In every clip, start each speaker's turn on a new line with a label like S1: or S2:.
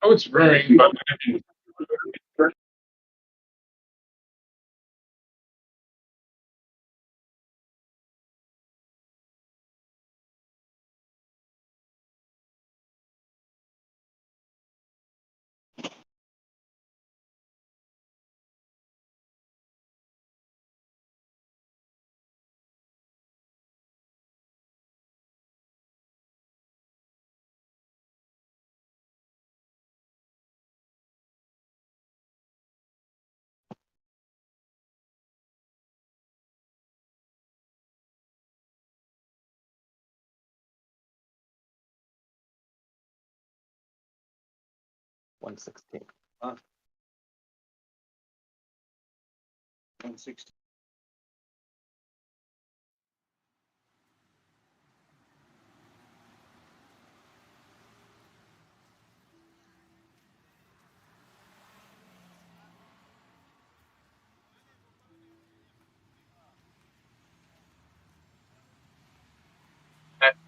S1: Oh, it's very, but
S2: One 16.
S1: 160.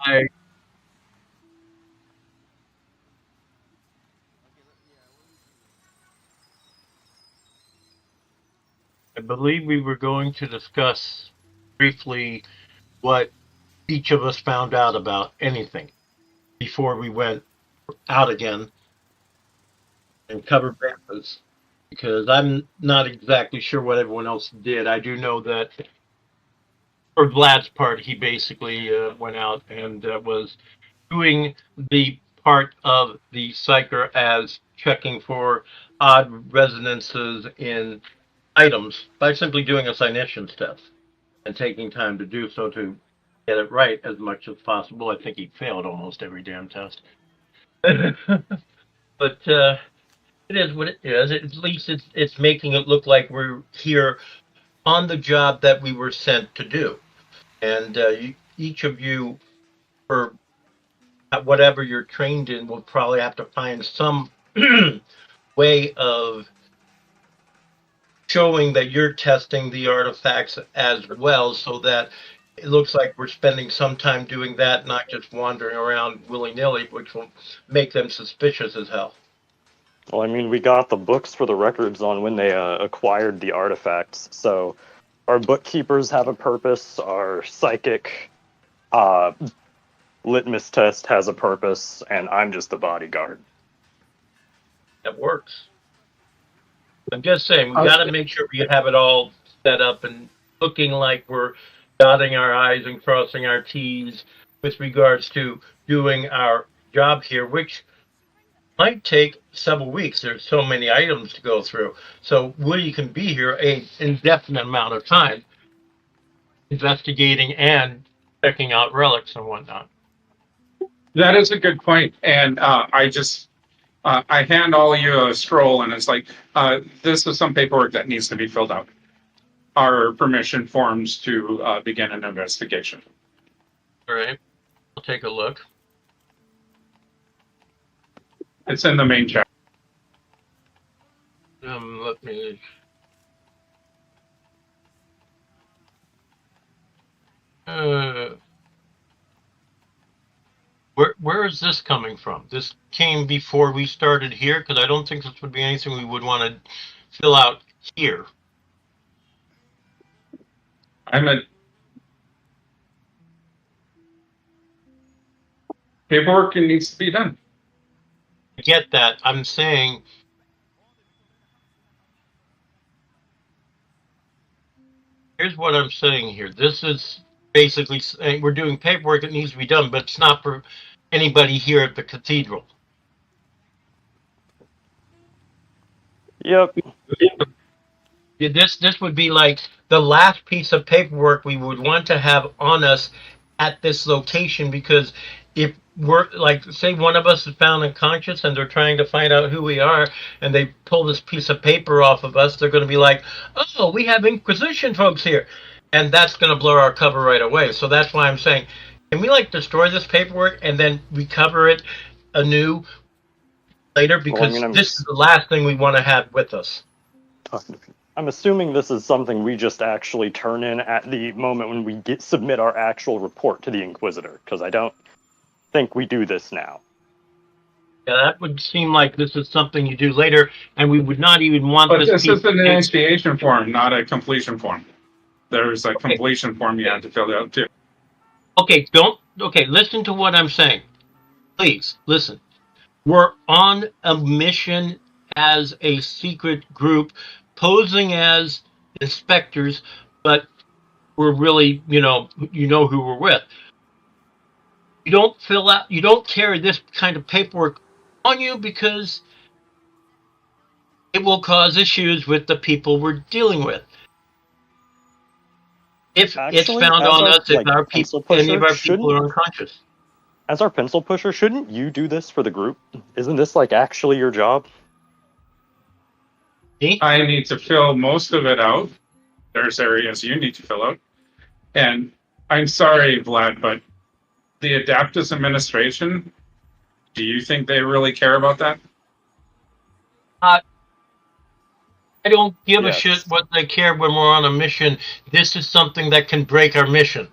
S1: I
S3: I believe we were going to discuss briefly what each of us found out about anything before we went out again and covered bases. Because I'm not exactly sure what everyone else did. I do know that for Vlad's part, he basically went out and was doing the part of the psyker as checking for odd resonances in items by simply doing a clinician's test and taking time to do so to get it right as much as possible. I think he failed almost every damn test. But it is what it is. At least it's making it look like we're here on the job that we were sent to do. And each of you, for whatever you're trained in, will probably have to find some way of showing that you're testing the artifacts as well, so that it looks like we're spending some time doing that, not just wandering around willy-nilly, which will make them suspicious as hell.
S2: Well, I mean, we got the books for the records on when they acquired the artifacts, so our bookkeepers have a purpose, our psychic uh, litmus test has a purpose, and I'm just the bodyguard.
S3: That works. I'm just saying, we
S1: uh,
S3: got to make sure we have it all set up and looking like we're dotting our I's and crossing our T's with regards to doing our job here, which might take several weeks. There's so many items to go through. So we can be here a indefinite amount of time investigating and checking out relics and whatnot.
S1: that is a good point. And I hand all you a scroll, and it's like, this is some paperwork that needs to be filled out. Our permission forms to begin an investigation.
S3: All right, I'll take a look.
S1: It's in the main chapter.
S3: Let me. Uh, where is this coming from? This came before we started here, because I don't think this would be anything we would want to fill out here.
S1: I'm a paperwork needs to be done.
S3: I get that. I'm saying here's what I'm saying here. This is basically saying we're doing paperwork that needs to be done, but it's not for anybody here at the cathedral.
S2: Yep.
S3: This would be like the last piece of paperwork we would want to have on us at this location, because if we're like, say one of us is found unconscious and they're trying to find out who we are and they pull this piece of paper off of us, they're going to be like, oh, we have Inquisition folks here, and that's going to blow our cover right away. So that's why I'm saying, can we like destroy this paperwork and then recover it anew later,
S2: Well, I
S3: because
S2: mean,
S3: this is the last thing we want to have with us.
S2: I'm assuming this is something we just actually turn in at the moment when we submit our actual report to the Inquisitor, because I don't think we do this now.
S3: Yeah, that would seem like this is something you do later, and we would not even want
S1: But
S3: this
S1: this
S3: piece.
S1: is an initiation form, not a completion form. There's a
S3: Okay.
S1: completion form you have to fill out too.
S3: Okay, listen to what I'm saying. Please, listen. We're on a mission as a secret group, posing as inspectors, but we're really, who we're with. You don't carry this kind of paperwork on you because it will cause issues with the people we're dealing with. If it's
S2: Actually,
S3: found
S2: as
S3: on
S2: our
S3: us, if our
S2: pencil
S3: people, any of
S2: pusher,
S3: our people
S2: shouldn't
S3: are unconscious.
S2: as our pencil pusher, shouldn't you do this for the group? Isn't this like actually your job?
S3: Me?
S1: I need to fill most of it out. There's areas you need to fill out. And I'm sorry, Vlad, but the Adaptus administration, do you think they really care about that?
S3: I don't give a shit
S2: Yes.
S3: what they care when we're on a mission. This is something that can break our mission.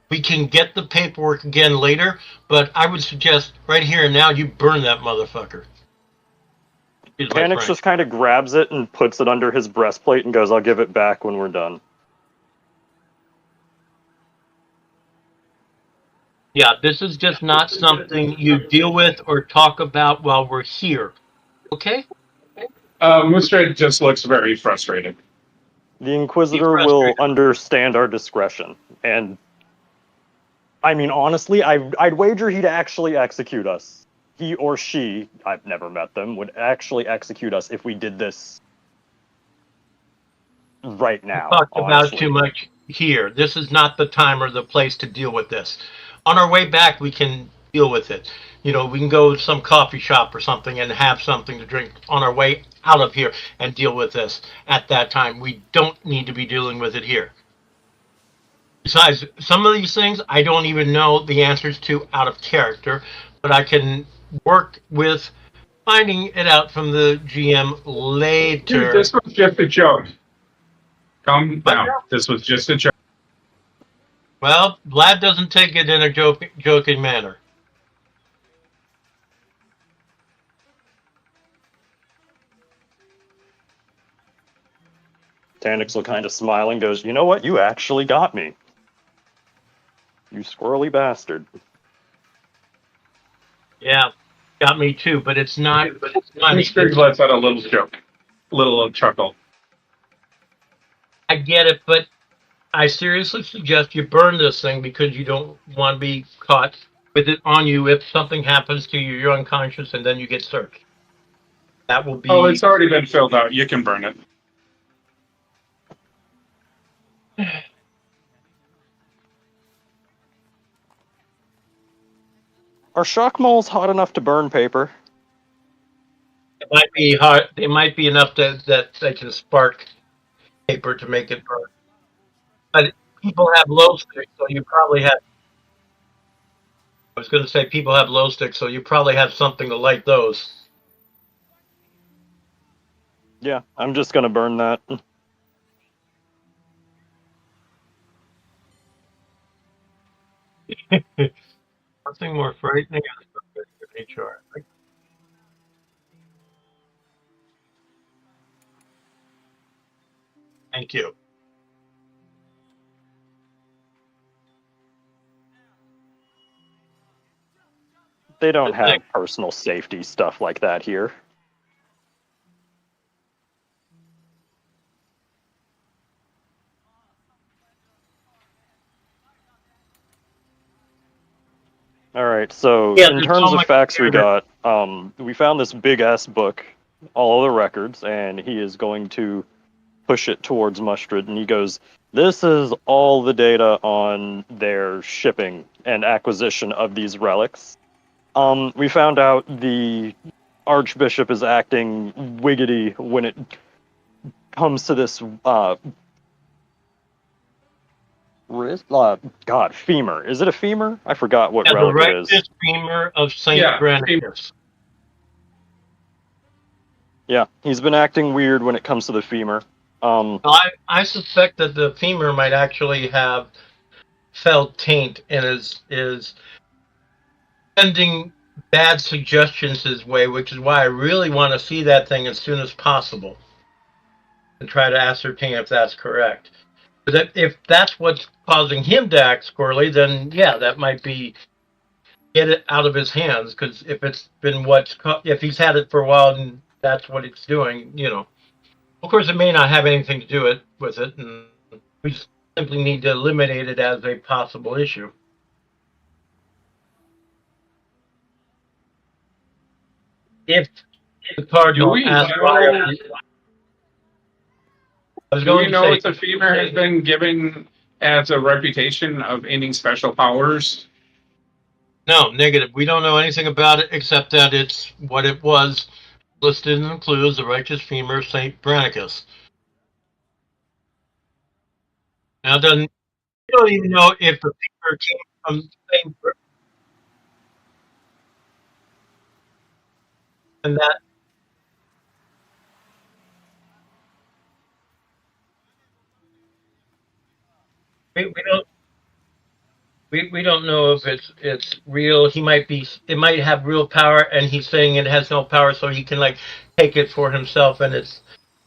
S3: We can get the paperwork again later, but I would suggest right here and now you burn that motherfucker. Excuse my
S2: Tanix
S3: French.
S2: just kind of grabs it and puts it under his breastplate and goes, "I'll give it back when we're done."
S3: Yeah, this is just not something you deal with or talk about while we're here. Okay?
S1: Mustred just looks very frustrated.
S2: The Inquisitor will understand our discretion, and I mean, honestly, I'd wager he'd actually execute us. He or she, I've never met them, would actually execute us if we did this right now,
S3: Talked about
S2: honestly.
S3: too much here. This is not the time or the place to deal with this. On our way back, we can deal with it. We can go to some coffee shop or something and have something to drink on our way out of here and deal with this at that time. We don't need to be dealing with it here. Besides, some of these things I don't even know the answers to out of character, but I can work with finding it out from the GM
S1: Dude,
S3: later.
S1: this was just a joke. Calm
S3: What
S1: down.
S3: now?
S1: This was just a joke.
S3: Well, Vlad doesn't take it in a joking manner.
S2: Tanix will kind of smile and goes, "You know what? You actually got me. You squirrely bastard."
S3: Yeah, got me too, but it's not funny.
S1: Mustred lets out a little joke, little chuckle.
S3: I get it, but I seriously suggest you burn this thing because you don't want to be caught with it on you if something happens to you, you're unconscious, and then you get searched. That will be.
S1: Oh, it's already been filled out. You can burn it.
S2: Are shock moles hot enough to burn paper?
S3: It might be hard. It might be enough that they can spark paper to make it burn. But people have low sticks, so you probably have. I was going to say people have low sticks, so you probably have something to light those.
S2: Yeah, I'm just gonna burn that.
S3: Nothing more frightening than HR. Thank you.
S2: They don't have personal safety stuff like that here. All right, so
S3: Yeah,
S2: in
S3: there's
S2: terms
S3: so
S2: of
S3: much
S2: facts we
S3: here
S2: got, we found this big ass book, all of the records, and he is going to push it towards Mustard, and he goes, "This is all the data on their shipping and acquisition of these relics. We found out the Archbishop is acting wiggity when it comes to this God, femur. Is it a femur? I forgot what
S3: the
S2: relic it is.
S3: righteous femur of Saint
S1: Yeah,
S3: Granicus.
S2: Yeah, he's been acting weird when it comes to the femur.
S3: I suspect that the femur might actually have felt taint and is sending bad suggestions his way, which is why I really want to see that thing as soon as possible and try to ascertain if that's correct. But if that's what's causing him to act squirrely, then yeah, that might be get it out of his hands. Because if it's been if he's had it for a while and that's what it's doing, of course, it may not have anything to do with it, and we simply need to eliminate it as a possible issue. If the
S1: Do
S3: cardinal
S1: we
S3: asks why,
S1: know?
S3: I was
S1: Do we
S3: going to
S1: know
S3: say
S1: if the femur has been given as a reputation of any special powers?
S3: no, negative. We don't know anything about it except that it's what it was listed in the clues, the righteous femur, Saint Granicus. Now, doesn't we don't even know if the femur came from Saint and that we don't we don't know if it's real. It might have real power, and he's saying it has no power, so he can like take it for himself, and it's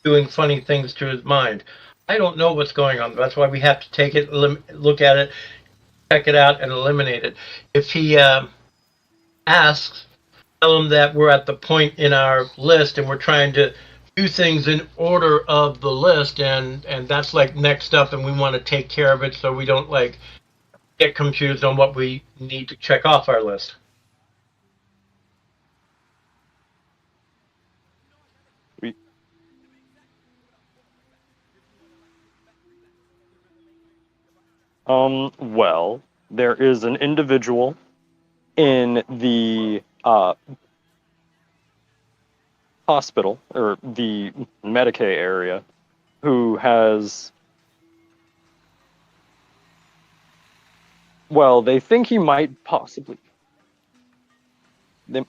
S3: doing funny things to his mind. I don't know what's going on. That's why we have to take it, look at it, check it out, and eliminate it. If he asks, tell him that we're at the point in our list, and we're trying to do things in order of the list, and that's like next up, and we want to take care of it so we don't like get confused on what we need to check off our list.
S2: We, well, there is an individual in the hospital or the Medicaid area who has, well, they think he might possibly. They,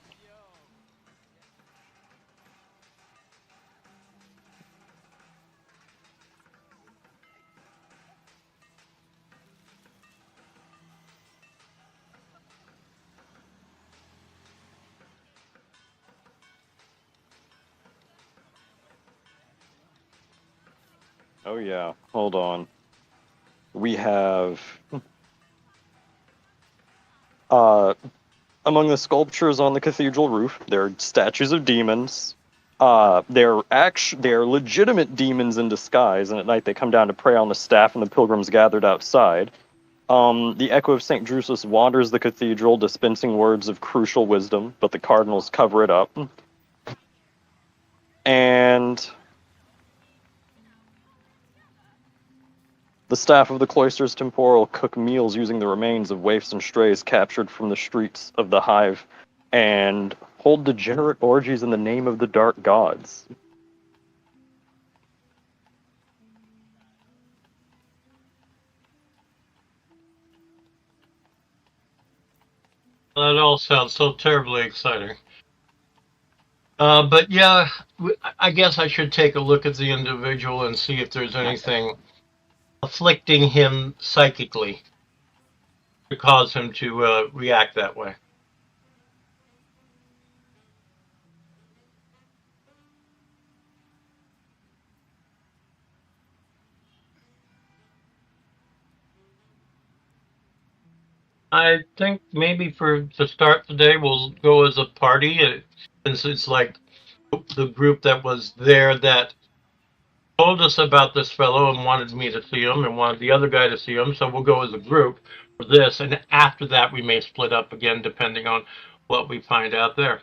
S2: oh yeah, hold on. We have uh, among the sculptures on the cathedral roof, there are statues of demons. They're legitimate demons in disguise, and at night they come down to prey on the staff and the pilgrims gathered outside. The echo of St. Drusus wanders the cathedral, dispensing words of crucial wisdom, but the cardinals cover it up. And the staff of the cloisters temporal cook meals using the remains of waifs and strays captured from the streets of the hive, and hold degenerate orgies in the name of the dark gods.
S3: That all sounds so terribly exciting. But yeah, I guess I should take a look at the individual and see if there's anything afflicting him psychically to cause him to react that way. I think maybe for to start the day, we'll go as a party, since it's like the group that was there that told us about this fellow and wanted me to see him and wanted the other guy to see him. So we'll go as a group for this, and after that, we may split up again depending on what we find out there.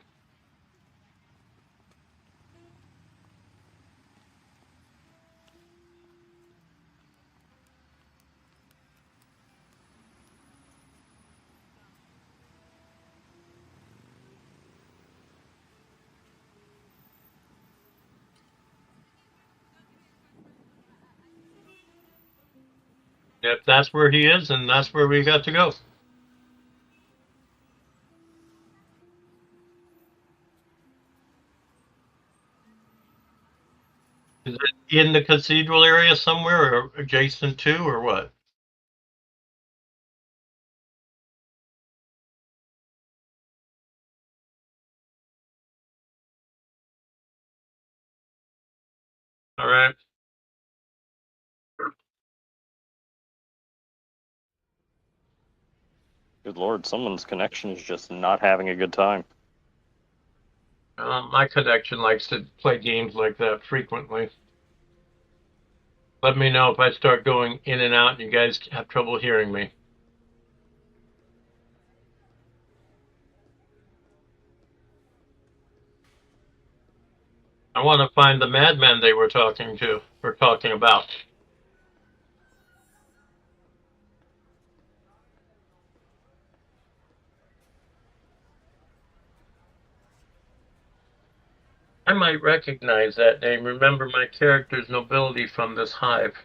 S3: If that's where he is, and that's where we got to go. Is it in the cathedral area somewhere, or adjacent to, or what? All right.
S2: Good lord, someone's connection is just not having a good time.
S3: My connection likes to play games like that frequently. Let me know if I start going in and out and you guys have trouble hearing me. I want to find the madman they were talking about. I might recognize that name. Remember my character's nobility from this hive.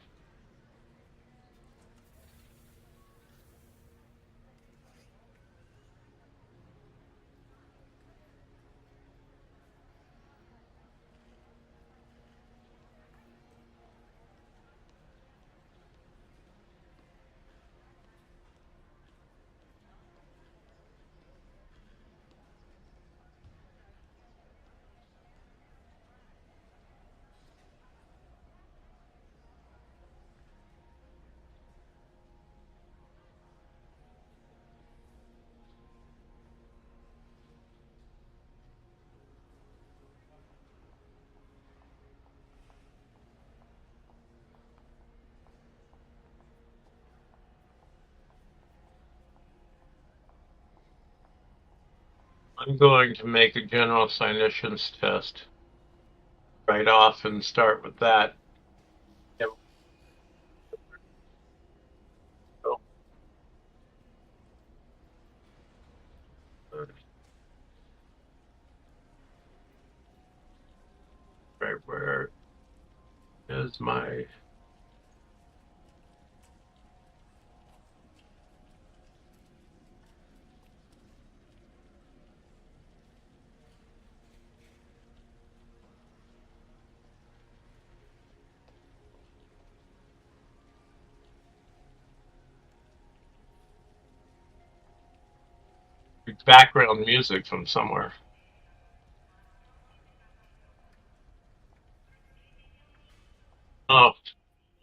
S3: I'm going to make a general clinician's test right off and start with that. Yep. So, right, where is my background music from somewhere? Oh,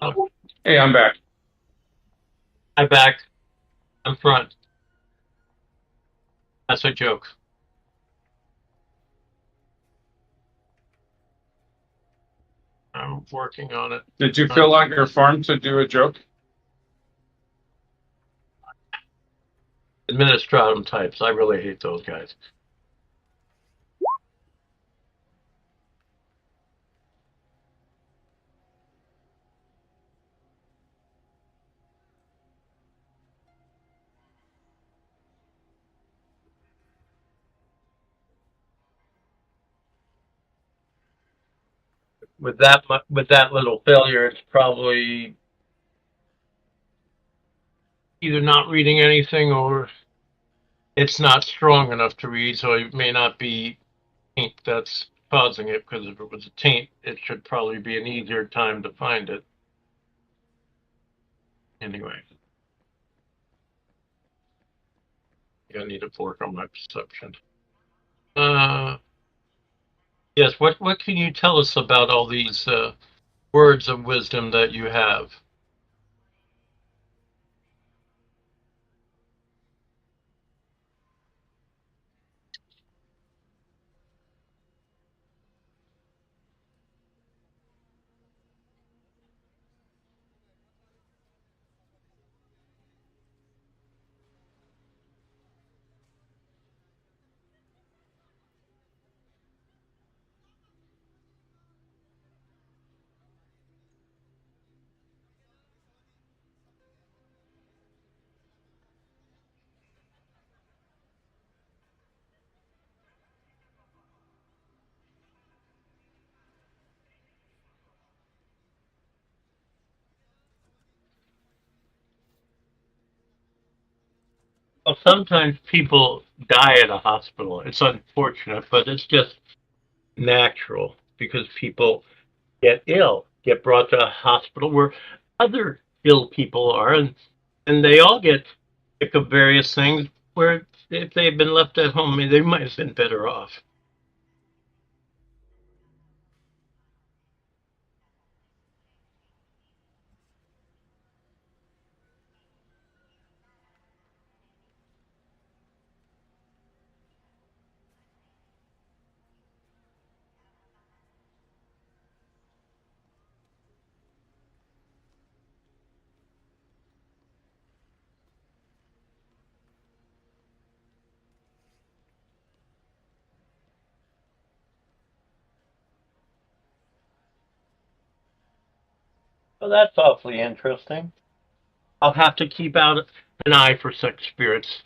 S3: oh,
S1: Hey, I'm back.
S3: I'm back. I'm front. That's a joke. I'm working on it.
S1: Did you fill out your form to do a joke?
S3: Administratum types. I really hate those guys. With that little failure, it's probably either not reading anything or it's not strong enough to read, so it may not be taint that's causing it, because if it was a taint, it should probably be an easier time to find it. Anyway, I need to work on my perception. Yes, what can you tell us about all these words of wisdom that you have? Well, sometimes people die at a hospital. It's unfortunate, but it's just natural because people get ill, get brought to a hospital where other ill people are, and they all get sick of various things. Where if they had been left at home, I mean, they might have been better off. Well, that's awfully interesting. I'll have to keep out an eye for such spirits.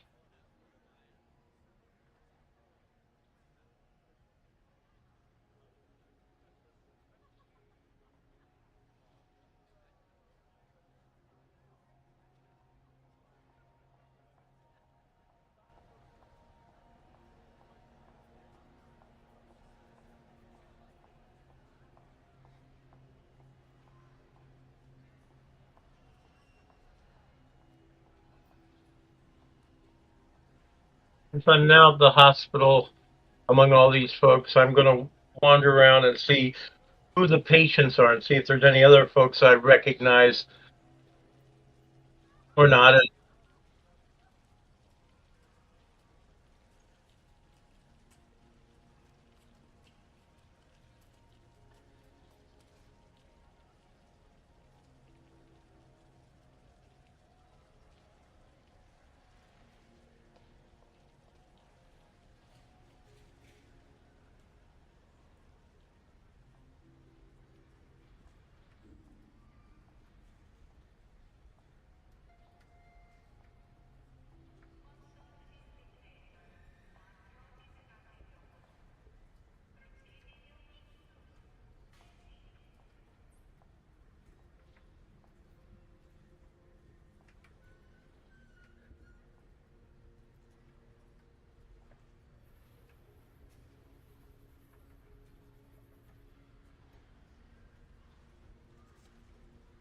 S3: If I'm now at the hospital among all these folks, I'm going to wander around and see who the patients are and see if there's any other folks I recognize or not.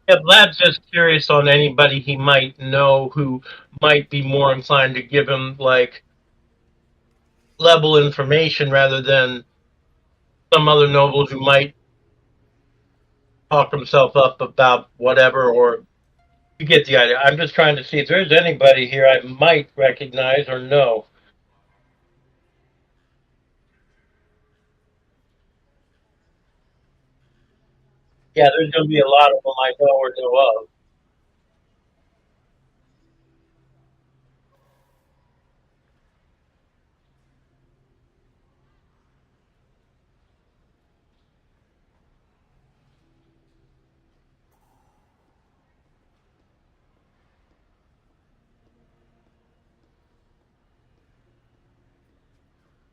S3: Yeah, Vlad's just curious on anybody he might know who might be more inclined to give him like level information rather than some other nobles who might talk himself up about whatever, or you get the idea. I'm just trying to see if there's anybody here I might recognize or know. Yeah, there's going to be a lot of them I know or know of.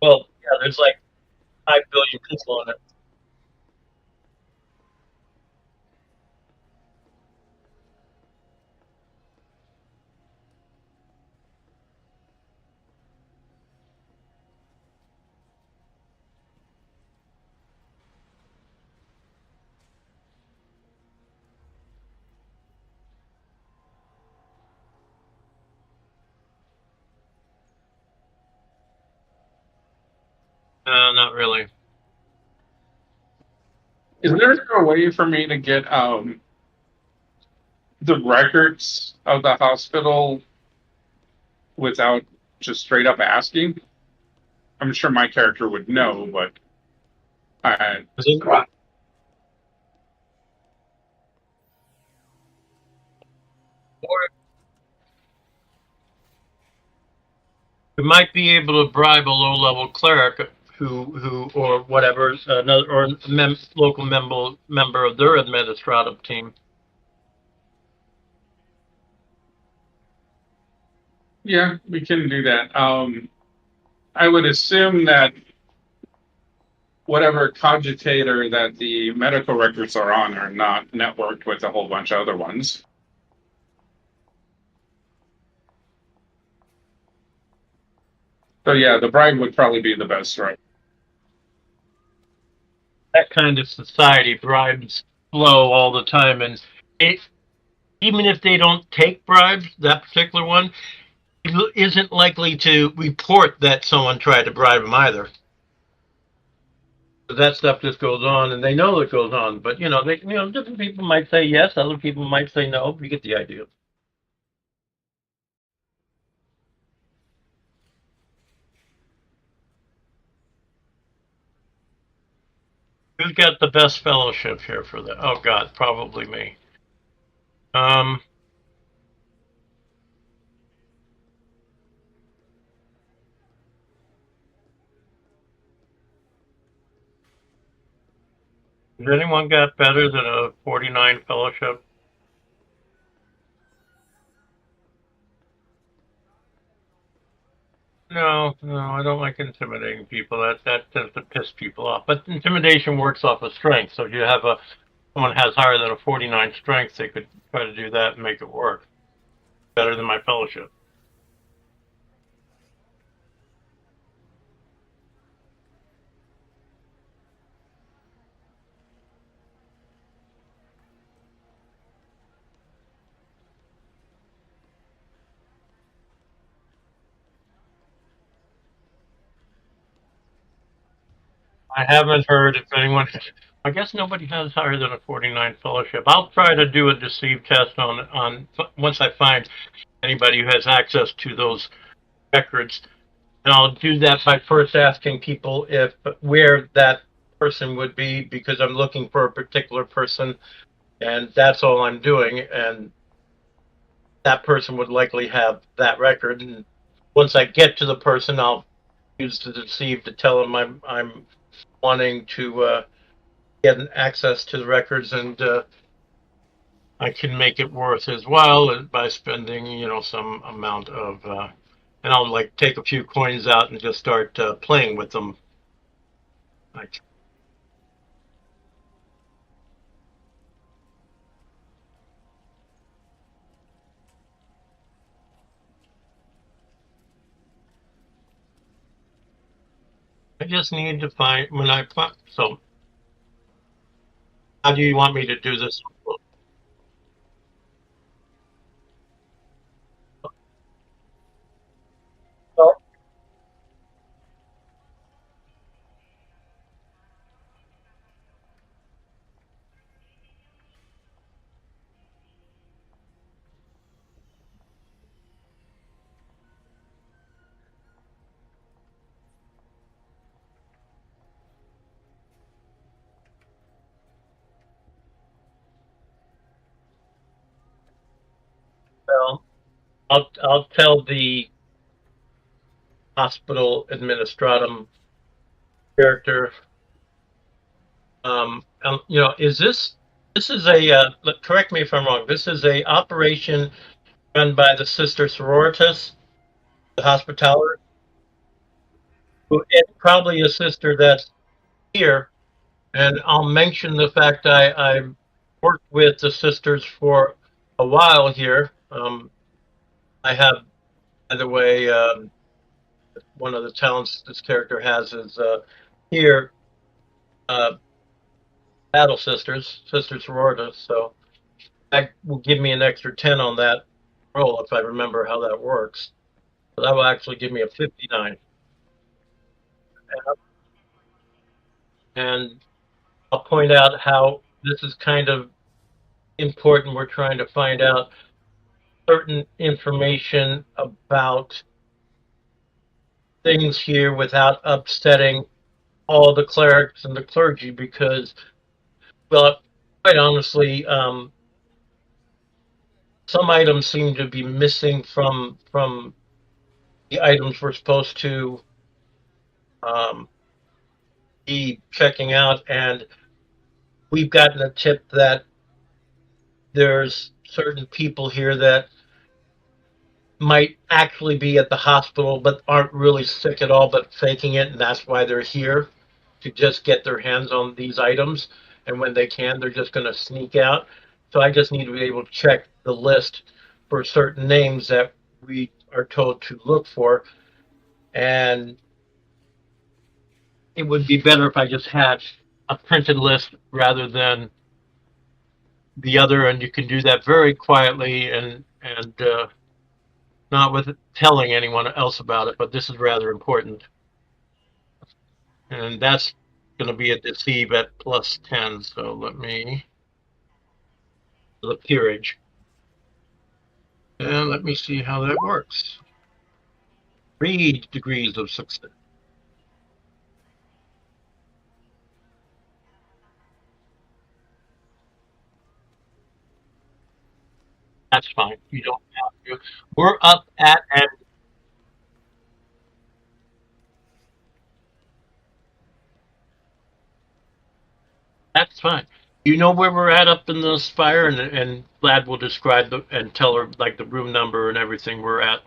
S3: Well, yeah, there's like 5 billion people on it. Not really.
S1: Is there a way for me to get the records of the hospital without just straight up asking? I'm sure my character would know, but I,
S3: Or we might be able to bribe a low-level cleric who or whatever, another or local member of their administrative team.
S1: yeah, we can do that. I would assume that whatever cogitator that the medical records are on are not networked with a whole bunch of other ones. So yeah, the bribe would probably be the best, right?
S3: That kind of society bribes flow all the time, and it, even if they don't take bribes, that particular one isn't likely to report that someone tried to bribe him either. So that stuff just goes on, and they know it goes on. But different people might say yes, other people might say no. You get the idea. Who's got the best fellowship here for that? Oh God, probably me. Um, has anyone got better than a 49 fellowship? No, no, I don't like intimidating people. That tends to piss people off. But intimidation works off of strength. So if you have someone has higher than a 49 strength, they could try to do that and make it work better than my fellowship. I haven't heard if anyone. I guess nobody has higher than a 49 fellowship. I'll try to do a deceive test on once I find anybody who has access to those records, and I'll do that by first asking people if where that person would be because I'm looking for a particular person, and that's all I'm doing. And that person would likely have that record. And once I get to the person, I'll use the deceive to tell them I'm wanting to get access to the records, and I can make it worth his while by spending, some amount of, and I'll like take a few coins out and just start playing with them. Like, I just need to find when I find. So, how do you want me to do this? Well, well, I'll tell the hospital administratum character. Is this is a correct me if I'm wrong. This is a operation run by the Sister Sororitas, the Hospitaller, who is probably a sister that's here. And I'll mention the fact I worked with the sisters for a while here. I have, by the way, one of the talents this character has is here, uh, Battle Sisters, Sister Sororitas. So that will give me an extra 10 on that roll if I remember how that works. So that will actually give me a 59. And I'll point out how this is kind of important. We're trying to find out certain information about things here without upsetting all the clerics and the clergy because, well, quite honestly, some items seem to be missing from the items we're supposed to um, be checking out, and we've gotten a tip that there's certain people here that might actually be at the hospital but aren't really sick at all but faking it, and that's why they're here to just get their hands on these items. And when they can, they're just going to sneak out. So I just need to be able to check the list for certain names that we are told to look for. And it would be better if I just had a printed list rather than the other. And you can do that very quietly and not with telling anyone else about it. But this is rather important. And that's going to be a deceive at plus 10. So let me, the peerage. And let me see how that works. 3 degrees of success. That's fine. You don't have to. We're up at, and that's fine. You know where we're at up in the spire, and Glad will describe and tell her like the room number and everything we're at.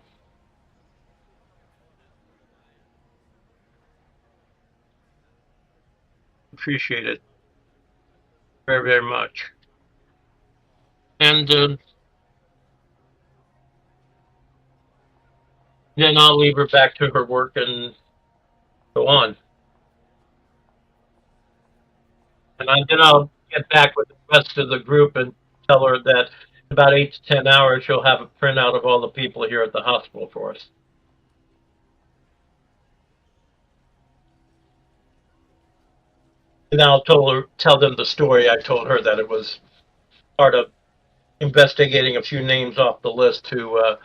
S3: Appreciate it very, very much. And then I'll leave her back to her work and go on. And then I'll get back with the rest of the group and tell her that in about 8 to 10 hours she'll have a printout of all the people here at the hospital for us. And I'll tell them the story I told her, that it was part of investigating a few names off the list to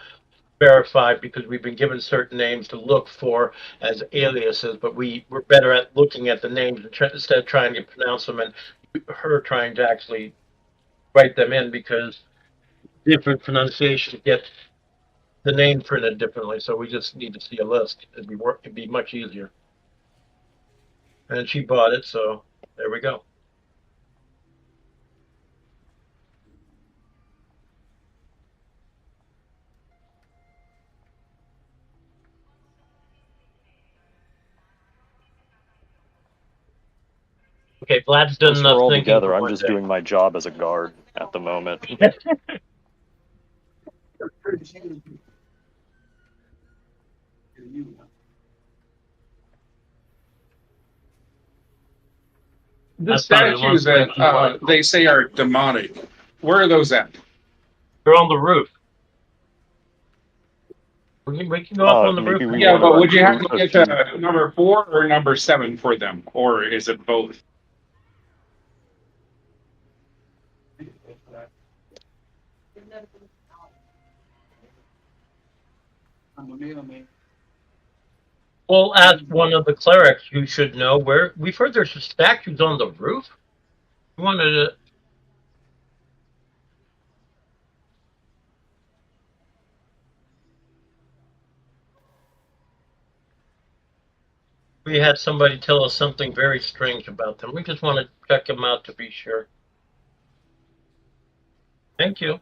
S3: verify, because we've been given certain names to look for as aliases, but we're better at looking at the names instead of trying to pronounce them, and her trying to actually write them in, because different pronunciations get the name printed differently. So we just need to see a list. It'd be much easier. And she bought it, so there we go. Okay, Vlad's done
S2: Since
S3: enough
S2: we're all
S3: thinking
S2: together,
S3: for
S2: I'm
S3: one
S2: just
S3: day.
S2: doing my job as a guard at the moment.
S1: The
S3: That's probably the one
S1: statues
S3: place you want.
S1: that they say are demonic, where are those at?
S3: They're on the roof. We can go up on the roof.
S2: Maybe we
S1: Yeah,
S2: want
S1: but
S2: to
S1: would you have to
S2: recruit a
S1: get
S2: few.
S1: to number 4 or number 7 for them, or is it both?
S3: We'll ask one of the clerics who should know where. We've heard there's statues on the roof. We wanted to. We had somebody tell us something very strange about them. We just want to check them out to be sure. Thank you.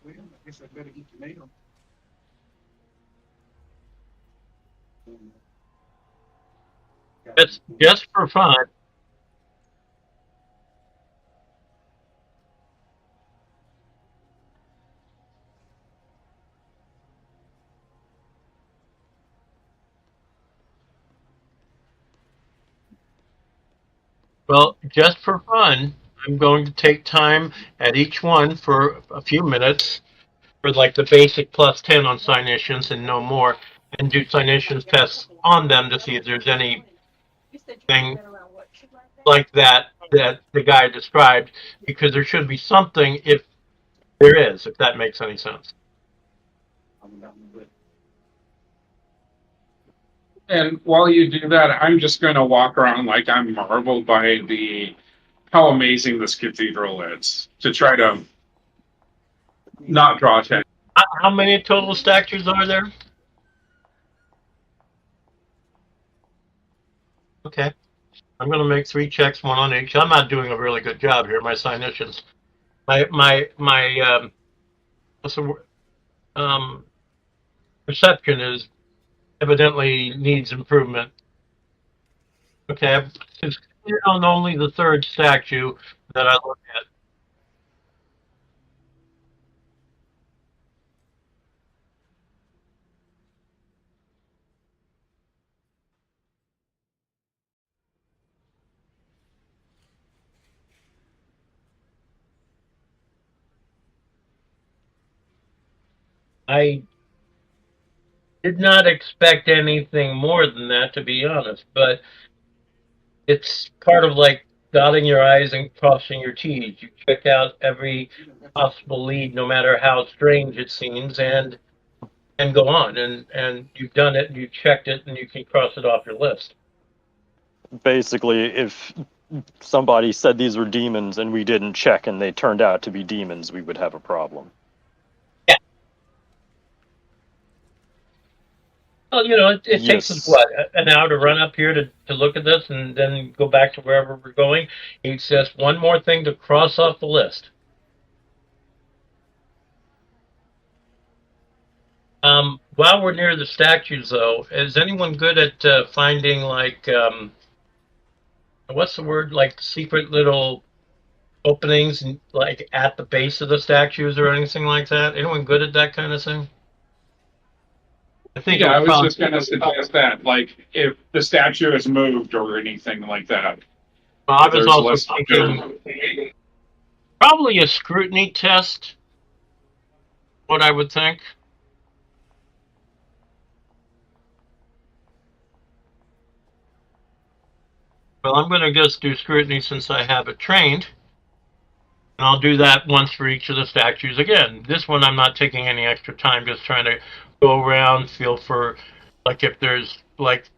S1: Well, I guess I better get the mail.
S3: It's just for fun. Well, just for fun, I'm going to take time at each one for a few minutes for like the basic +10 on clinicians and no more, and do clinicians tests on them to see if there's anything like that the guy described, because there should be something if there is, if that makes any sense.
S1: And while you do that, I'm just going to walk around like I'm marveled by how amazing this cathedral is, to try to not draw attention.
S3: How many total statues are there? Okay. I'm going to make 3 checks, one on each. I'm not doing a really good job here. My clinicians, my what's the word? Perception is evidently needs improvement. Okay, I've succeeded on only the 3rd statue that I look at. I did not expect anything more than that, to be honest, but it's part of like dotting your I's and crossing your T's. You check out every possible lead, no matter how strange it seems, and go on. And you've done it, and you checked it, and you can cross it off your list.
S2: Basically, if somebody said these were demons and we didn't check and they turned out to be demons, we would have a problem.
S3: Well, it takes us
S2: Yes.
S3: what, an hour to run up here to look at this and then go back to wherever we're going. It's just one more thing to cross off the list. While we're near the statues, though, is anyone good at finding what's the word, like secret little openings, like at the base of the statues or anything like that? Anyone good at that kind of thing? I think it
S1: Yeah, I
S3: would
S1: was
S3: probably.
S1: just going to suggest that, like, if the statue is moved or anything like that,
S3: Well, I was
S1: there's
S3: also
S1: less.
S3: thinking probably a scrutiny test. What I would think. Well, I'm going to just do scrutiny since I have it trained. And I'll do that once for each of the statues again. This one I'm not taking any extra time, just trying to go around, feel for like if there's like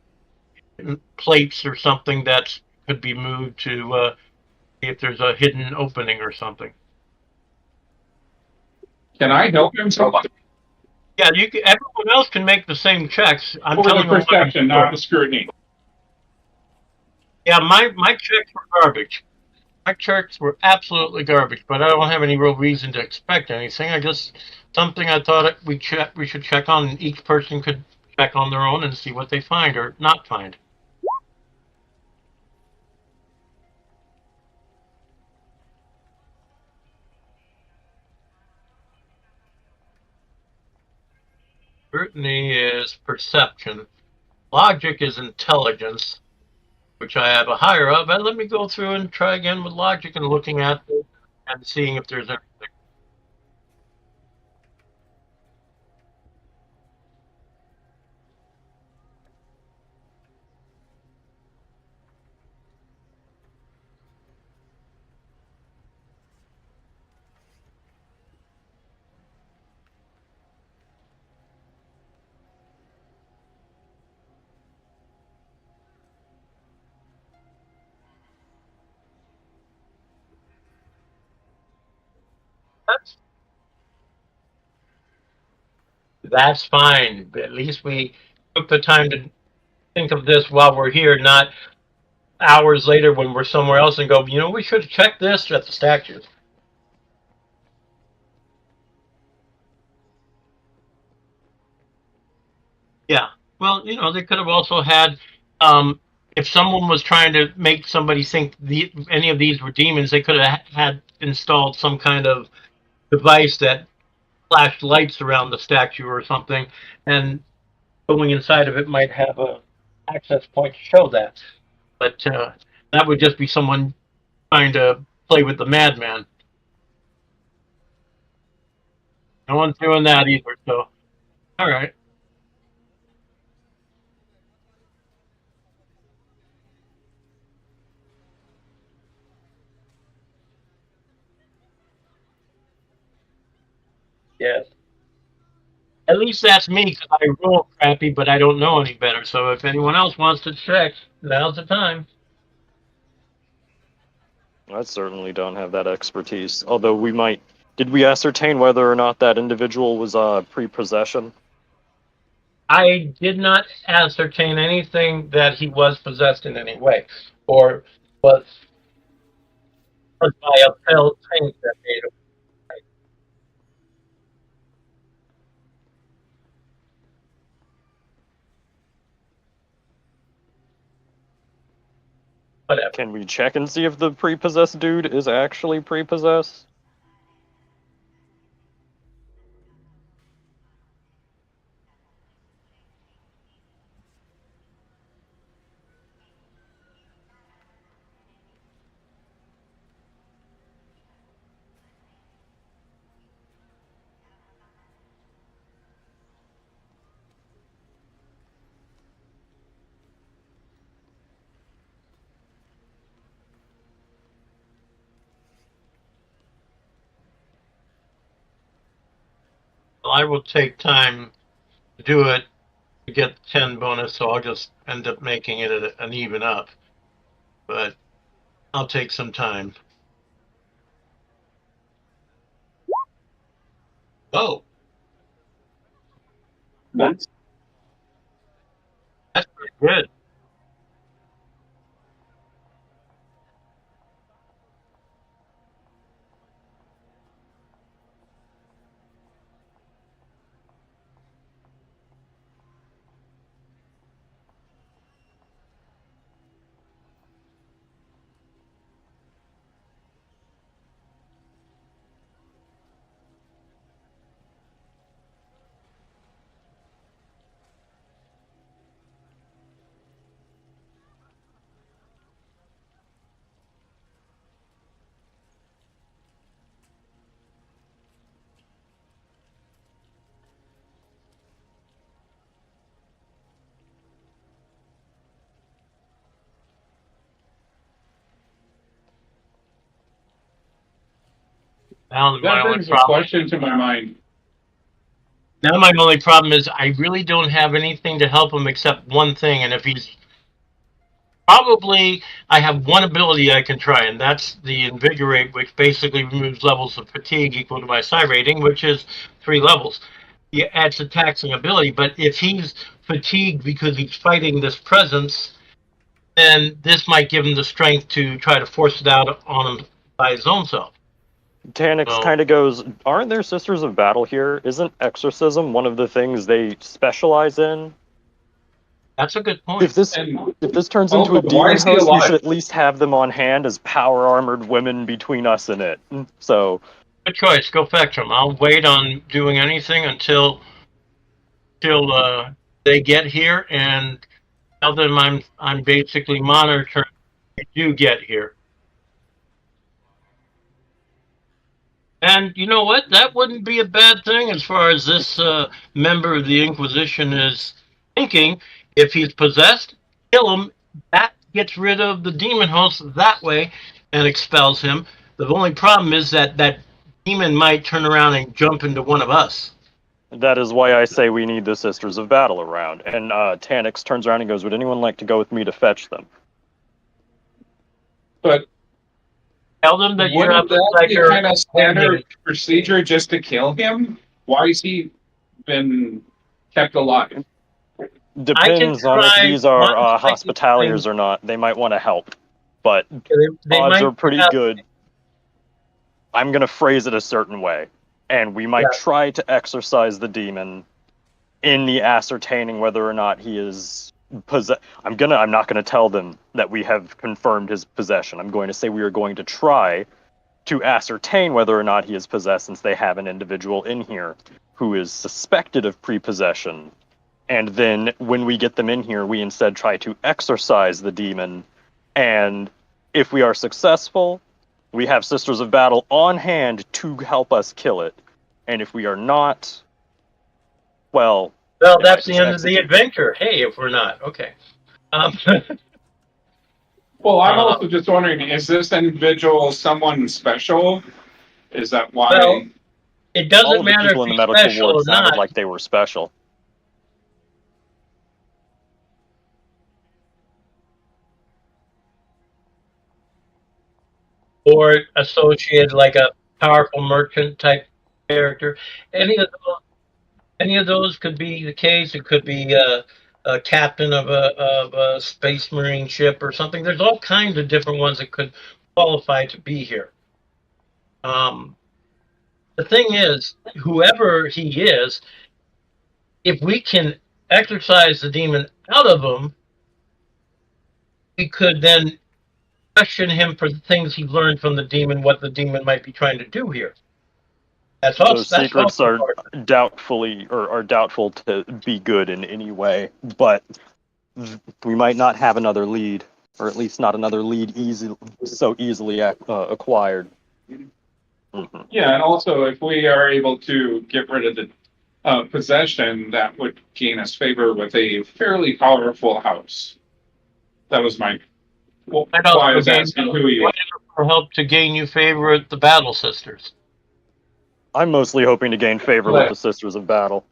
S3: plates or something that could be moved to see if there's a hidden opening or something.
S1: Can I help him so much?
S3: Yeah, everyone else can make the same checks. I'm
S1: For the
S3: telling you what I'm
S1: perception, not the scrutiny.
S3: Yeah, my checks were garbage. My checks were absolutely garbage, but I don't have any real reason to expect anything. I just something I thought we should check on, and each person could check on their own and see what they find or not find. Scrutiny is perception. Logic is intelligence, which I have a higher of. But let me go through and try again with logic and looking at it and seeing if there's anything. That's that's fine. But at least we took the time to think of this while we're here, not hours later when we're somewhere else and go, we should have checked this at the statues. Yeah. Well, they could have also had, if someone was trying to make somebody think any of these were demons, they could have had installed some kind of device that flashed lights around the statue or something, and going inside of it might have a access point to show that. But that would just be someone trying to play with the madman. No one's doing that either. So, all right. Yes. At least that's me because I roll crappy, but I don't know any better. So if anyone else wants to check, now's the time.
S2: I certainly don't have that expertise. Although we might. Did we ascertain whether or not that individual was pre-possession?
S3: I did not ascertain anything that he was possessed in any way, or was by a pale taint that made him. Whatever.
S2: Can we check and see if the pre-possessed dude is actually pre-possessed?
S3: I will take time to do it to get the 10 bonus, so I'll just end up making it an even up. But I'll take some time. Oh,
S1: That's
S3: that's pretty good. Now my
S1: that
S3: only
S1: brings a
S3: problem.
S1: question to my mind.
S3: Now my only problem is I really don't have anything to help him except one thing, and if he's probably I have one ability I can try, and that's the invigorate, which basically removes levels of fatigue equal to my psi rating, which is 3 levels. He adds a taxing ability, but if he's fatigued because he's fighting this presence, then this might give him the strength to try to force it out on him by his own self.
S2: Tanix
S3: So
S2: kind of goes, aren't there Sisters of Battle here? Isn't exorcism one of the things they specialize in?
S3: that's a good
S2: If
S3: point.
S2: this
S1: And
S2: if this turns into
S1: also,
S2: a
S1: why
S2: demon
S1: is he
S2: host, we should
S1: alive?
S2: at least have them on hand as power armored women between us and it. So
S3: Good choice. Go fetch him. I'll wait on doing anything until they get here and tell them I'm basically monitoring when they do get here. And you know what? That wouldn't be a bad thing as far as this member of the Inquisition is thinking. If he's possessed, kill him. That gets rid of the demon host that way and expels him. The only problem is that that demon might turn around and jump into one of us.
S2: that is why I say we need the Sisters of Battle around. And Tanix turns around and goes, would anyone like to go with me to fetch them?
S1: But
S3: Tell them that you have
S1: wouldn't that
S3: like
S1: be
S3: your
S1: kind of standard procedure just to kill him? Why has he been kept alive?
S3: I can
S2: Depends on if
S3: try
S2: these
S3: one
S2: are
S3: slightly thing.
S2: hospitaliers or not. They might want to help. But
S3: They
S2: odds
S3: might
S2: are pretty
S3: have,
S2: good. I'm going to phrase it a certain way. And we might
S3: yeah.
S2: try to exorcise the demon in the ascertaining whether or not he is possessed. I'm not gonna tell them that we have confirmed his possession. I'm going to say we are going to try to ascertain whether or not he is possessed, since they have an individual in here who is suspected of prepossession. And then when we get them in here, we instead try to exorcise the demon. And if we are successful, we have Sisters of Battle on hand to help us kill it. And if we are not, well,
S3: Well,
S2: they might
S3: that's the
S2: just
S3: end of the
S2: execute.
S3: adventure. Hey, if we're not okay. Um,
S1: Well, I'm
S3: uh,
S1: also just wondering, is this individual someone special? Is that
S3: well,
S1: why?
S3: it
S2: All
S3: doesn't
S2: of the
S3: matter if
S2: people in the
S3: he's
S2: medical
S3: special
S2: ward
S3: or
S2: sounded
S3: not,
S2: like they were special.
S3: or associated like a powerful merchant type character. Any of those, any of those could be the case. It could be a captain of a space marine ship or something. There's all kinds of different ones that could qualify to be here. Um, the thing is, whoever he is, if we can exorcise the demon out of him, we could then question him for the things he learned from the demon, what the demon might be trying to do here.
S2: Those
S3: That's
S2: secrets
S3: also
S2: are
S3: part.
S2: doubtful to be good in any way, but we might not have another lead, or at least not another lead so easily acquired. Mhm.
S1: Yeah, and also if we are able to get rid of the possession, that would gain us favor with a fairly powerful house. That was my
S3: Might
S1: why I
S3: also
S1: was
S3: gain
S1: asking who he is.
S3: help to gain you favor at the Battle Sisters.
S2: I'm mostly hoping to gain favor with the
S1: But
S2: Sisters of Battle.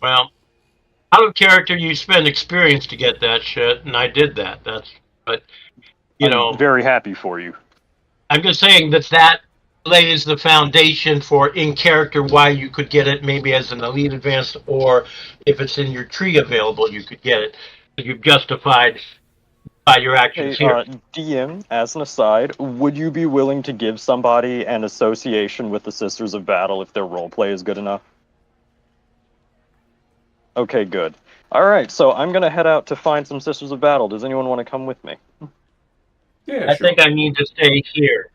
S3: Well, out of character, you spend experience to get that shit, and I did that. But You
S2: I'm
S3: know,
S2: very happy for you.
S3: I'm just saying that lays the foundation for in character why you could get it maybe as an elite advanced, or if it's in your tree available, you could get it. You've justified by your actions
S2: Hey,
S3: here.
S2: DM, as an aside, would you be willing to give somebody an association with the Sisters of Battle if their roleplay is good enough? Okay, good. Alright, so I'm gonna head out to find some Sisters of Battle. Does anyone want to come with me?
S1: Yeah,
S3: I
S1: sure.
S3: think I need to stay here.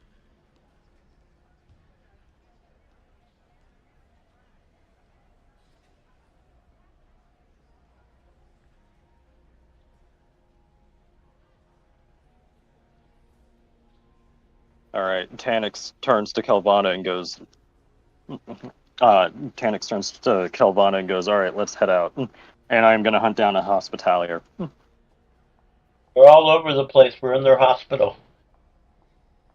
S2: Alright, Tanix turns to Kelvana and goes, Tanix turns to Kelvana and goes, alright, let's head out. And I'm gonna hunt down a hospitalier.
S3: We're all over the place. We're in their hospital.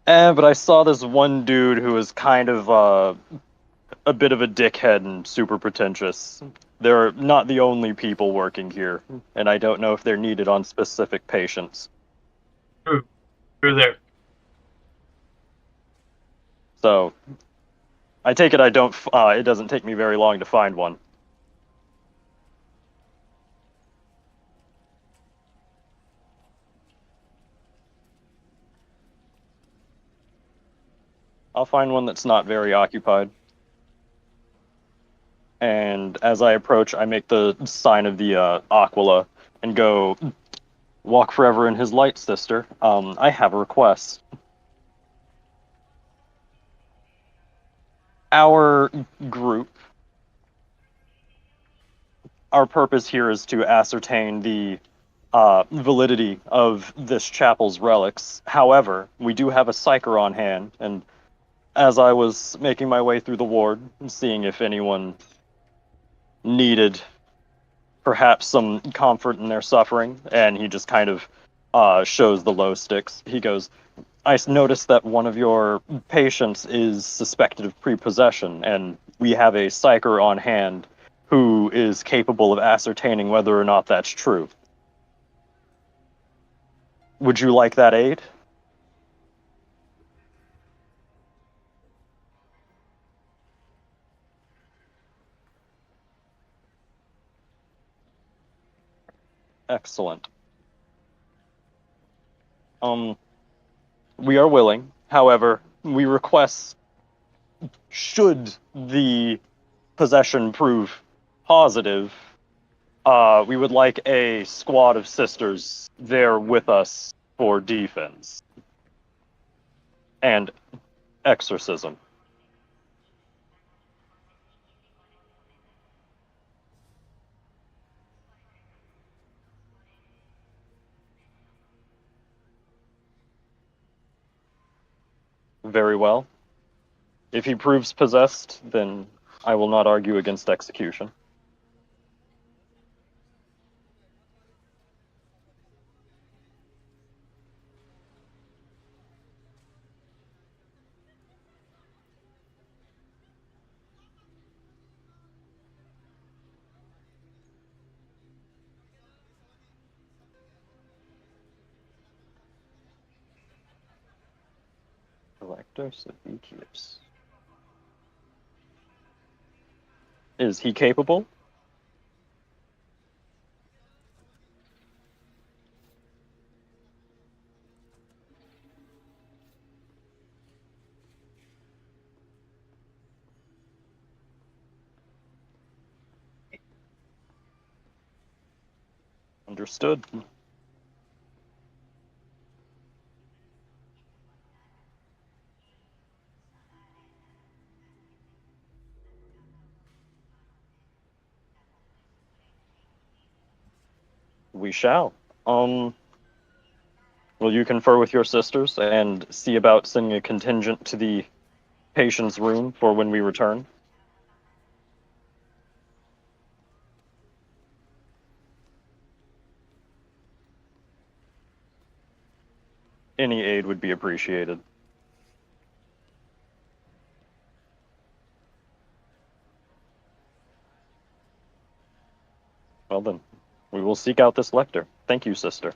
S2: But I saw this one dude who was kind of, a bit of a dickhead and super pretentious. They're not the only people working here, and I don't know if they're needed on specific patients.
S3: True. Through there.
S2: So, I take it it doesn't take me very long to find one. I'll find one that's not very occupied. And as I approach, I make the sign of the Aquila and go, walk forever in his light, sister. I have a request. Our group, our purpose here is to ascertain the validity of this chapel's relics. However, we do have a psyker on hand, and as I was making my way through the ward, seeing if anyone needed perhaps some comfort in their suffering, and he just kind of shows the low sticks. He goes, I noticed that one of your patients is suspected of prepossession, and we have a psyker on hand who is capable of ascertaining whether or not that's true. Would you like that aid? Excellent. Um, we are willing. However, we request, should the possession prove positive, we would like a squad of sisters there with us for defense and exorcism. Very well. If he proves possessed, then I will not argue against execution. Collector Savicius. Is he capable? Understood. We shall. Um, will you confer with your sisters and see about sending a contingent to the patient's room for when we return? Any aid would be appreciated. Well then, we will seek out this lector. Thank you, sister.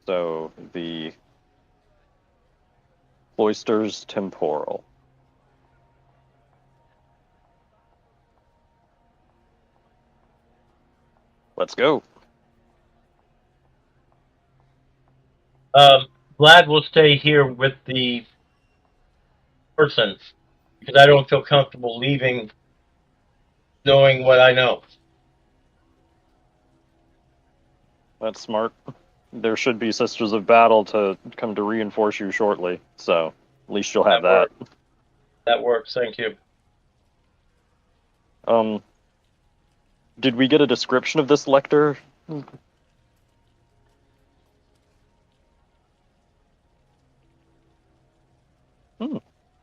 S2: So the Cloisters Temporal. Let's go.
S3: Vlad will stay here with the person because I don't feel comfortable leaving knowing what I know.
S2: That's smart. There should be Sisters of Battle to come to reinforce you shortly, so at least you'll have that.
S3: That works. Thank you.
S2: Did we get a description of this lector?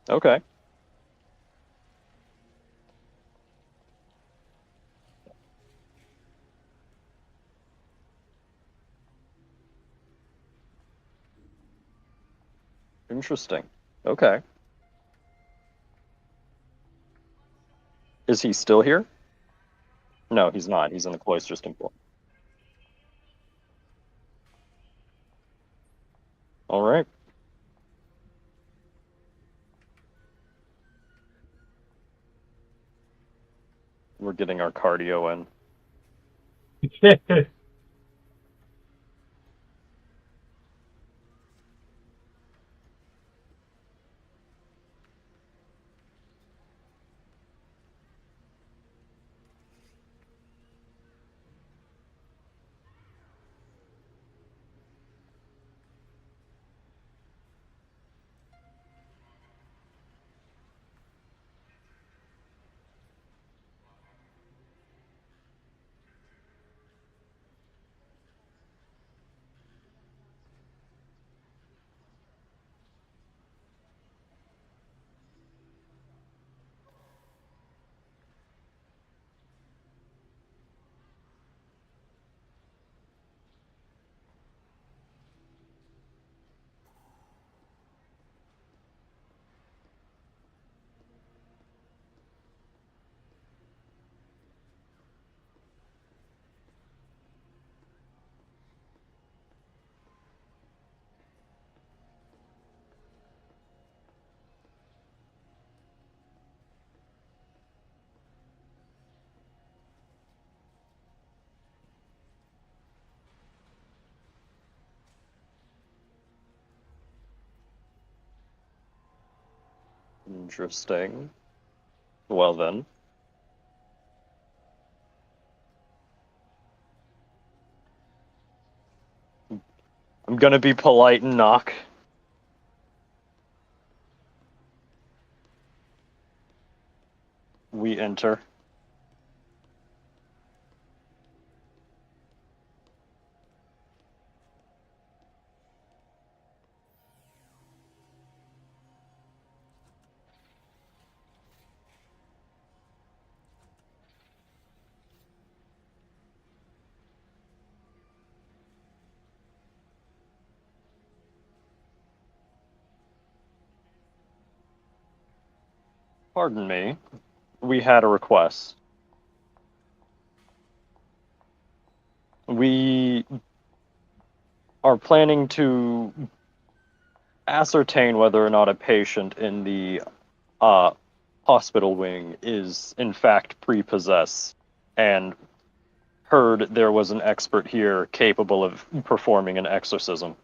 S2: Okay. Interesting. Okay. Is he still here? No, he's not. He's in the Cloisters Temple. All right. We're getting our cardio in. Interesting. Well then. I'm gonna be polite and knock. We enter. Pardon me. We had a request. We are planning to ascertain whether or not a patient in the hospital wing is in fact prepossessed, and heard there was an expert here capable of performing an exorcism.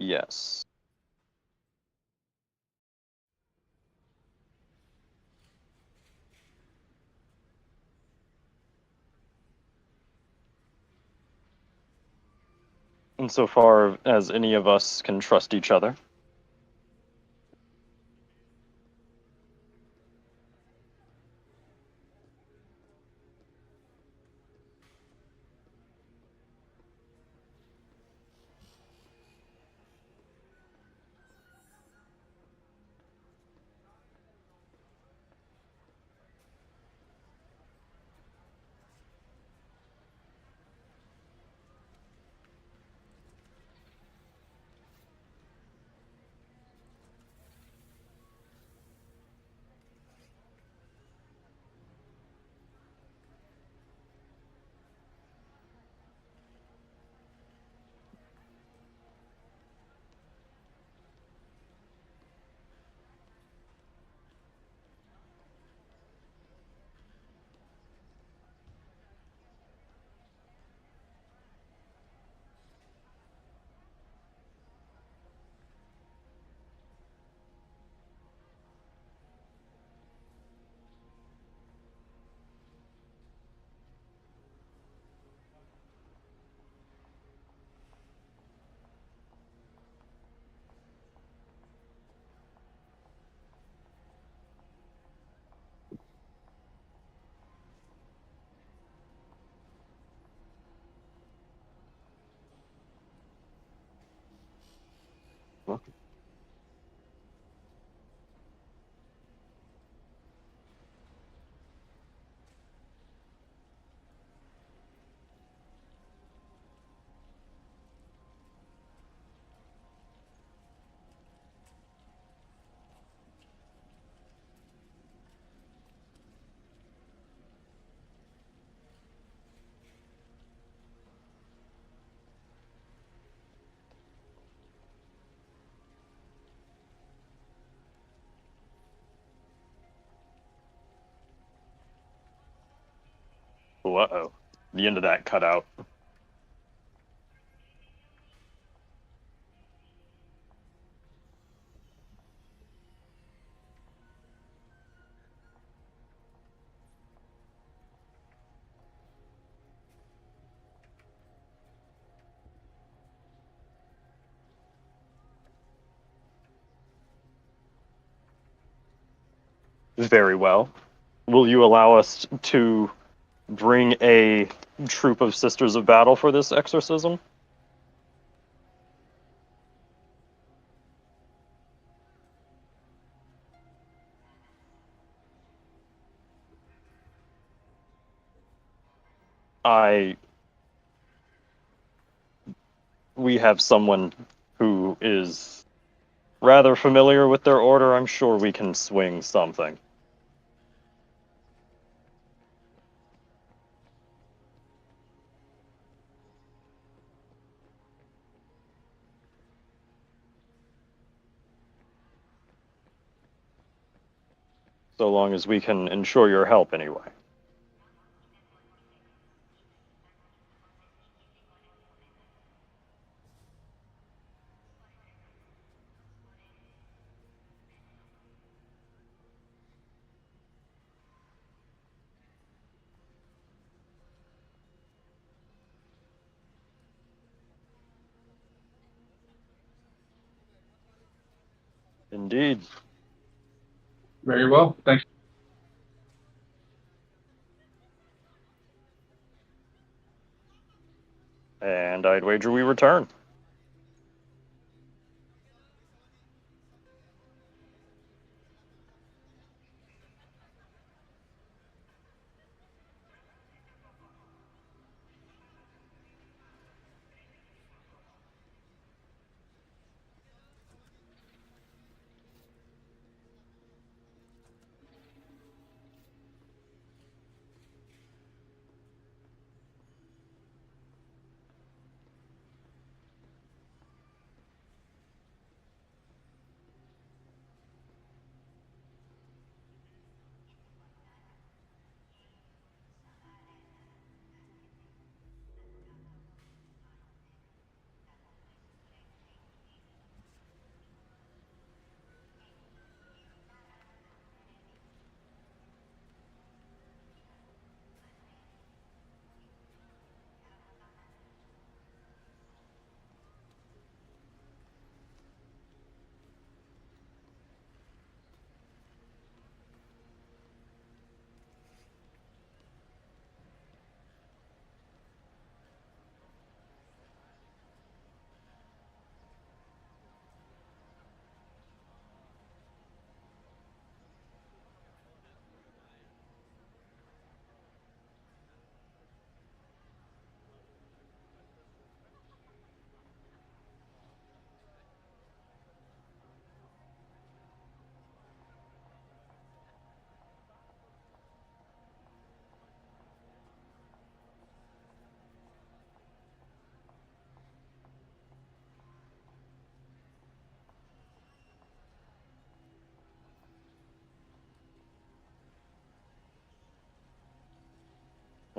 S2: Yes. Insofar as any of us can trust each other. Uh-oh. The end of that cut out. Very well. Will you allow us to bring a troop of Sisters of Battle for this exorcism? We have someone who is rather familiar with their order. I'm sure we can swing something. So long as we can ensure your help anyway. Indeed.
S1: Very well. Thanks.
S2: And I'd wager we return.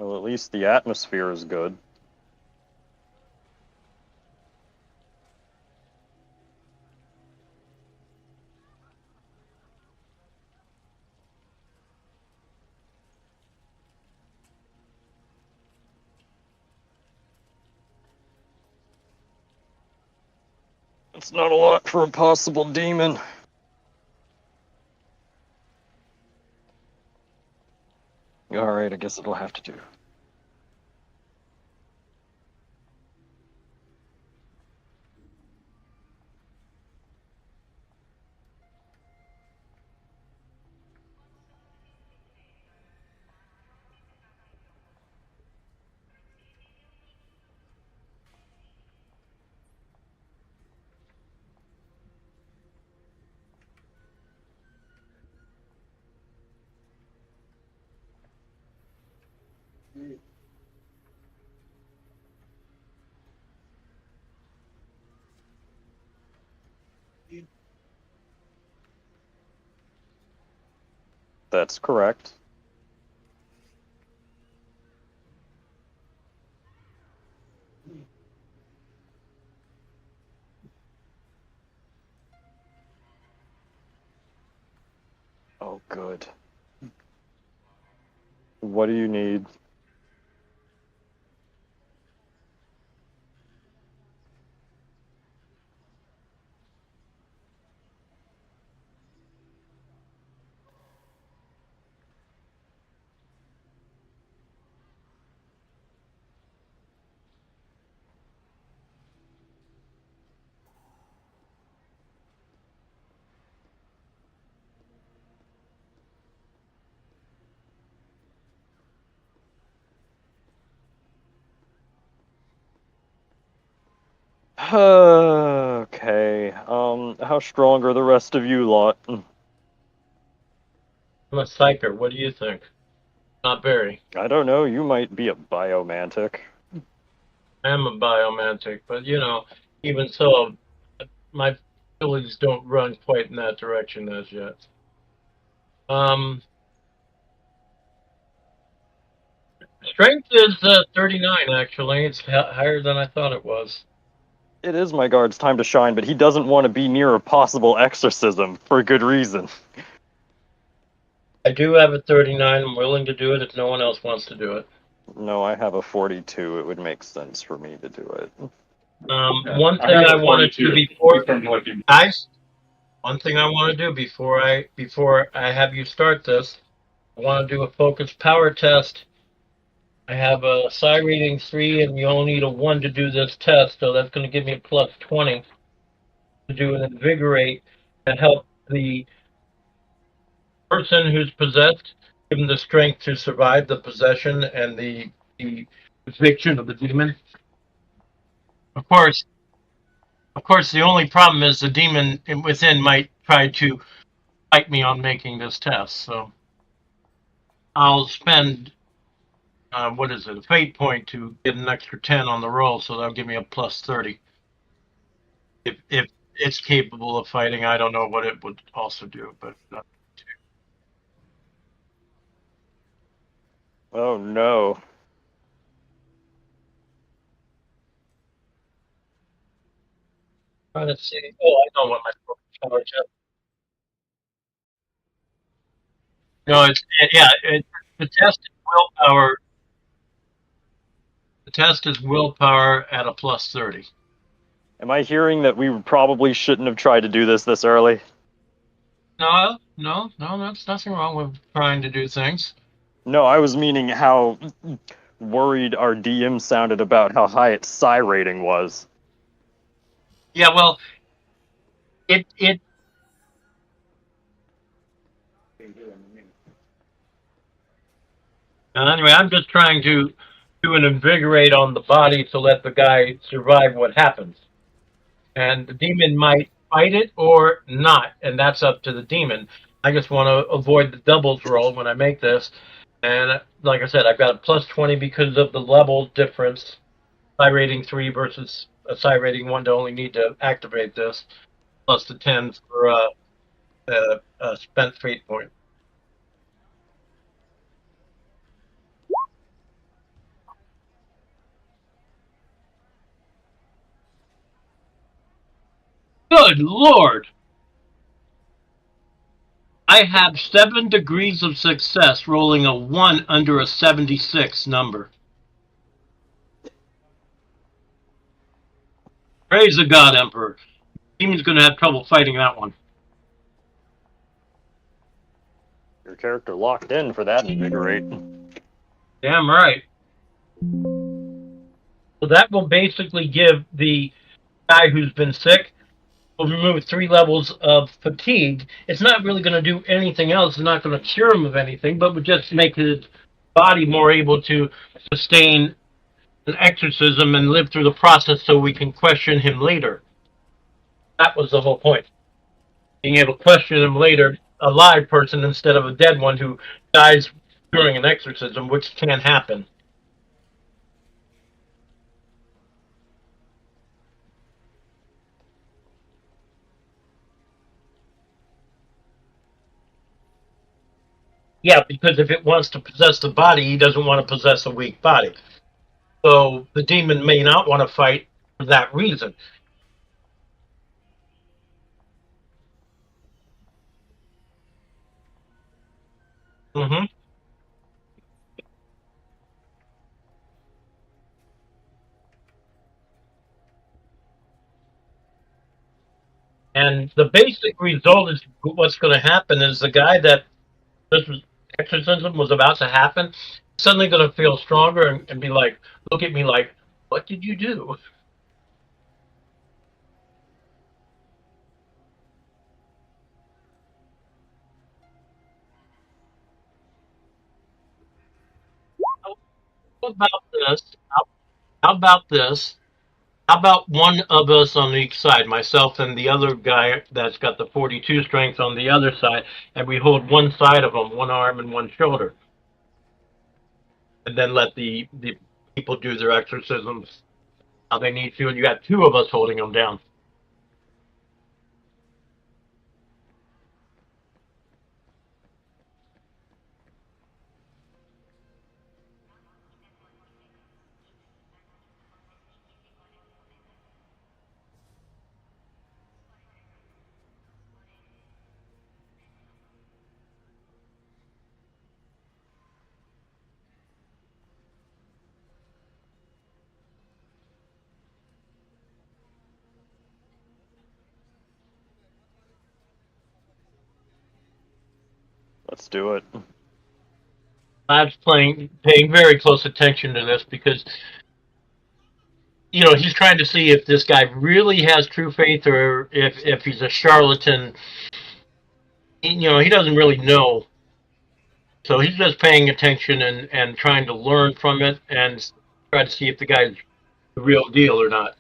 S2: Well, at least the atmosphere is good. It's not a lot for a possible demon. Alright, I guess it'll have to do. That's correct. Oh, good. What do you need? Okay. How strong are the rest of you lot?
S3: I'm a psyker. What do you think? Not very.
S2: I don't know. You might be a biomantic.
S3: I am a biomantic, but even so, my abilities don't run quite in that direction as yet. Strength is 39, actually. It's higher than I thought it was.
S2: It is my guard's time to shine, but he doesn't want to be near a possible exorcism for good reason.
S3: I do have a 39. I'm willing to do it if no one else wants to do it.
S2: No, I have a 42. It would make sense for me to do it.
S3: One thing I want to do before, guys, one thing I want to do before I have you start this, I want to do a focus power test. I have a psi rating 3, and you only need a 1 to do this test, so that's going to give me a plus 20 to do an invigorate and help the person who's possessed, give them the strength to survive the possession and the eviction of the demon. Of course, the only problem is the demon within might try to fight me on making this test. So I'll spend what is it, a fate point to get an extra 10 on the roll, so that'll give me a plus 30. If it's capable of fighting, I don't know what it would also do, but.
S2: Oh no.
S3: Let's see. Oh, I know what my focus power test. No, the test is willpower. The test is willpower at a plus 30.
S2: Am I hearing that we probably shouldn't have tried to do this early?
S3: No, that's nothing wrong with trying to do things.
S2: No, I was meaning how worried our DM sounded about how high its psi rating was.
S3: Yeah, well, it anyway, I'm just trying to do an invigorate on the body to let the guy survive what happens. And the demon might fight it or not, and that's up to the demon. I just want to avoid the doubles roll when I make this. And like I said, I've got a plus 20 because of the level difference. Psi rating 3 versus a psi rating 1 to only need to activate this, plus the 10 for a spent fate point. Good Lord! I have 7 degrees of success rolling a 1 under a 76 number. Praise the God, Emperor. Demon's going to have trouble fighting that one.
S2: Your character locked in for that invigorate.
S3: Damn right. So that will basically give the guy who's been sick, will remove 3 levels of fatigue. It's not really going to do anything else. It's not going to cure him of anything, but would just make his body more able to sustain an exorcism and live through the process so we can question him later. That was the whole point. Being able to question him later, a live person instead of a dead one who dies during an exorcism, which can happen. Yeah, because if it wants to possess the body, he doesn't want to possess a weak body. So the demon may not want to fight for that reason. Hmm. And the basic result is what's going to happen is the guy that this exorcism was about to happen suddenly going to feel stronger and be like, look at me like, what did you do? How about this? How about this? How about one of us on each side, myself and the other guy that's got the 42 strength on the other side, and we hold one side of him, one arm and one shoulder, and then let the people do their exorcisms how they need to, and you have two of us holding them down.
S2: Let's do it.
S3: Lab's paying very close attention to this because he's trying to see if this guy really has true faith or if he's a charlatan. He doesn't really know, so he's just paying attention and trying to learn from it and try to see if the guy's the real deal or not.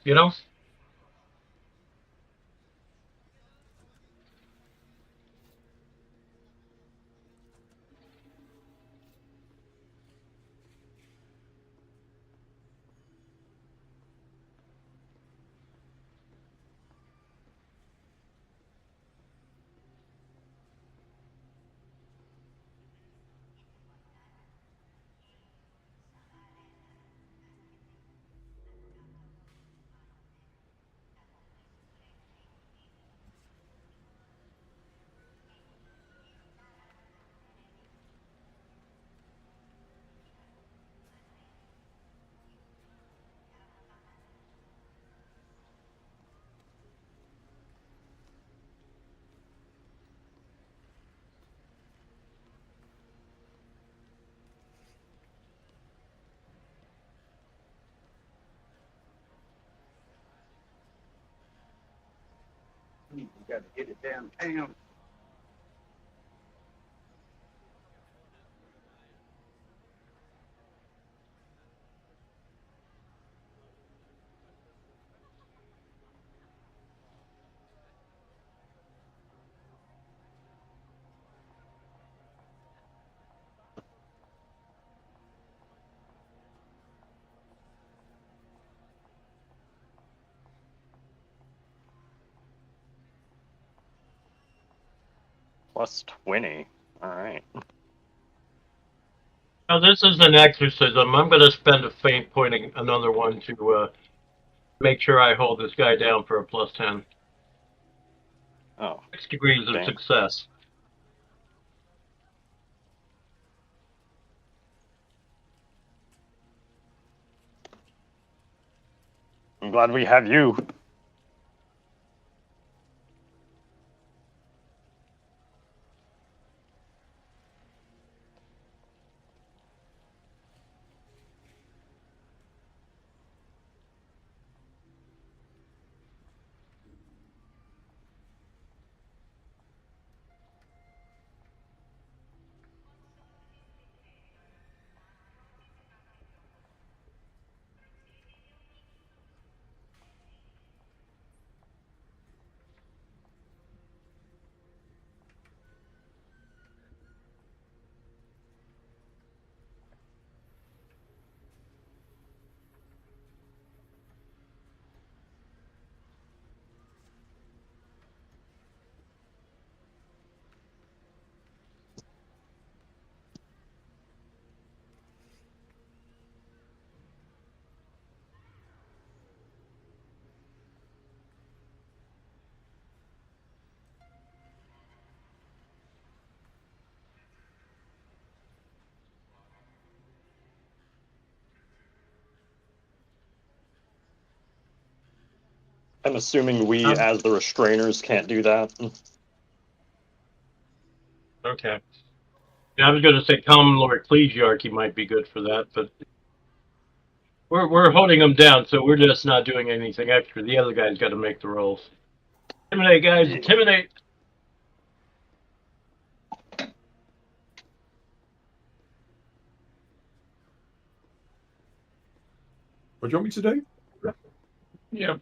S1: You got to get it downtown.
S2: Plus 20. All right.
S3: Now this is an exorcism. I'm going to spend a faint pointing another one to make sure I hold this guy down for a plus 10.
S2: Oh,
S3: 6 degrees of
S2: dang.
S3: success.
S2: I'm glad we have you. I'm assuming we, as the restrainers, can't do that.
S3: Okay. Yeah, I was going to say common law ecclesiarchy might be good for that, but we're holding them down, so we're just not doing anything extra. The other guy's got to make the rolls. Intimidate, guys! Intimidate!
S4: What do you want me to do?
S1: Yep.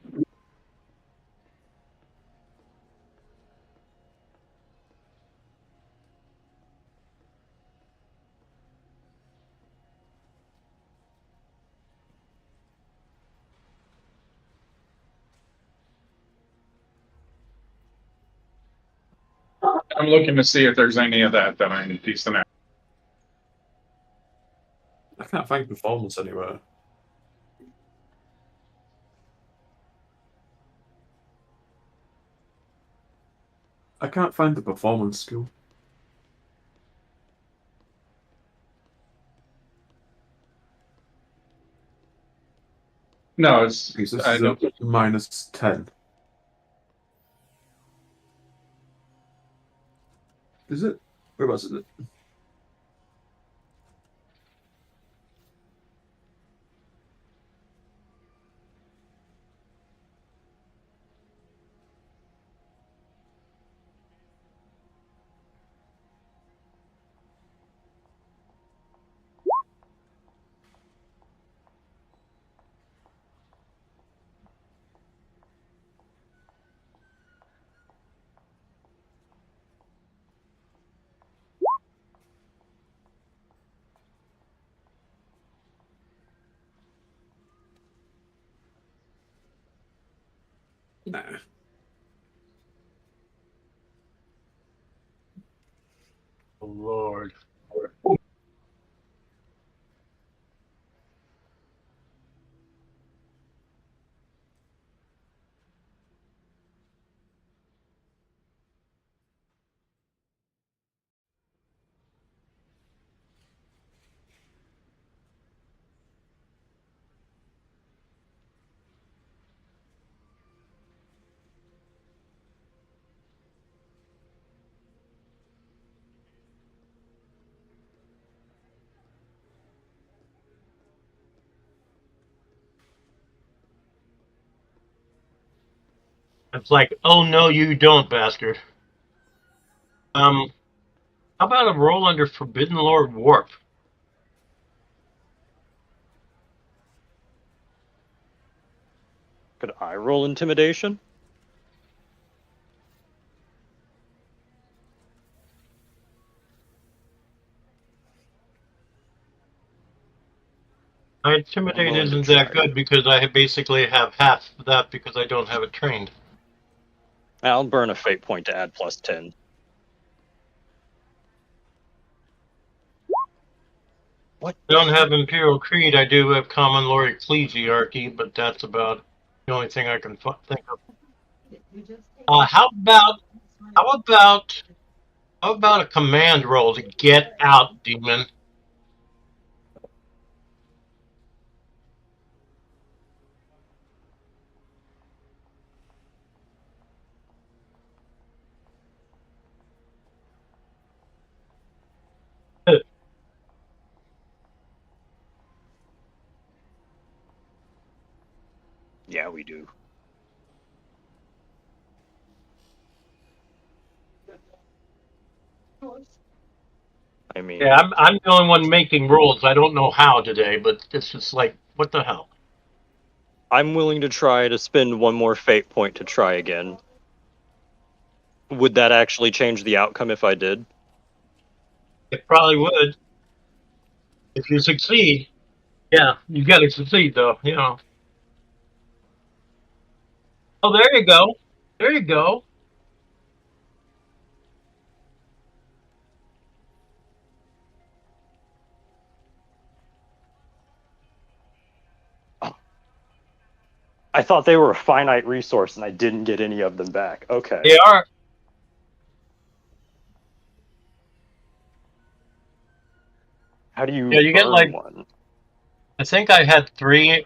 S1: I'm looking to see if there's any of that I'm decent at.
S4: I can't find performance anywhere. I can't find the performance skill.
S1: No, it's
S4: Because this
S1: I
S4: is
S1: don't.
S4: a -10. Is it? Whereabouts is it? Nah.
S3: Oh, Lord. It's like, oh no, you don't, bastard. How about a roll under Forbidden Lord Warp?
S2: Could I roll intimidation?
S3: My intimidate
S2: I'm willing to
S3: isn't that
S2: try.
S3: good because I basically have half of that because I don't have it trained.
S2: I'll burn a fate point to add +10. What?
S3: I don't have Imperial Creed. I do have Common Law Ecclesiarchy, but that's about the only thing I can think of. How about how about how about a command roll to get out, demon?
S2: Yeah, we do. I mean,
S3: Yeah, I'm the only one making rolls. I don't know how today, but it's just like, what the hell?
S2: I'm willing to try to spend one more fate point to try again. Would that actually change the outcome if I did?
S3: It probably would if you succeed. Yeah, you got to succeed though. You know. Oh, there you go. There you go.
S2: I thought they were a finite resource and I didn't get any of them back. Okay.
S3: They are.
S2: How do you
S3: Yeah, you get
S2: burn
S3: like.
S2: one?
S3: I think I had three. I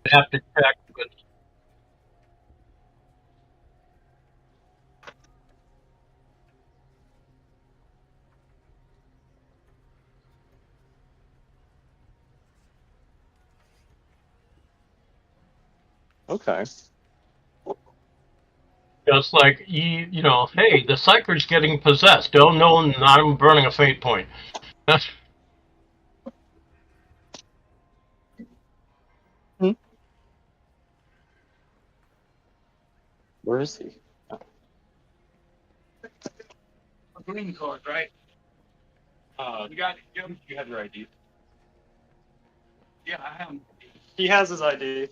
S3: have to check, but
S2: Okay.
S3: Just like, you know, hey, the Psyker's getting possessed. Oh, no, I'm burning a fate point.
S2: Where is he?
S1: A green card, right? You have your ID. Yeah, I have.
S2: He has his ID.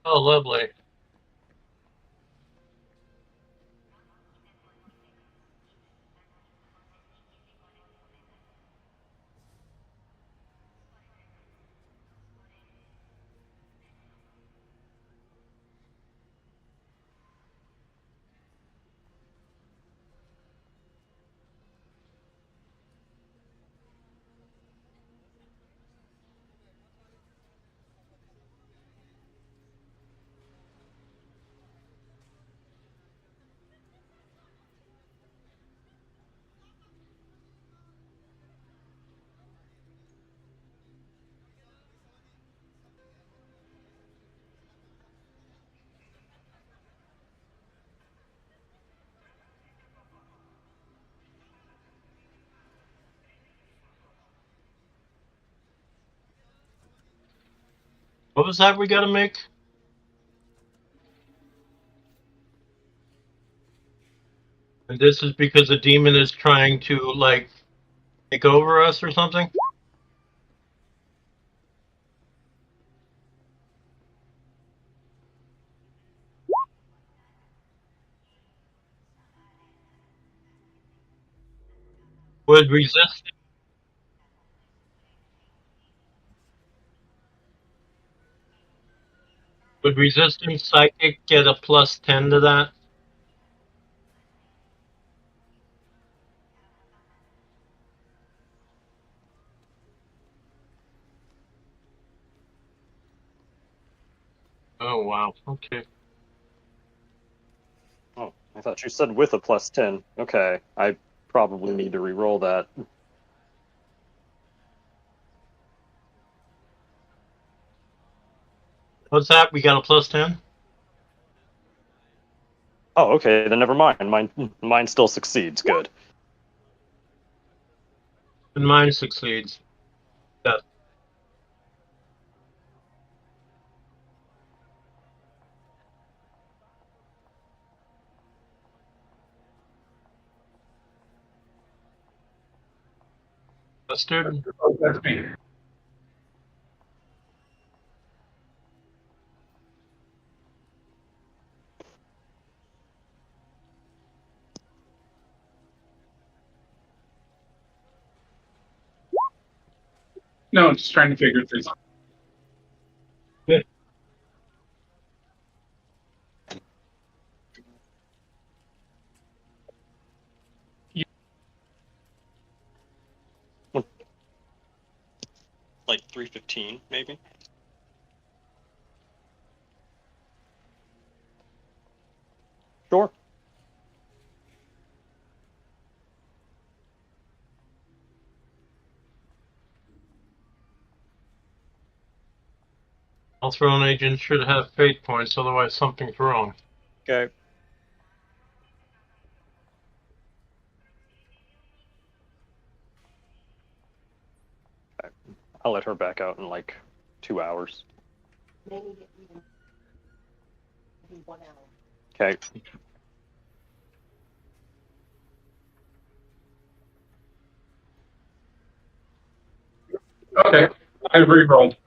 S3: Oh, lovely. What was that we gotta make? And this is because the demon is trying to, like, take over us or something? Would resistant psychic get a +10 to that? Oh, wow. Okay.
S2: Oh, I thought you said with a +10. Okay, I probably need to re-roll that.
S3: What's that? We got a +10?
S2: Oh, okay, then never mind. Mine still succeeds. Good.
S3: And mine succeeds. Yes. Mustard?
S1: That's me. No, I'm just trying to figure things out.
S3: Good.
S2: Like 315, maybe? Sure.
S3: All thrown agents should have fate points, otherwise something's wrong.
S2: Okay. I'll let her back out in like 2 hours. Okay.
S1: Okay, I re-rolled.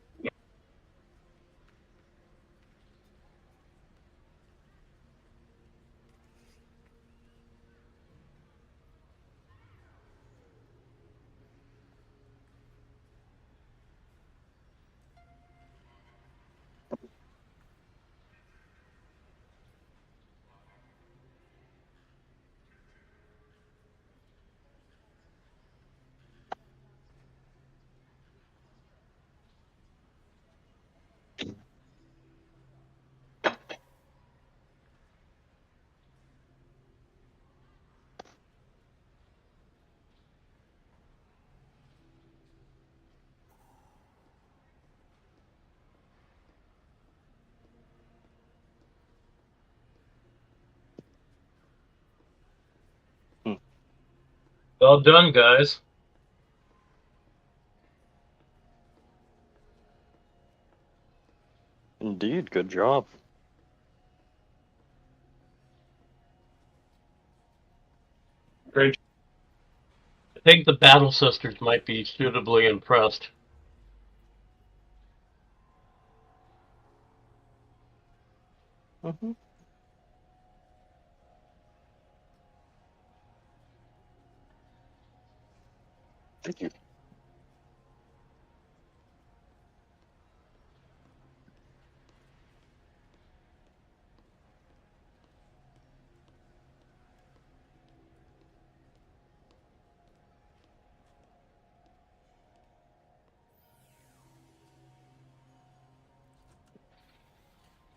S3: Well done, guys.
S2: Indeed, good job.
S1: Great.
S3: I think the Battle Sisters might be suitably impressed.
S2: Mm-hmm. Thank you.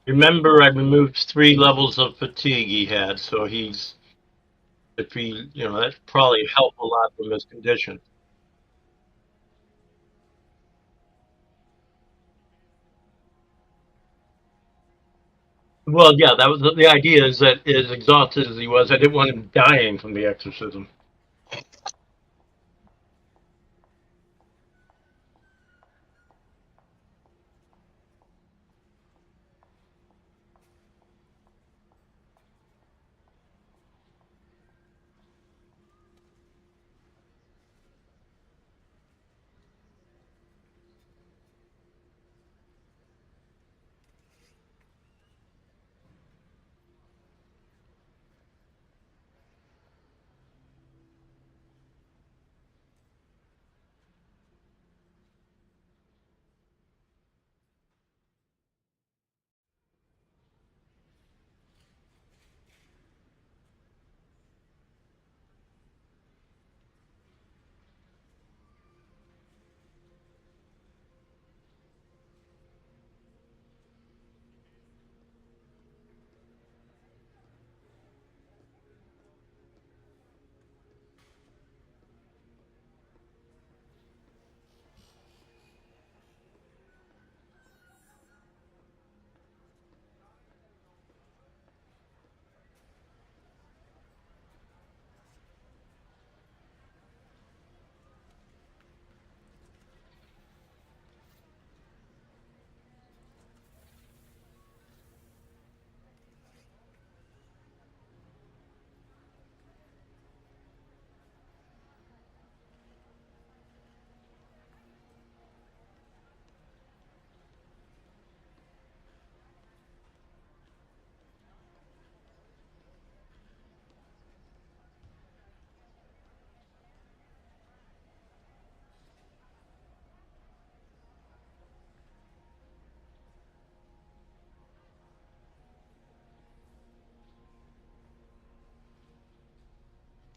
S3: Remember, I removed 3 levels of fatigue he had, so he's, if he, that probably helped a lot from his condition. Well, yeah, that was the idea. Is that as exhausted as he was, I didn't want him dying from the exorcism.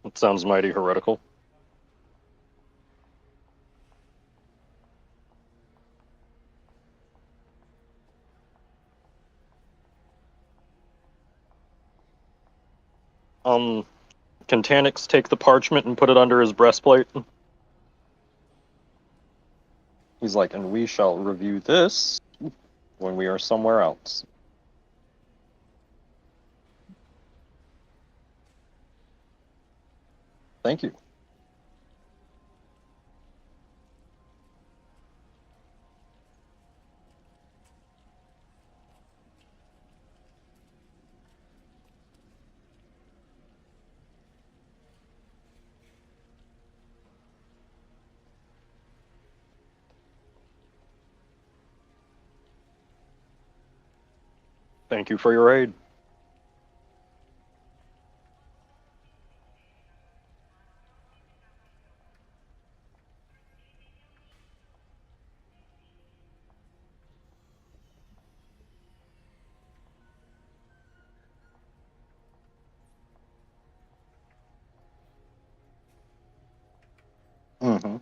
S2: It sounds mighty heretical. Can Tanix take the parchment and put it under his breastplate? He's like, and we shall review this when we are somewhere else. Thank you. Thank you for your aid. Mm-hmm.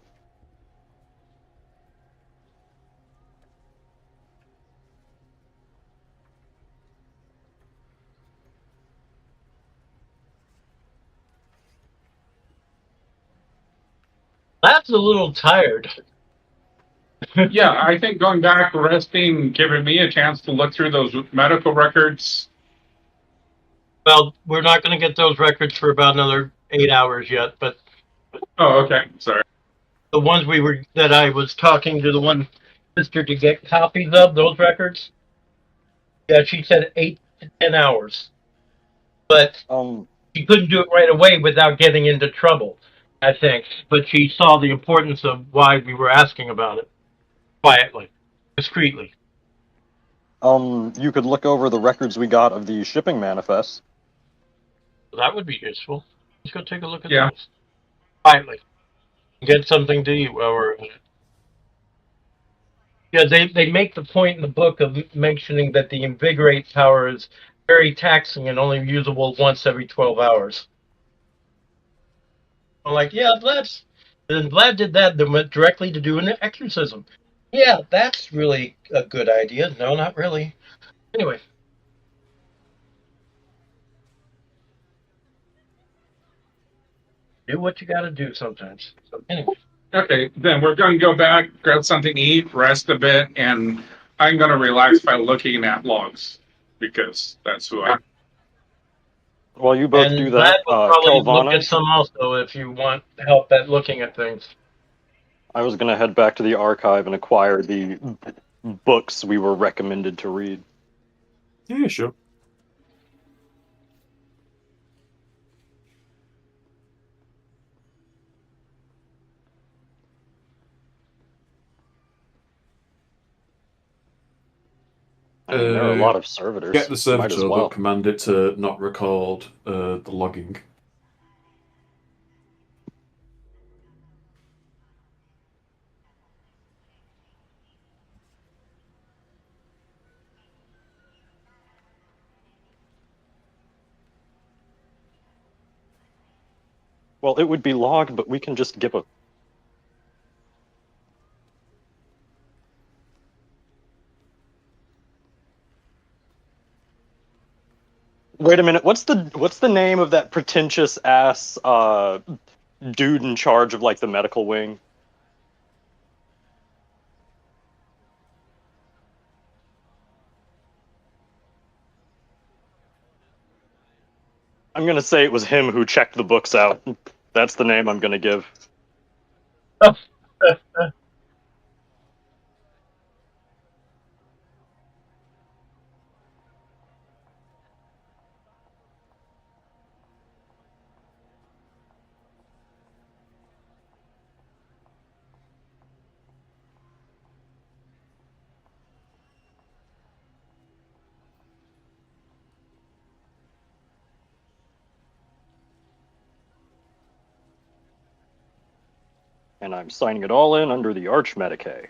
S3: That's a little tired.
S1: Yeah, I think going back, resting, giving me a chance to look through those medical records.
S3: Well, we're not going to get those records for about another 8 hours yet, but
S1: Oh, okay. Sorry.
S3: The ones that I was talking to the one sister to get copies of those records. Yeah, she said 8 to 10 hours, but
S2: Um,
S3: she couldn't do it right away without getting into trouble. I think, but she saw the importance of why we were asking about it quietly, discreetly.
S2: you could look over the records we got of the shipping manifest.
S3: So that would be useful. Let's go take a look at
S1: Yeah.
S3: those quietly. Get something to eat while we're. Yeah, they make the point in the book of mentioning that the invigorate power is very taxing and only usable once every 12 hours. I'm like, yeah, Vlad's. And Vlad did that, then went directly to do an exorcism. Yeah, that's really a good idea. No, not really. Anyway, do what you got to do sometimes. So anyway,
S1: Okay. Then we're going to go back, grab something to eat, rest a bit, and I'm going to relax by looking at logs because that's who I.
S2: While you both do
S3: and Vlad
S2: that,
S3: will probably look at
S2: Kelvana,
S3: some also if you want help at looking at things.
S2: I was gonna head back to the archive and acquire the books we were recommended to read.
S4: Yeah, sure.
S2: I mean, there are a lot of
S4: Get
S2: servitors.
S4: the
S2: Might as
S4: servitor, but
S2: well.
S4: command it to not record the logging.
S2: Well, it would be logged, but we can just give a. Wait a minute. What's the name of that pretentious ass dude in charge of like the medical wing? I'm gonna say it was him who checked the books out. That's the name I'm gonna give. And I'm signing it all in under the Archmedicae.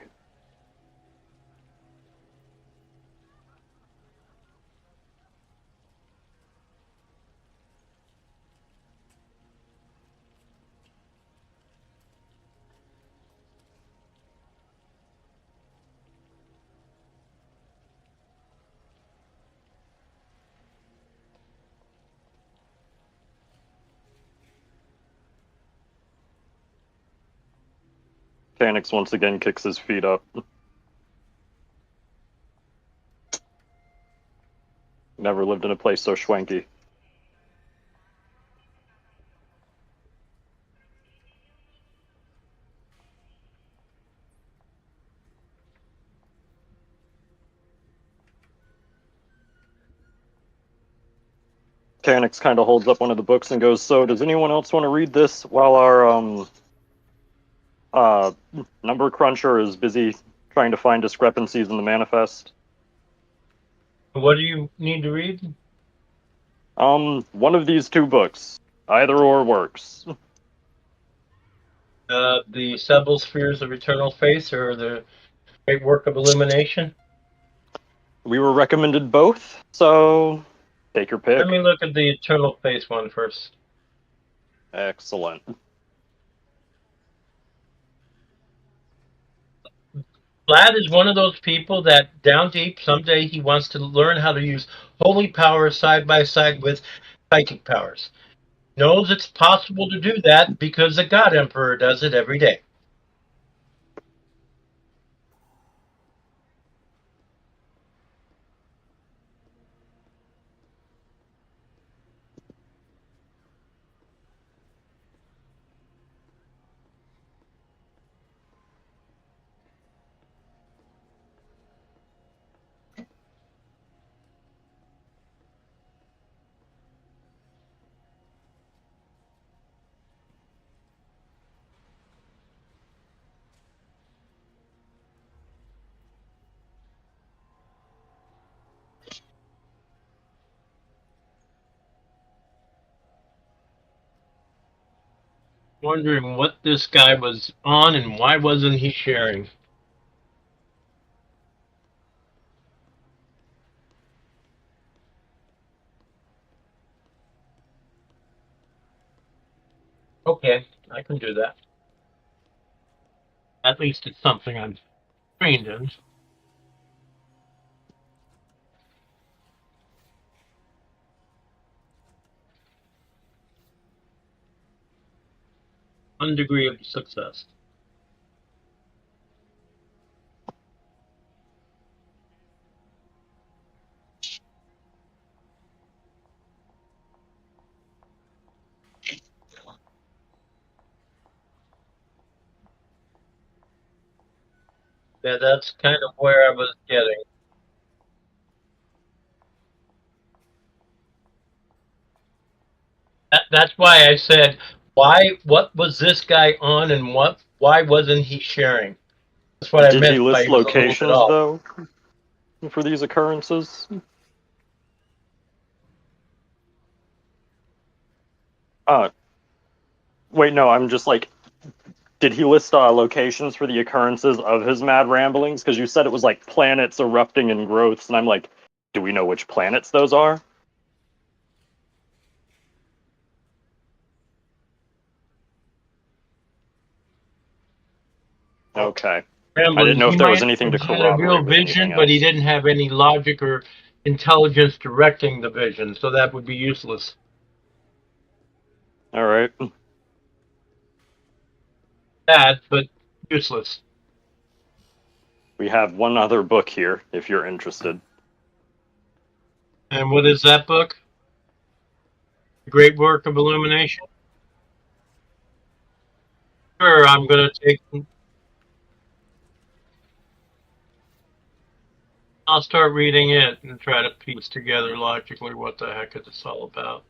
S2: Phoenix once again kicks his feet up. Never lived in a place so schwanky. Canix kind of holds up one of the books and goes, "So, does anyone else want to read this while our uh number cruncher is busy trying to find discrepancies in the manifest?"
S3: What do you need to read?
S2: One of these two books, either or works.
S3: The several spheres of eternal face or the great work of illumination?
S2: We were recommended both, so take your
S3: Let
S2: pick.
S3: me look at the eternal face one first.
S2: Excellent.
S3: Vlad is one of those people that down deep someday he wants to learn how to use holy powers side by side with psychic powers. Knows it's possible to do that because the God Emperor does it every day. wondering what this guy was on and why wasn't he sharing. Okay, I can do that. At least it's something I'm trained in. One degree of success. Yeah, that's kind of where I was getting. That's why I said, what was this guy on and why wasn't he sharing? That's what I
S2: Did he
S3: meant by
S2: list
S3: he was a little bit
S2: locations
S3: off.
S2: though for these occurrences? Uh, Wait, no, I'm just like, did he list locations for the occurrences of his mad ramblings? Because you said it was like planets erupting and growths, and I'm like, do we know which planets those are? Okay. I didn't
S3: Ramblings.
S2: know
S3: He
S2: if there was
S3: might
S2: anything
S3: have
S2: to
S3: had a real
S2: corroborate with
S3: vision,
S2: anything
S3: but he
S2: else.
S3: didn't have any logic or intelligence directing the vision, so that would be useless.
S2: All right.
S3: Bad, but useless.
S2: We have one other book here, if you're interested.
S3: And what is that book? The Great Work of Illumination? Sure, I'm going to take. I'll start reading it and try to piece together logically what the heck it's all about.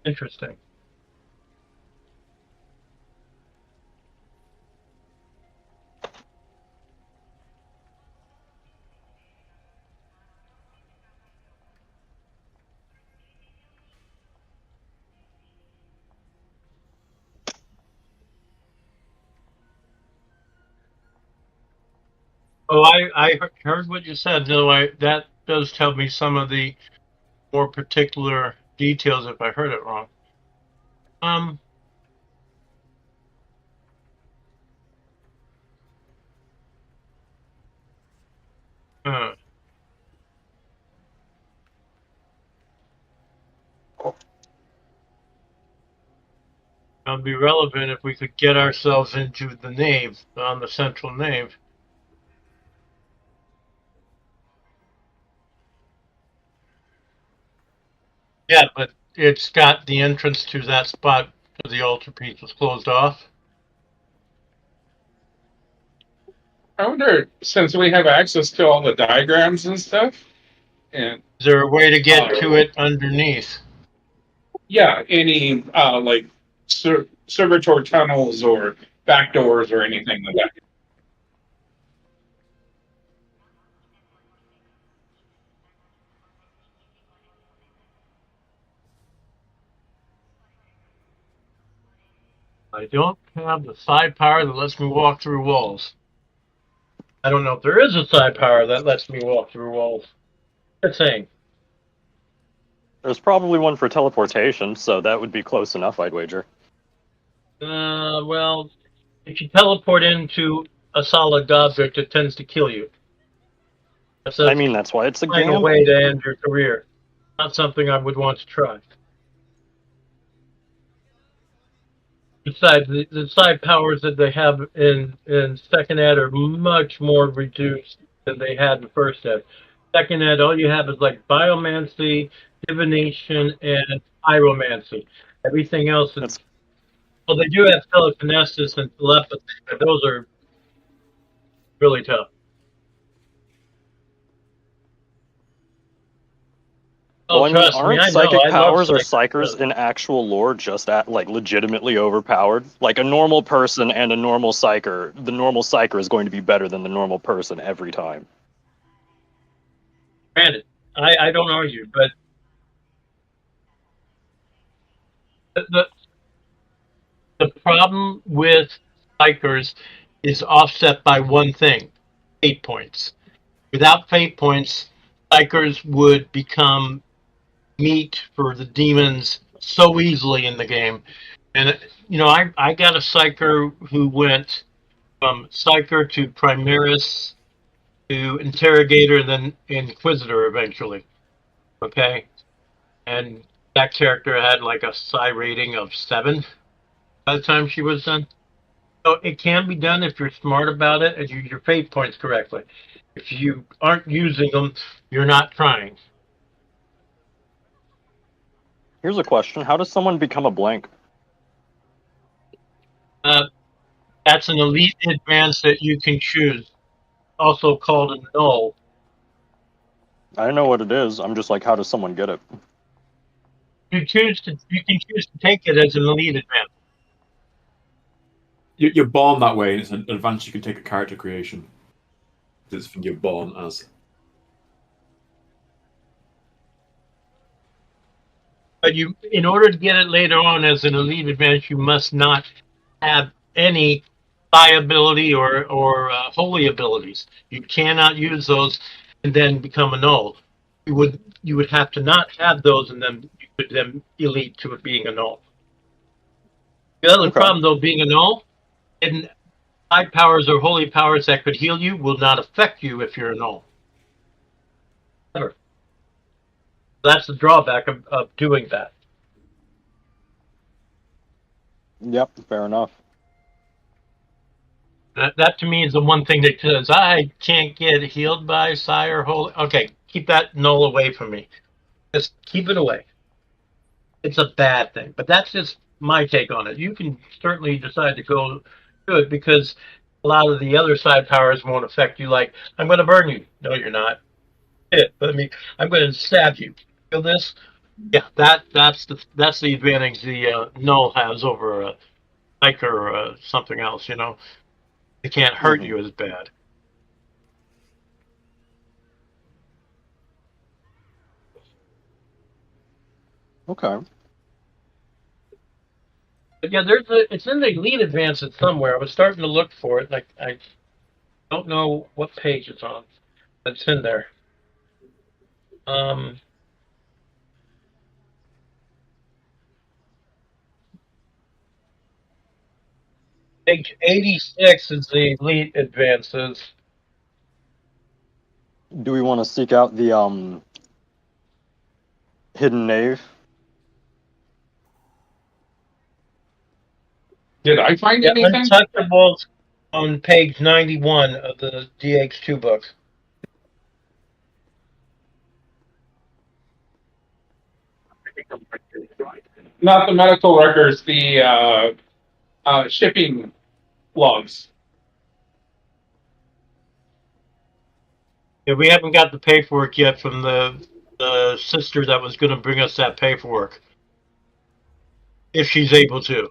S3: Interesting. Oh, I heard what you said. No, that does tell me some of the more particular details if I heard it wrong. Um, uh, that'd be relevant if we could get ourselves into the nave, on the central nave. Yeah, but it's got the entrance to that spot to the altarpiece was closed off.
S1: I wonder, since we have access to all the diagrams and stuff, and
S3: Is there a way to get to
S1: uh,
S3: it underneath?
S1: yeah, any like servitor tunnels or back doors or anything like that.
S3: I don't have the side power that lets me walk through walls. I don't know if there is a side power that lets me walk through walls. Just saying.
S2: There's probably one for teleportation, so that would be close enough, I'd wager.
S3: Well, if you teleport into a solid object, it tends to kill you. That's
S2: I
S3: a
S2: mean, that's why it's a
S3: final
S2: gamble.
S3: way to end your career. Not something I would want to try. Besides, the side powers that they have in second ed are much more reduced than they had in first ed. Second ed, all you have is like biomancy, divination, and pyromancy. Everything else is,
S2: That's
S3: well, they do have telekinesis and telepathy, but those are really tough.
S2: well,
S3: Oh,
S2: I mean,
S3: trust me,
S2: aren't
S3: I know.
S2: psychic
S3: I love
S2: powers or
S3: psychic.
S2: psychers in actual lore just at like legitimately overpowered? Like a normal person and a normal psyker, the normal psyker is going to be better than the normal person every time.
S3: Granted, I don't argue, but the the problem with psychers is offset by one thing: fate points. Without fate points, psychers would become meat for the demons so easily in the game. And I got a psyker who went from psyker to primaris to interrogator, and then inquisitor eventually. Okay, and that character had like a psi rating of 7 by the time she was done. So it can be done if you're smart about it and you use your fate points correctly. If you aren't using them, you're not trying.
S2: Here's a question: how does someone become a blank?
S3: Uh, that's an elite advance that you can choose, also called a null.
S2: I don't know what it is. I'm just like, how does someone get it?
S3: You can choose to take it as an elite advance.
S4: You're born that way, and it's an advantage you can take at character creation. It's thing you're born as.
S3: But in order to get it later on as an elite advance, you must not have any psi ability or holy abilities. You cannot use those and then become a null. You would have to not have those, and then you could then elite to it being a null. The other
S2: Okay.
S3: problem, though, being a null, and high powers or holy powers that could heal you will not affect you if you're a null. Ever. That's the drawback of doing that.
S2: Yep, fair enough.
S3: That to me is the one thing that says I can't get healed by psi or holy. Okay, keep that null away from me. Just keep it away. It's a bad thing, but that's just my take on it. You can certainly decide to go do it because a lot of the other side powers won't affect you. Like I'm going to burn you. No, you're not. I'm going to stab you. Feel this? Yeah, that's the advantage the null has over a psyker or something else. It can't hurt
S2: Hmm.
S3: you as bad.
S2: Okay.
S3: But yeah, it's in the elite advances somewhere. I was starting to look for it. Like I don't know what page it's on. It's in there. Um, Page 86 is the elite advances.
S2: Do we want to seek out the hidden knave?
S1: Did I find
S3: Yeah,
S1: anything?
S3: Untouchables on page 91 of the DH2 book.
S1: Not the medical records, the shipping logs.
S3: Yeah, we haven't got the paperwork yet from the sister that was going to bring us that paperwork, if she's able to.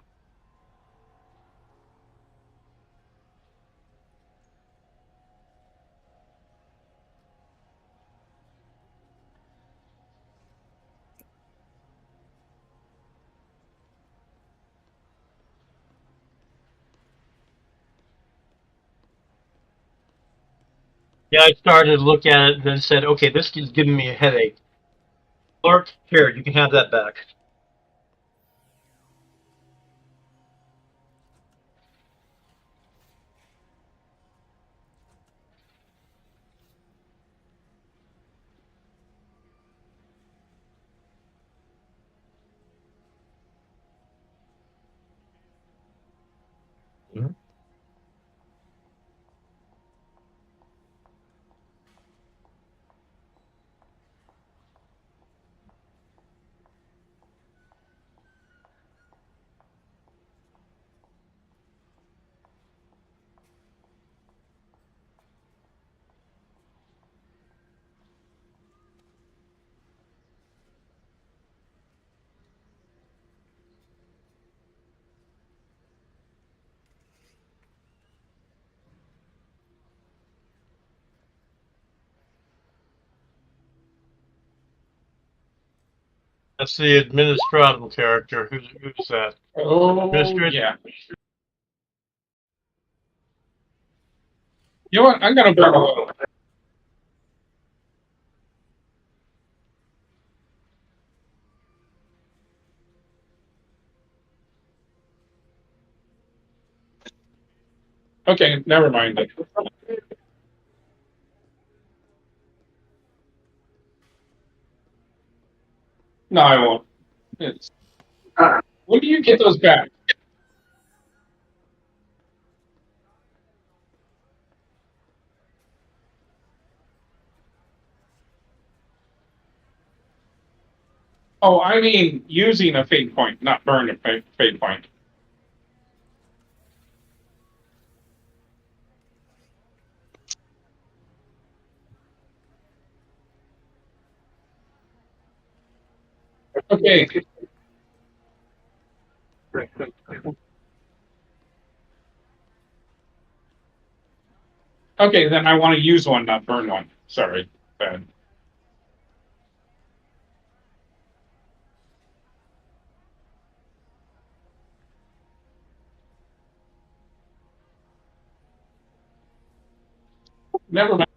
S3: Yeah, I started to look at it and then said, okay, this is giving me a headache. Clark, here, you can have that back. That's the administratum character. Who's that?
S1: Oh,
S3: Administrator?
S1: yeah. You know what? I'm going to burn a little. Okay, never mind. No, I won't. It's, when do you get those back? Oh, I mean using a fate point, not burn a fate point. Okay. Okay, then I want to use one, not burn one. Sorry. Bad. Never mind.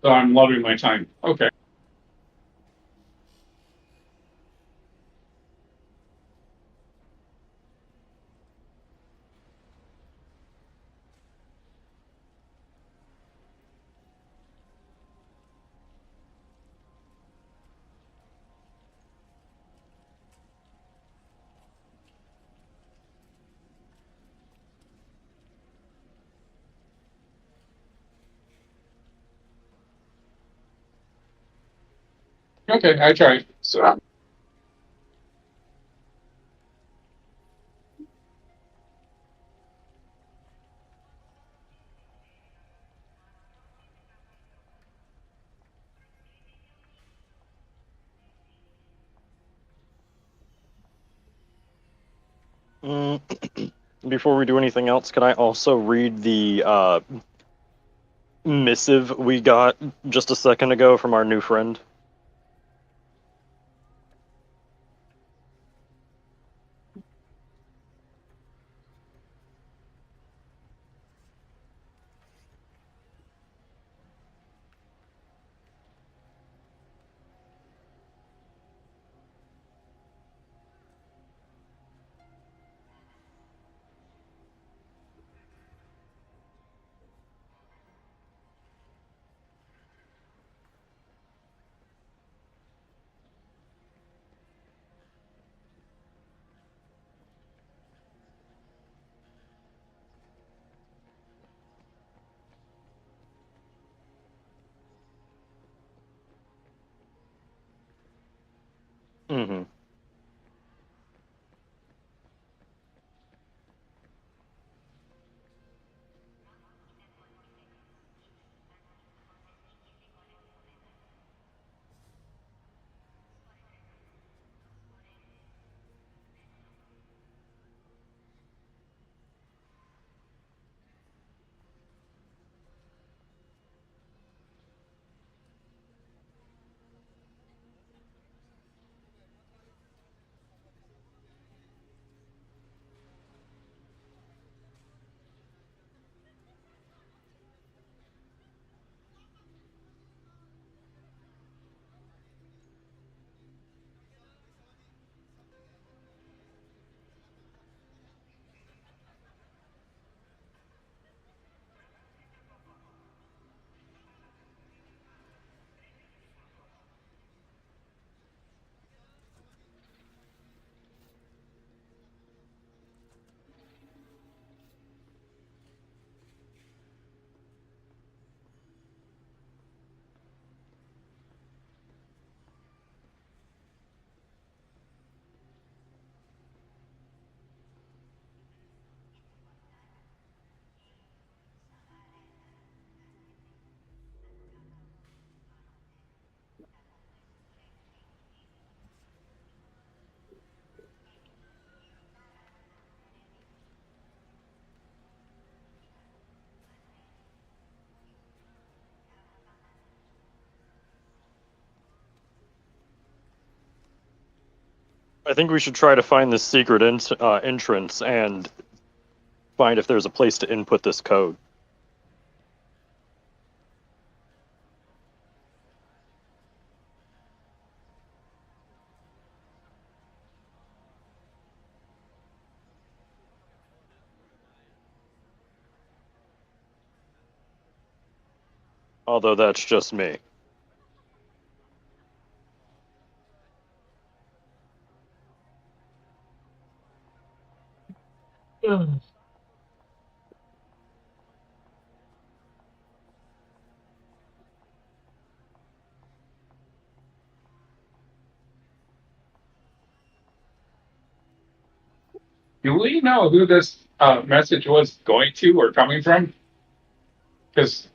S1: So I'm loving my time. Okay. Okay, I tried. So
S2: Before we do anything else, can I also read the missive we got just a second ago from our new friend? Mm-hmm. I think we should try to find this secret entrance and find if there's a place to input this code. Although that's just me.
S1: Do we know who this message was going to or coming from? Because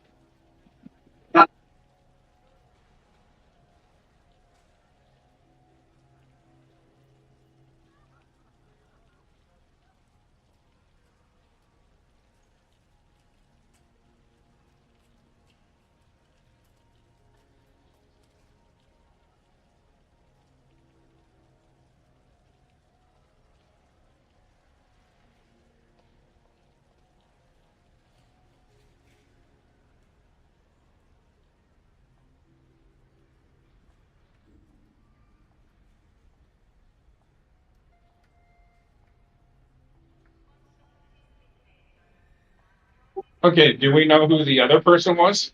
S1: okay, do we know who the other person was?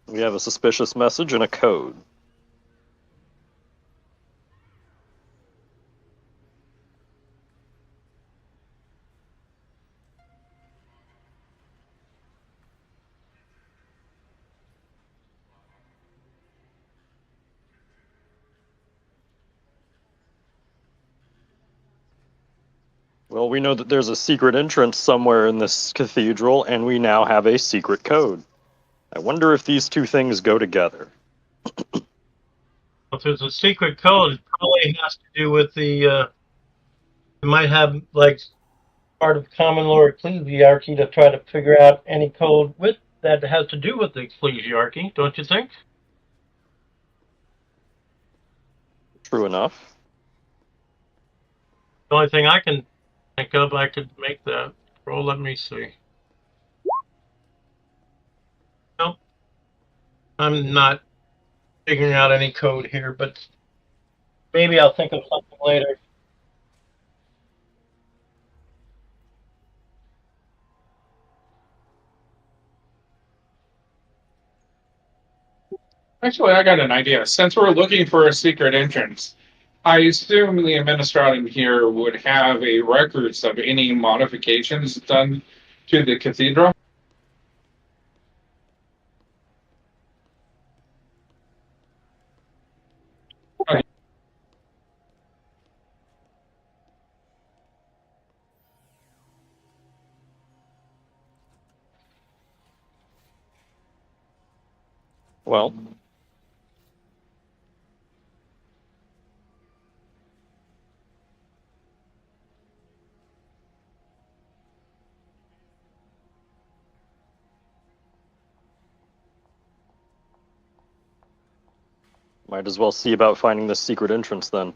S2: We have a suspicious message and a code. Well, we know that there's a secret entrance somewhere in this cathedral, and we now have a secret code. I wonder if these two things go together.
S3: If there's a secret code, it probably has to do with the. It might have like part of common law ecclesiarchy to try to figure out any code with that has to do with the ecclesiarchy, don't you think?
S2: True enough.
S3: The only thing I can think of, I could make that roll. Let me see. Nope, I'm not figuring out any code here, but maybe I'll think of something later.
S1: Actually, I got an idea. Since we're looking for a secret entrance, I assume the administratum here would have a records of any modifications done to the cathedral. Okay.
S2: Well, might as well see about finding this secret entrance then.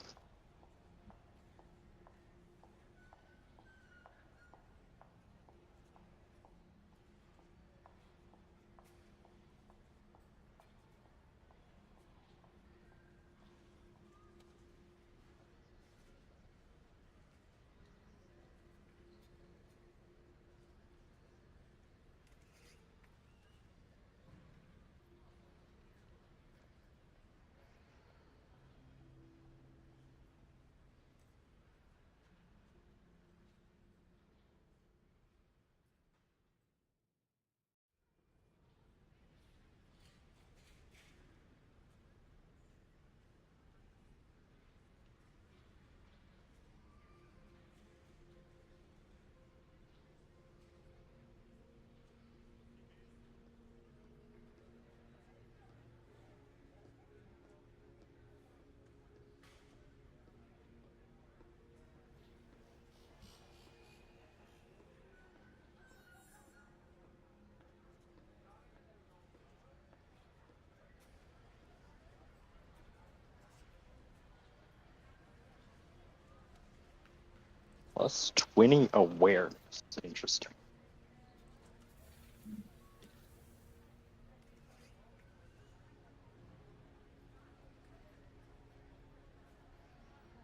S2: plus 20 awareness. Interesting.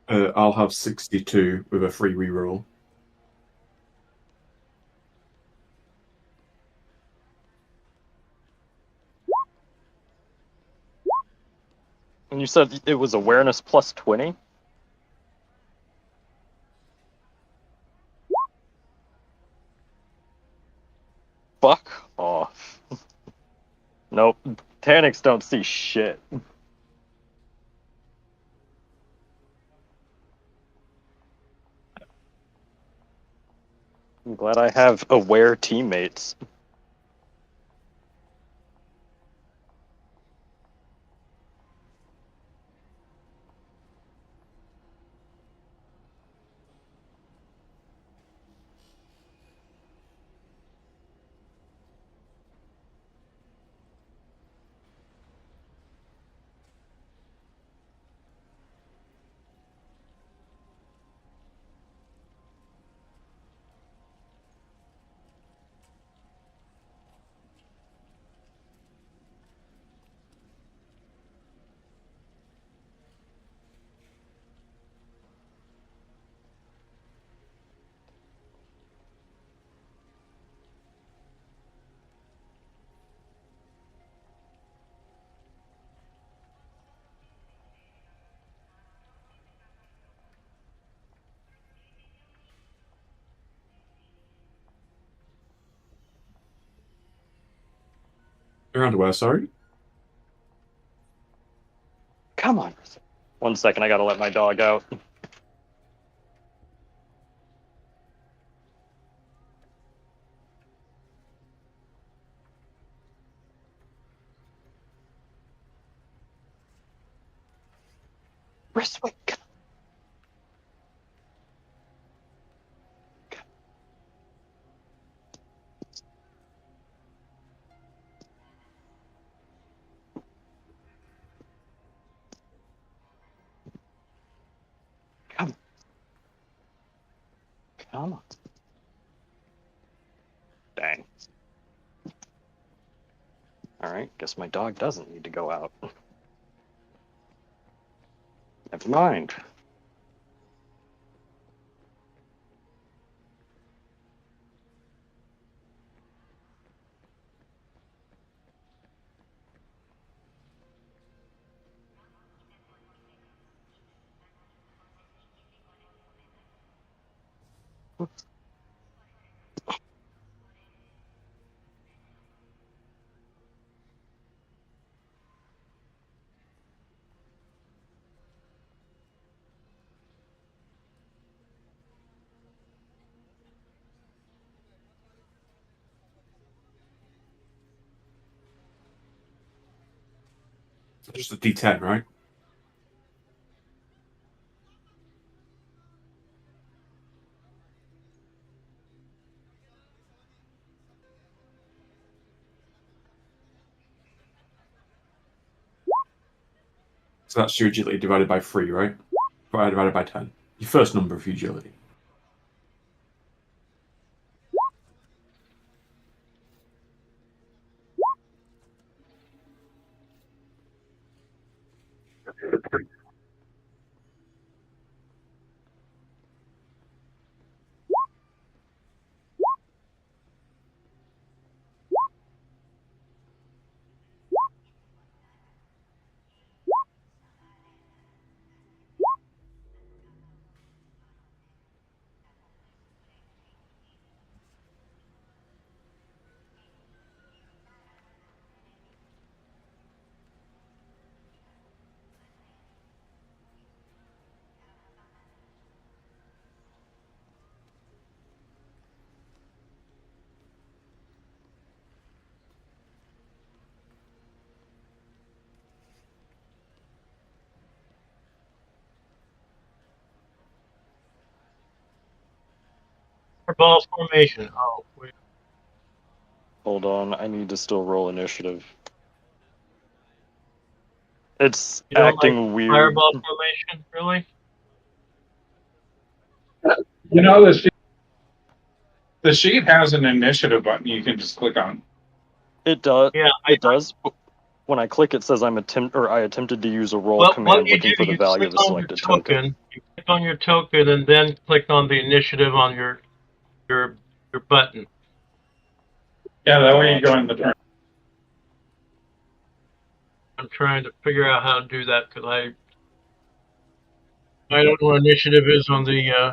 S4: I'll have 62 with a free reroll.
S2: And you said it was awareness plus 20? Fuck off. Nope. Tanics don't see shit. I'm glad I have aware teammates.
S4: Around where, sorry?
S2: Come on. 1 second, I gotta let my dog out. Risswick. Come. Come on. Dang. Alright, guess my dog doesn't need to go out. Never mind.
S4: Just a D10, right? So that's your agility divided by 3, right? Divided by 10. Your first number of agility.
S3: Ball formation. Oh, wait.
S2: Hold on, I need to still roll initiative. It's
S3: You don't like
S2: acting weird.
S3: fireball formation, really?
S1: You know, the sheet has an initiative button you can just click on.
S2: It does.
S3: Yeah,
S2: It does. When I click, it says I attempted to use a roll
S3: well,
S2: command
S3: what you
S2: looking
S3: do,
S2: for the
S3: you
S2: value
S3: click
S2: of a
S3: on your
S2: selected token.
S3: You click on your token, and then click on the initiative on your button.
S1: Yeah, that way you go in the turn.
S3: I'm trying to figure out how to do that because I don't know what initiative is on the.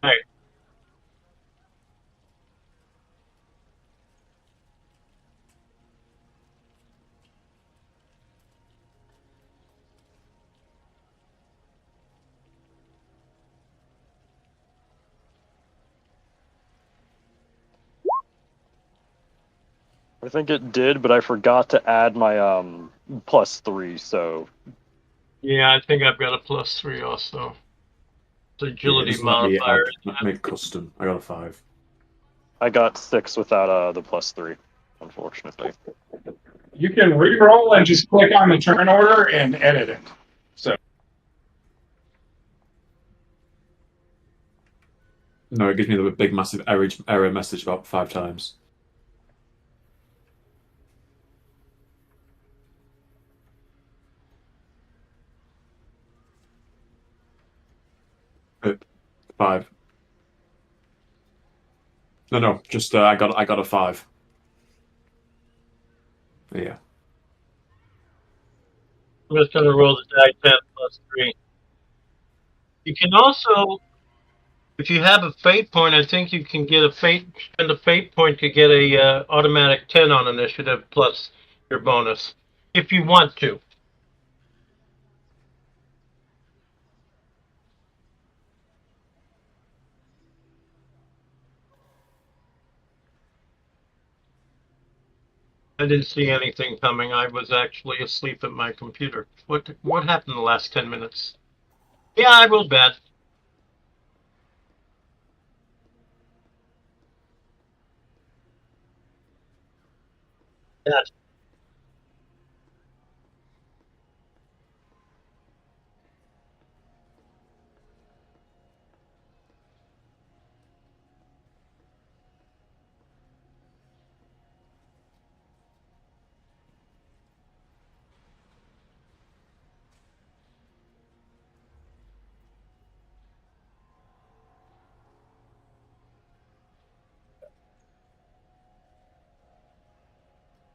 S3: Right.
S2: I think it did, but I forgot to add my +3. So
S3: Yeah, I think I've got a +3 also. The
S4: Yeah, it
S3: agility
S4: doesn't let me
S3: modifier.
S4: make custom. I got a 5.
S2: I got 6 without the +3, unfortunately.
S1: You can re-roll and just click on the turn order and edit it. So
S4: No, it gives me the big massive error message about 5 times. Uh, 5. No, just I got a 5. Yeah.
S3: I'm just going to roll the die 10 +3. You can also, if you have a fate point, I think you can get spend a fate point to get a automatic 10 on initiative plus your bonus, if you want to. I didn't see anything coming. I was actually asleep at my computer. What happened the last 10 minutes? Yeah, I rolled bad. Yes.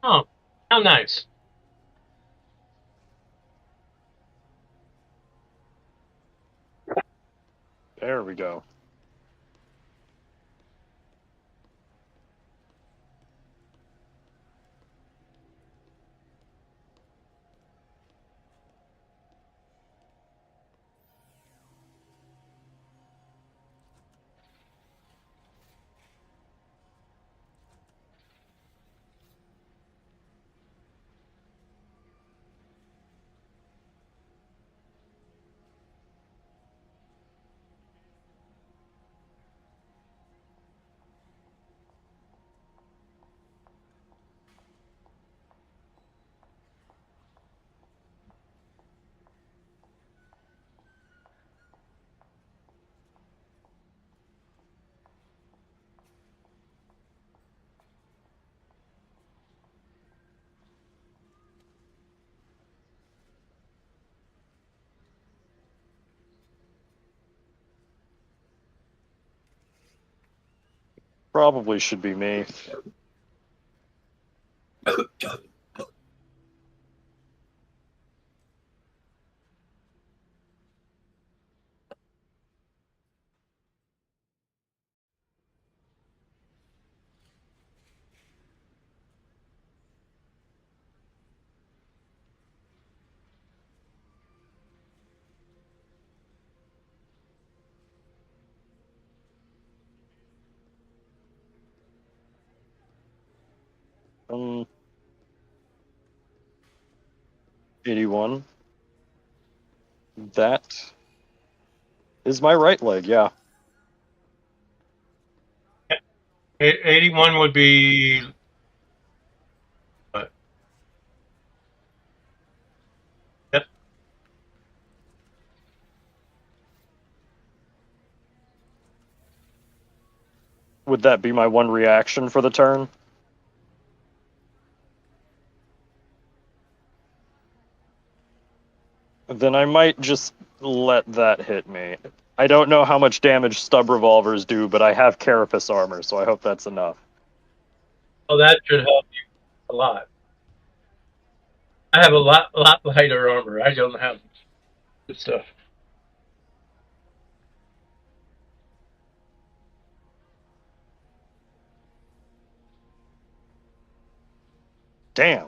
S3: Oh, how nice.
S2: There we go. Probably should be me. Um, 81. That is my right leg, yeah.
S3: 81 would be. Yep.
S2: Would that be my one reaction for the turn? Then I might just let that hit me. I don't know how much damage stub revolvers do, but I have carapace armor, so I hope that's enough.
S3: Well, that should help you a lot. I have a lot lighter armor. I don't have good stuff.
S2: Damn.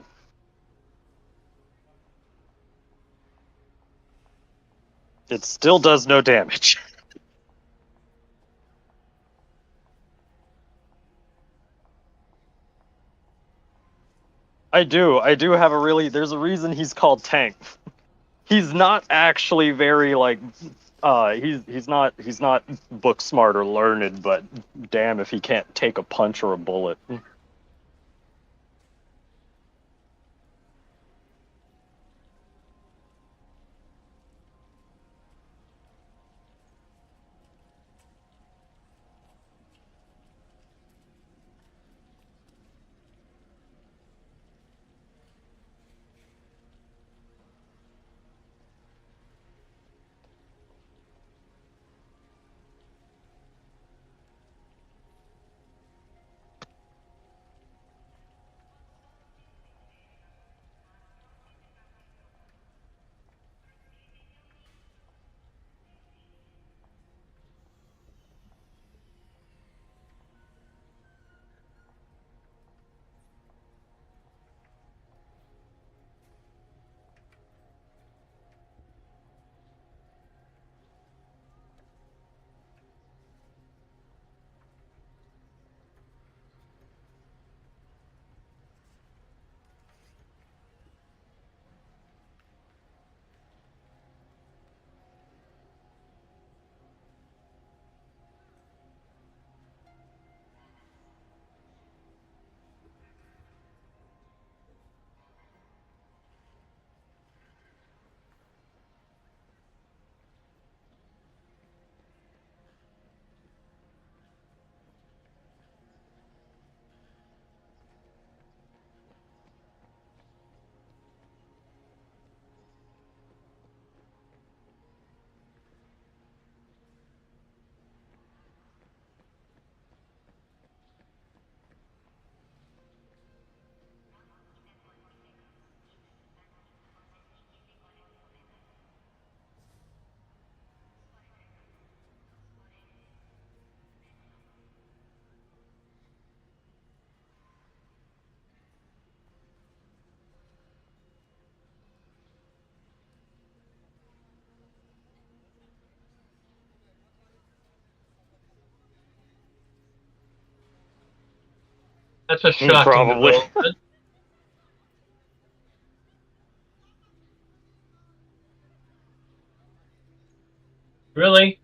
S2: It still does no damage. I do have a really, there's a reason he's called Tank. He's not actually very, like, he's not book smart or learned, but damn if he can't take a punch or a bullet.
S3: That's a shocking
S2: Probably.
S3: development. Really?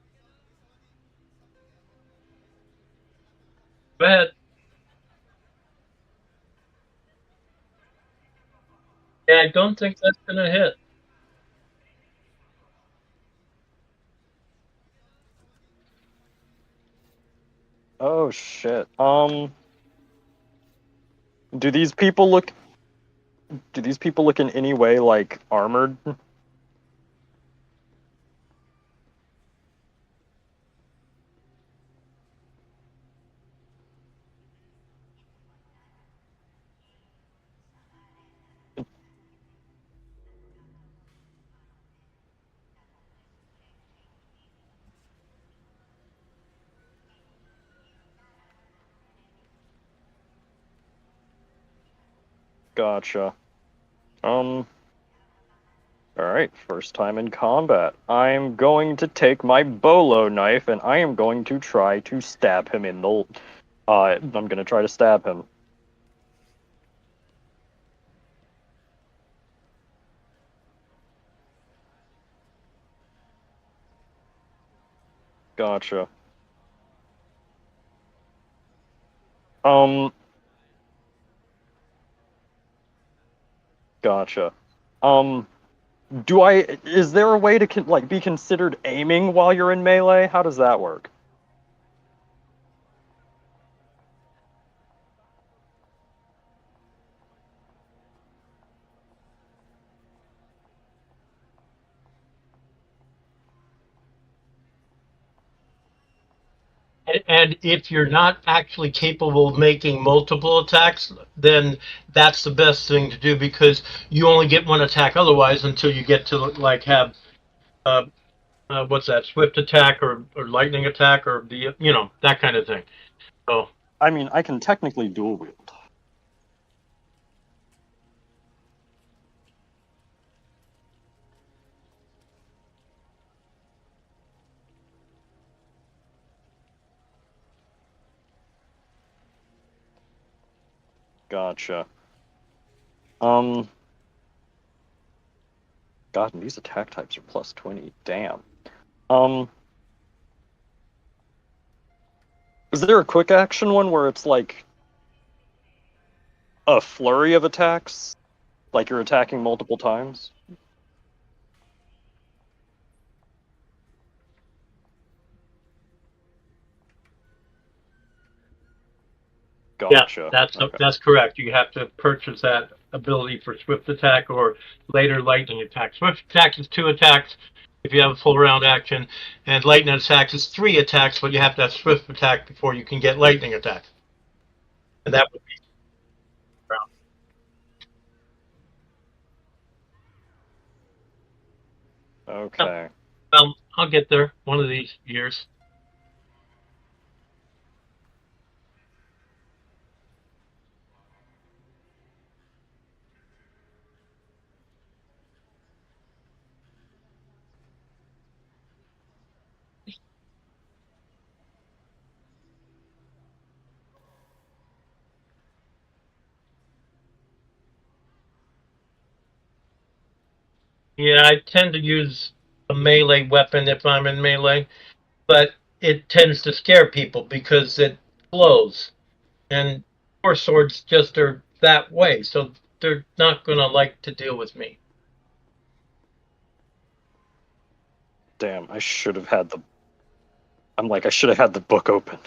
S3: Go ahead. Yeah, I don't think that's gonna hit.
S2: Oh shit. Do these people look in any way like armored? Gotcha. Alright, first time in combat. I'm going to take my bolo knife and I am going to try to stab him in the I'm gonna try to stab him. Gotcha. Gotcha. Is there a way to be considered aiming while you're in melee? How does that work?
S3: And if you're not actually capable of making multiple attacks, then that's the best thing to do because you only get one attack otherwise until you get to like have uh, what's that, swift attack or lightning attack or the that kind of thing. So
S2: I mean, I can technically dual wield. Gotcha. God, and these attack types are plus 20. Damn. Is there a quick action one where it's like a flurry of attacks? Like you're attacking multiple times?
S3: yeah,
S2: Gotcha.
S3: that's
S2: Okay.
S3: that's correct. You have to purchase that ability for swift attack or later lightning attack. Swift attack is 2 attacks if you have a full round action, and lightning attack is 3 attacks, but you have to have swift attack before you can get lightning attack. And that would be round.
S2: Okay.
S3: I'll get there one of these years. Yeah, I tend to use a melee weapon if I'm in melee, but it tends to scare people because it glows. And war swords just are that way, so they're not going to like to deal with me.
S2: Damn, I should have had the. I'm like, I should have had the book open.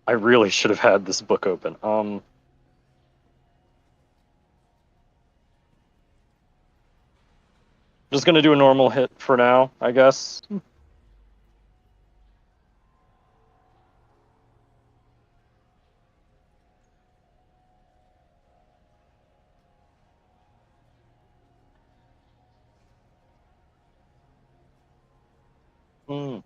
S2: I really should have had this book open. Just gonna do a normal hit for now, I guess. Hmm.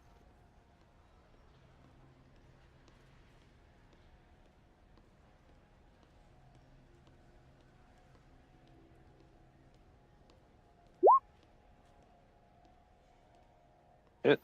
S2: Hit.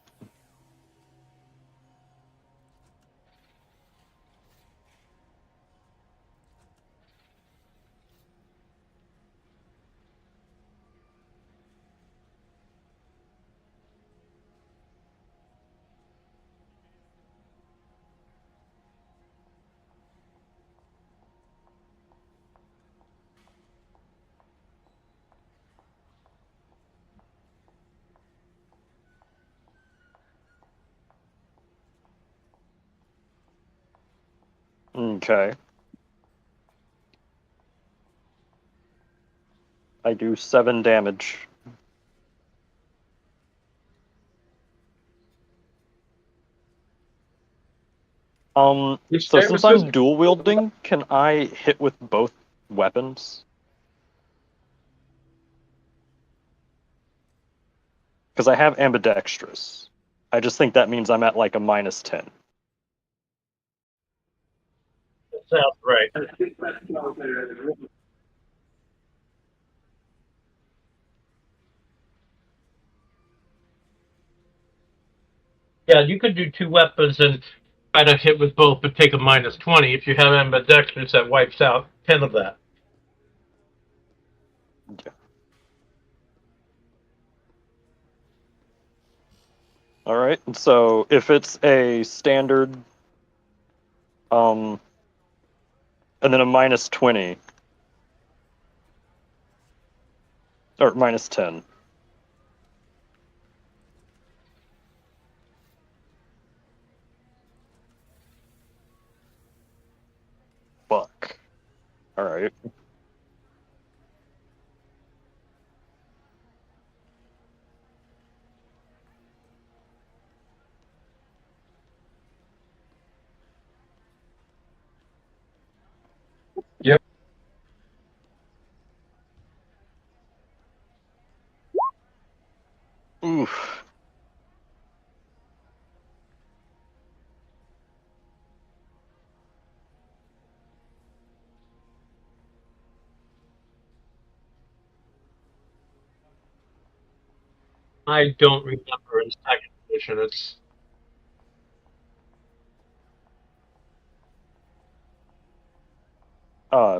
S2: Okay. I do 7 damage.
S1: Which
S2: So
S1: type
S2: since
S1: is this?
S2: I'm dual wielding, can I hit with both weapons? Because I have ambidextrous. I just think that means I'm at like a -10.
S3: That sounds right. Yeah, you could do 2 weapons and try to hit with both, but take a -20. If you have ambidextrous, that wipes out 10 of that.
S2: Yeah. All right. So if it's a standard, and then a -20 or -10. Fuck. All right.
S3: I don't remember in second edition. It's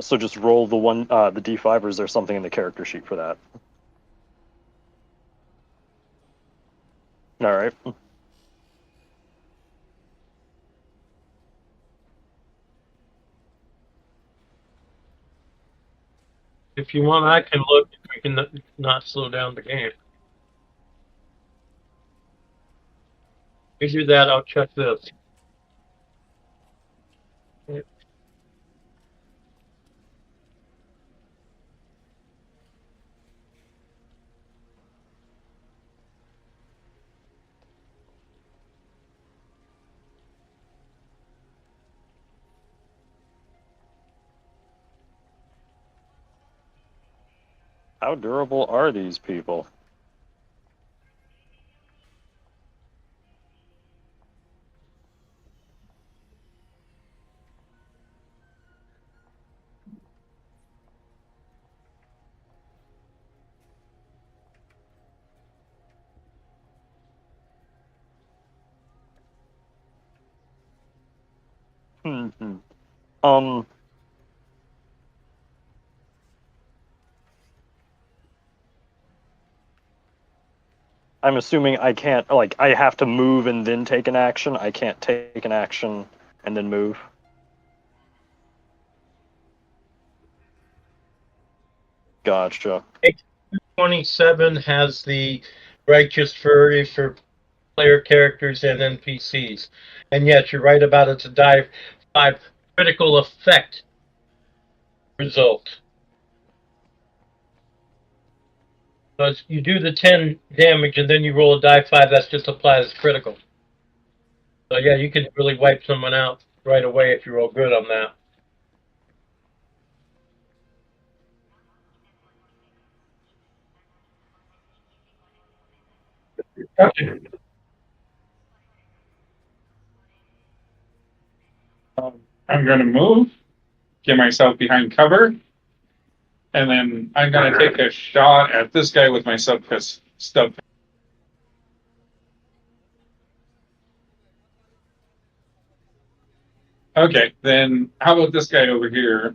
S2: So just roll the D5, or is there something in the character sheet for that? All right.
S3: if you want, I can look if we can not slow down the game. If you do that, I'll check this.
S2: How durable are these people? Hmm. I'm assuming I can't, like, I have to move and then take an action. I can't take an action and then move. Gotcha.
S3: 27 has the righteous fury for player characters and NPCs. And yes, you're right about it's a die 5 critical effect result. Because you do the 10 damage and then you roll a die 5, that's just applied as critical. So yeah, you can really wipe someone out right away if you roll good on that.
S1: Okay. I'm going to move, get myself behind cover, and then I'm going to take a shot at this guy with my stub. Okay, then how about this guy over here?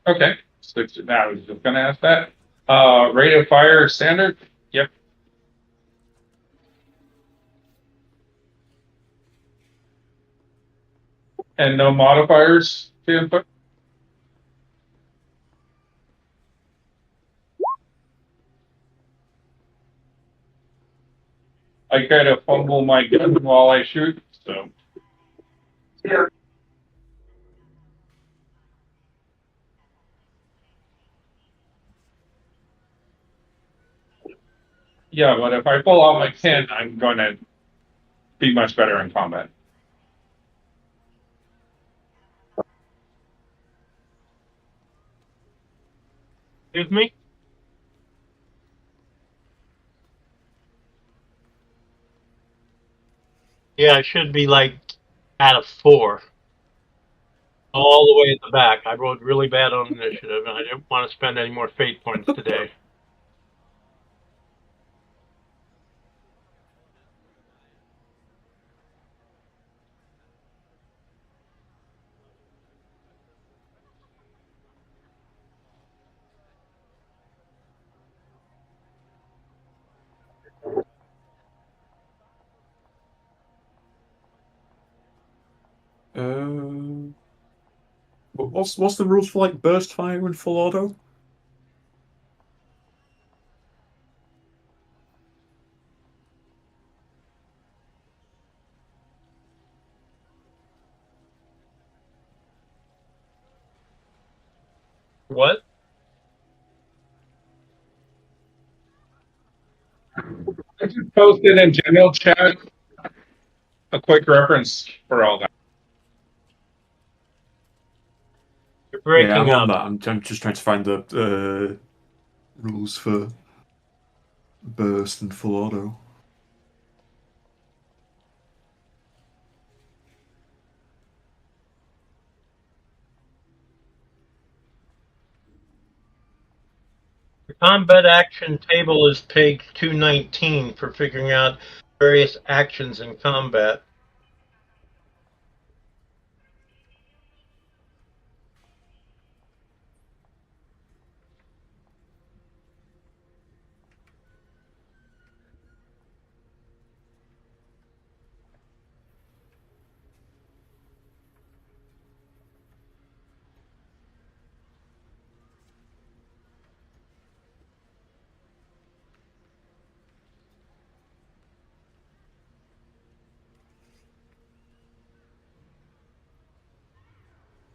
S1: Okay, so now I was just going to ask that. Rate of fire standard? Yep. And no modifiers to input? I kind of fumble my gun while I shoot, so. Yeah, but if I pull out my pin, I'm going to be much better in combat.
S3: Excuse me? Yeah, it should be like out of 4. All the way at the back. I rolled really bad on initiative, and I didn't want to spend any more fate points today.
S4: What's the rules for like burst fire and full auto?
S3: What?
S1: I just posted in general chat a quick reference for all that.
S3: breaking
S4: I'm on
S3: up.
S4: that. I'm just trying to find the rules for burst and full auto.
S3: The combat action table is page 219 for figuring out various actions in combat.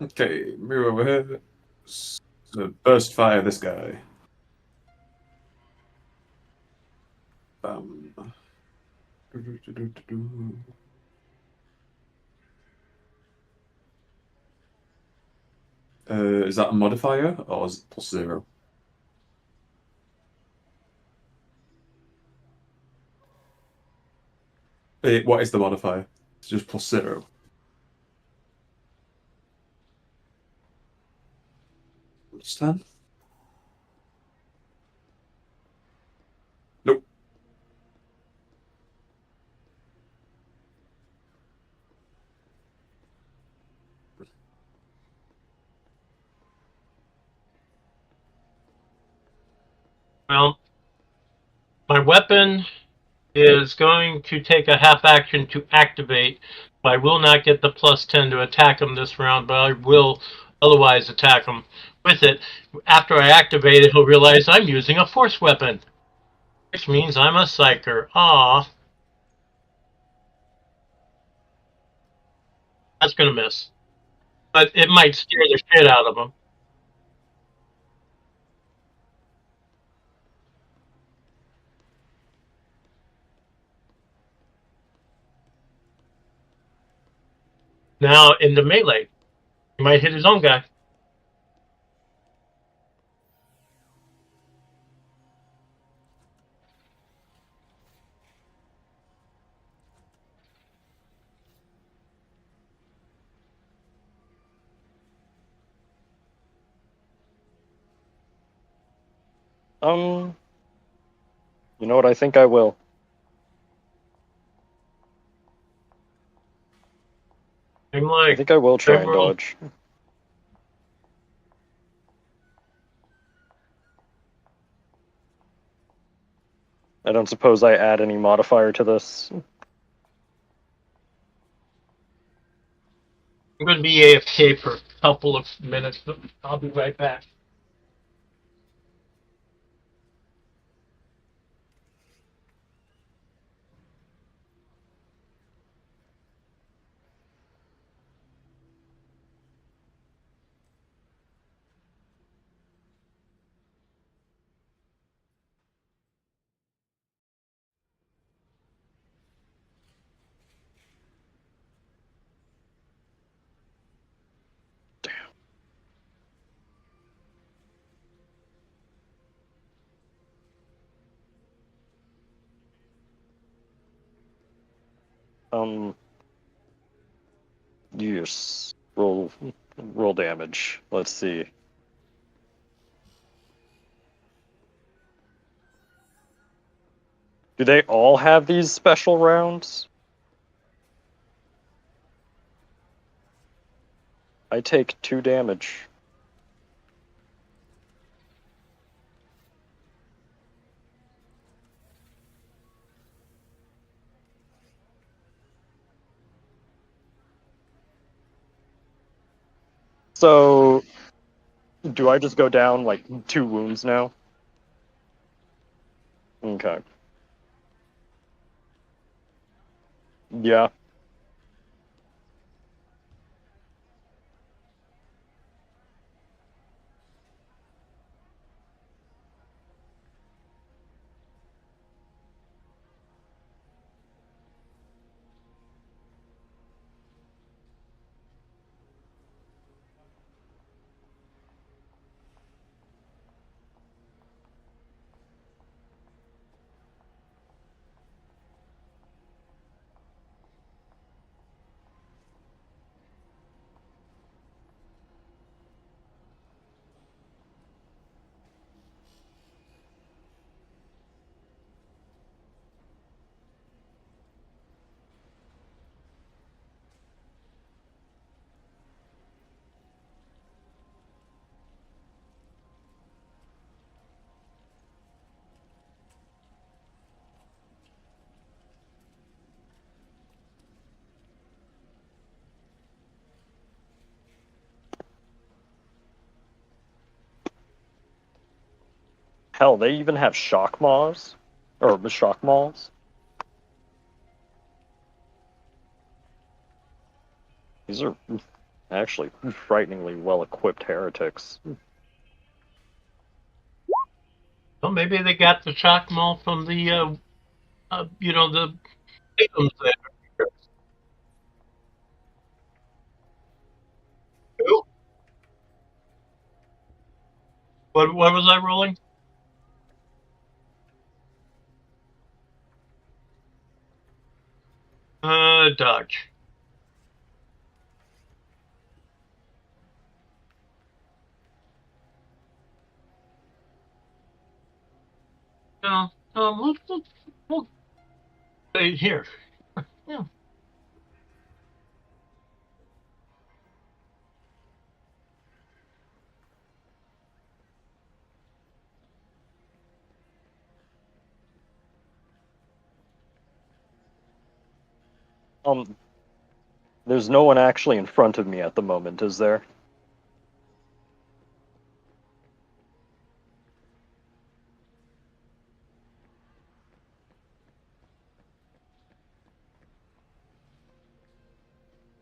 S4: Okay, move over here. So burst fire this guy. Bam. Is that a modifier or is it +0? What is the modifier? It's just +0. Understand? Nope.
S3: Well, my weapon is going to take a half action to activate. I will not get the +10 to attack him this round, but I will otherwise attack him with it. After I activate it, he'll realize I'm using a force weapon, which means I'm a psyker. Ah, that's going to miss. But it might scare the shit out of him. Now, into melee, he might hit his own guy.
S2: You know what? I think I will.
S3: I'm
S2: I
S3: like
S2: think I will try and
S3: several.
S2: dodge. I don't suppose I add any modifier to this.
S3: I'm going to be AFK for a couple of minutes. But I'll be right back.
S2: Um, yes. Roll damage. Let's see. Do they all have these special rounds? I take 2 damage. So, do I just go down like 2 wounds now? Okay. Yeah. Hell, they even have shock maws. Or shock maws. These are actually frighteningly well-equipped heretics.
S3: Well, maybe they got the shock mall from the, the items there. Ooh. What was I rolling? Dodge. No, we'll stay here. Yeah.
S2: There's no one actually in front of me at the moment, is there?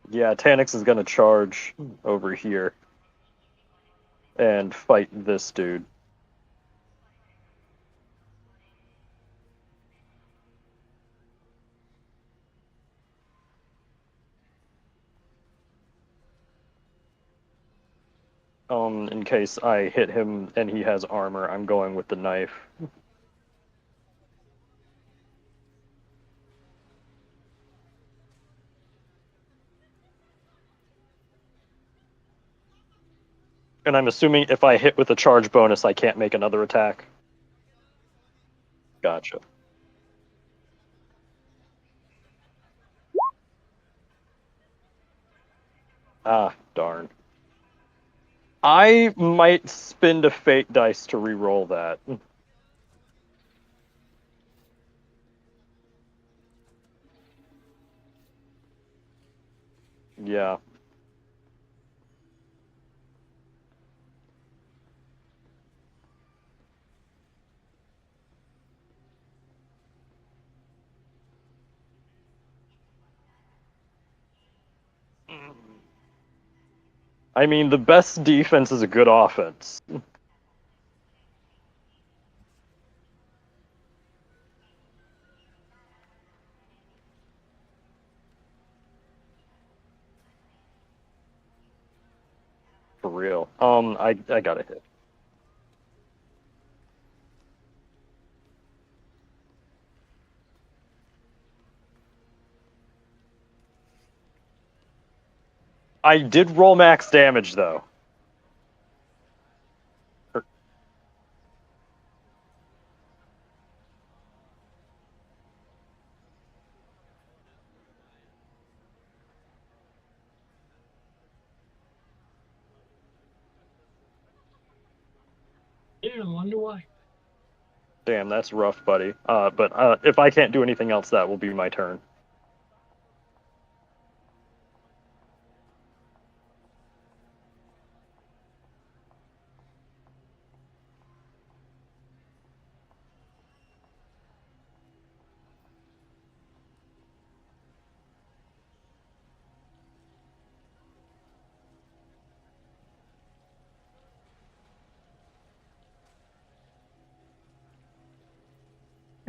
S2: Yeah, Tanix is gonna charge over here and fight this dude. In case I hit him and he has armor, I'm going with the knife. And I'm assuming if I hit with a charge bonus, I can't make another attack. Gotcha. Ah, darn. I might spend a fate dice to re-roll that. Yeah. I mean, the best defense is a good offense. For real. I got a hit. I did roll max damage, though.
S3: Yeah, I wonder why.
S2: Damn, that's rough, buddy. But if I can't do anything else, that will be my turn.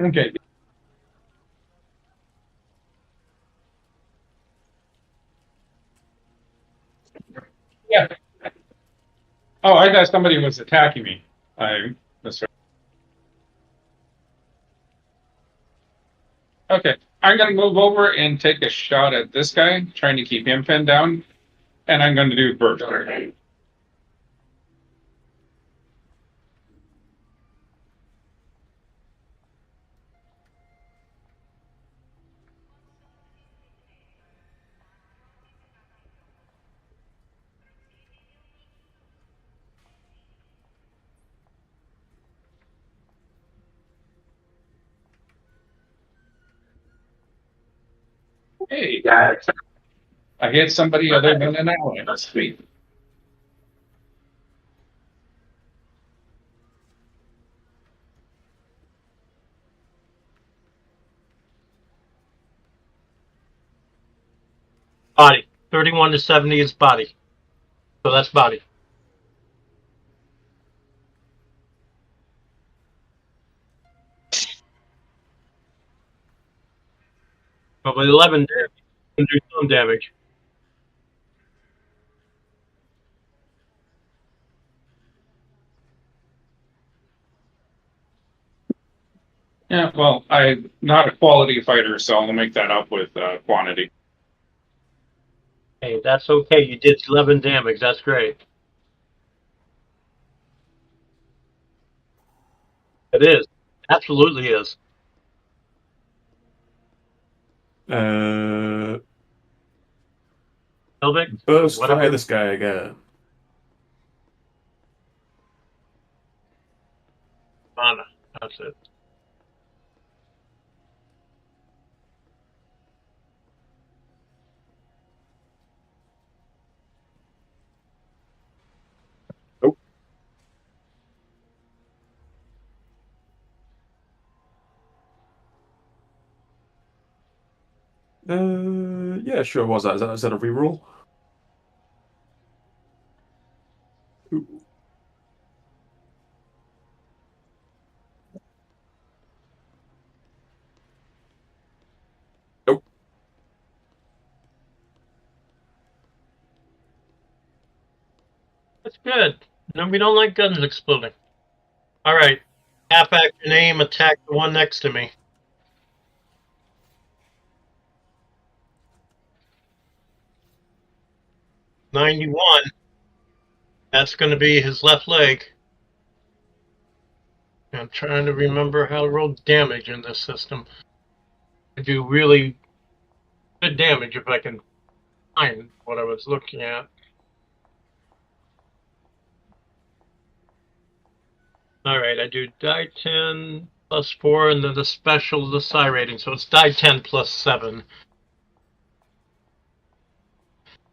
S1: Okay. Yeah. Oh, I thought somebody was attacking me. I misread. Okay. I'm going to move over and take a shot at this guy, trying to keep him pinned down. And I'm going to do burst. Hey, guys. I hit somebody other than an ally. That's sweet.
S3: Body. 31 to 70 is body. So that's body. But with 11 damage, you can do some damage.
S1: Yeah, well, I'm not a quality fighter, so I'll make that up with quantity.
S3: Hey, that's okay. You did 11 damage. That's great. It is. Absolutely is.
S4: Uh,
S3: Elvic,
S4: burst fire
S3: whatever.
S4: this guy again.
S3: Mana. That's it.
S4: Yeah, sure. Was that? Is that a reroll? Ooh. Nope.
S3: That's good. No, we don't like guns exploding. All right. Half action aim, attack the one next to me. 91. That's going to be his left leg. I'm trying to remember how to roll damage in this system. I do really good damage if I can find what I was looking at. All right, I do die 10 plus 4, and then the special, the psi rating. So it's die 10 plus 7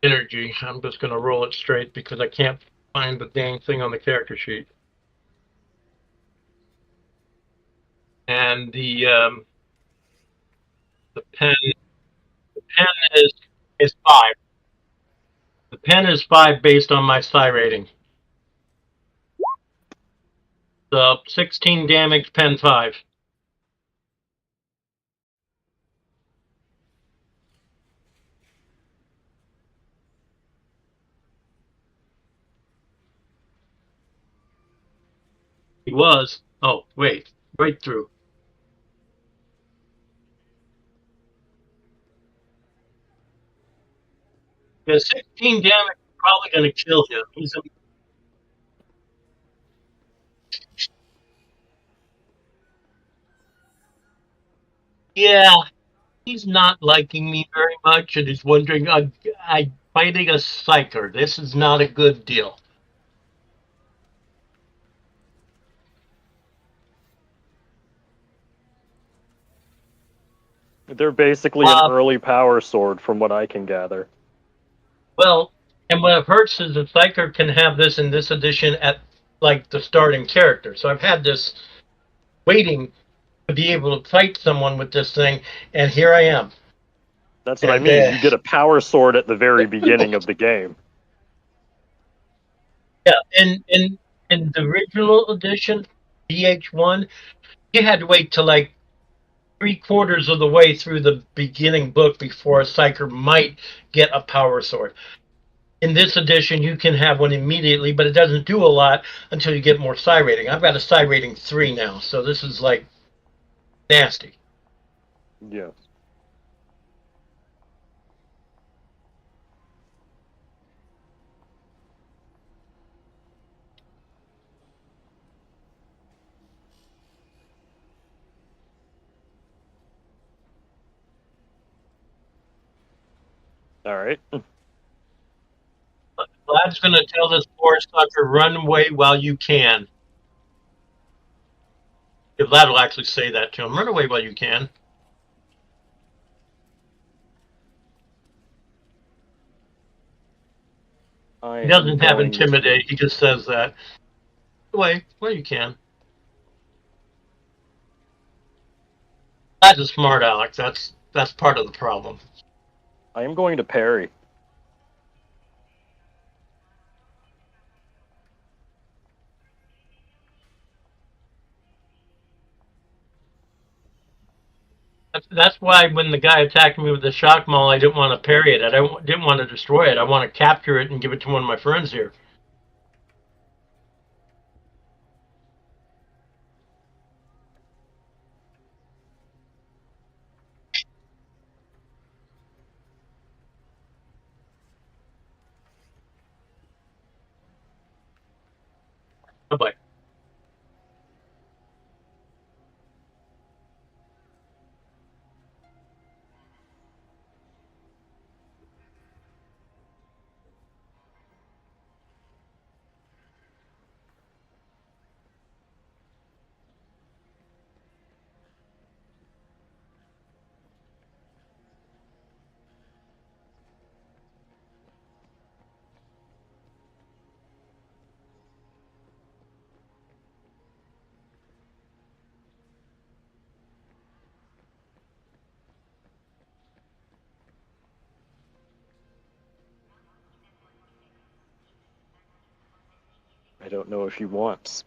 S3: energy. I'm just going to roll it straight because I can't find the dang thing on the character sheet. And the pen is 5. The pen is 5 based on my psi rating. So 16 damage, pen 5. He was. Oh, wait. Right through. Yeah, 16 damage is probably going to kill him. Yeah, he's not liking me very much and is wondering, I'm fighting a psyker. This is not a good deal.
S2: They're basically an early power sword, from what I can gather.
S3: Well, and what hurts is the psyker can have this in this edition at like the starting character. So I've had this waiting to be able to fight someone with this thing, and here I am.
S2: That's what I mean. You get a power sword at the very beginning of the game.
S3: Yeah, in the original edition, DH1, you had to wait till like 3/4 of the way through the beginning book before a psyker might get a power sword. In this edition, you can have one immediately, but it doesn't do a lot until you get more psi rating. I've got a psi rating 3 now, so this is like nasty.
S2: Yeah. All right.
S3: Vlad's going to tell this poor sucker, run away while you can. If Vlad will actually say that to him, run away while you can. He doesn't have intimidate. He just says that. Away while you can. Vlad's a smart Alex. That's part of the problem.
S2: I am going to parry.
S3: That's why when the guy attacked me with the shock maul, I didn't want to parry it. Didn't want to destroy it. I want to capture it and give it to one of my friends here. Bye-bye.
S2: I don't know if he wants.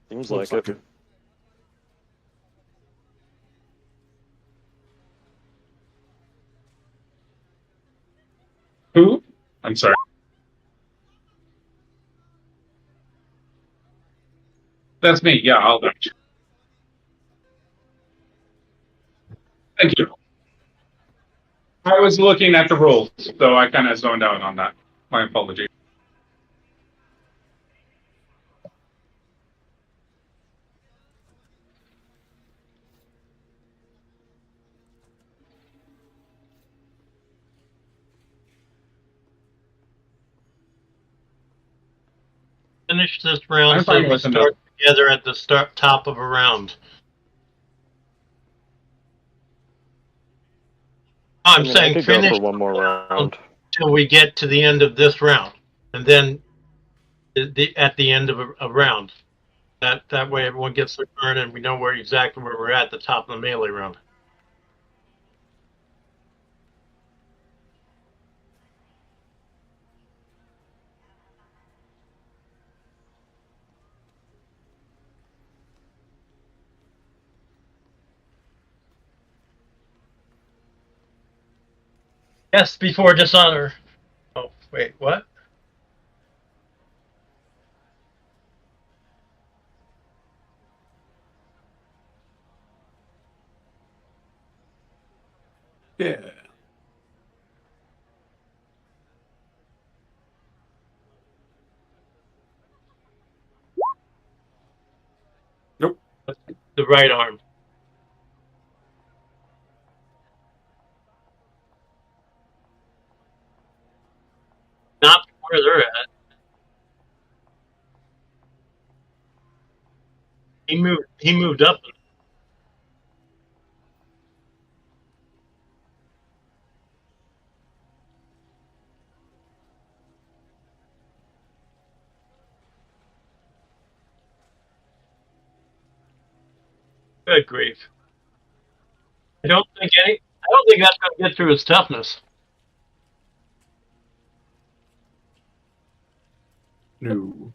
S2: Seems
S4: Looks
S2: like it.
S4: it.
S1: Who? I'm sorry. That's me. Yeah, I'll vouch. Thank you. I was looking at the rules, so I kind of zoned out on that. My apologies.
S3: Finish this round
S1: I'm
S3: so
S1: fine
S3: we
S1: with
S3: start together at the top of a round. I'm
S2: I mean, I
S3: saying
S2: could go
S3: finish
S2: for one more round.
S3: till we get to the end of this round, and then at the end of a round. That way everyone gets their turn and we know where exactly where we're at the top of the melee round. Yes, before dishonor. Oh, wait, what?
S4: Yeah. Nope.
S3: The right arm. Not where they're at. He moved up. Good grief. I don't think that's gonna get through his toughness.
S4: No.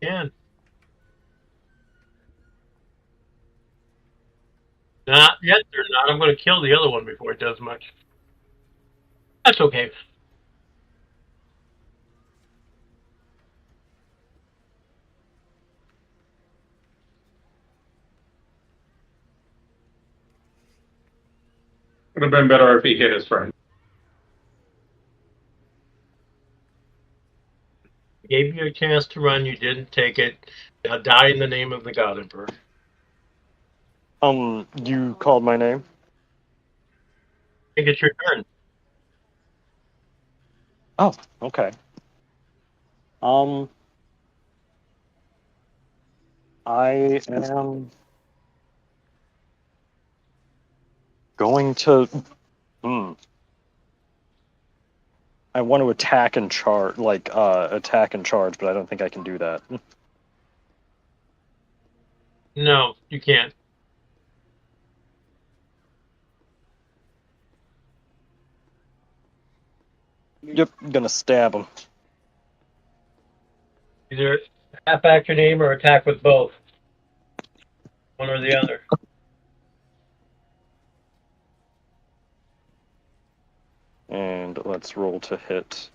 S3: Yeah. Not yet, they're not. I'm gonna kill the other one before it does much. That's okay.
S1: Would have been better if he hit his friend.
S3: Gave you a chance to run, you didn't take it. Now die in the name of the God Emperor.
S2: You called my name?
S3: I think it's your turn.
S2: Oh, okay. I am going to. I want to attack and charge, attack and charge, but I don't think I can do that.
S3: No, you can't.
S2: Yep, I'm gonna stab him.
S3: Either half action aim or attack with both. One or the other.
S2: And let's roll to hit.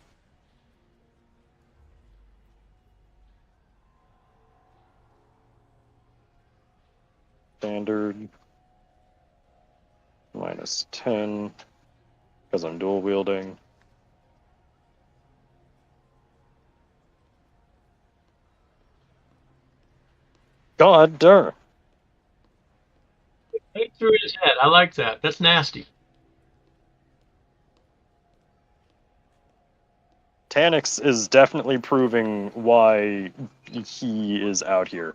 S2: Standard. -10. Because I'm dual wielding. God darn.
S3: Right through his head. I like that. That's nasty.
S2: Tanix is definitely proving why he is out here.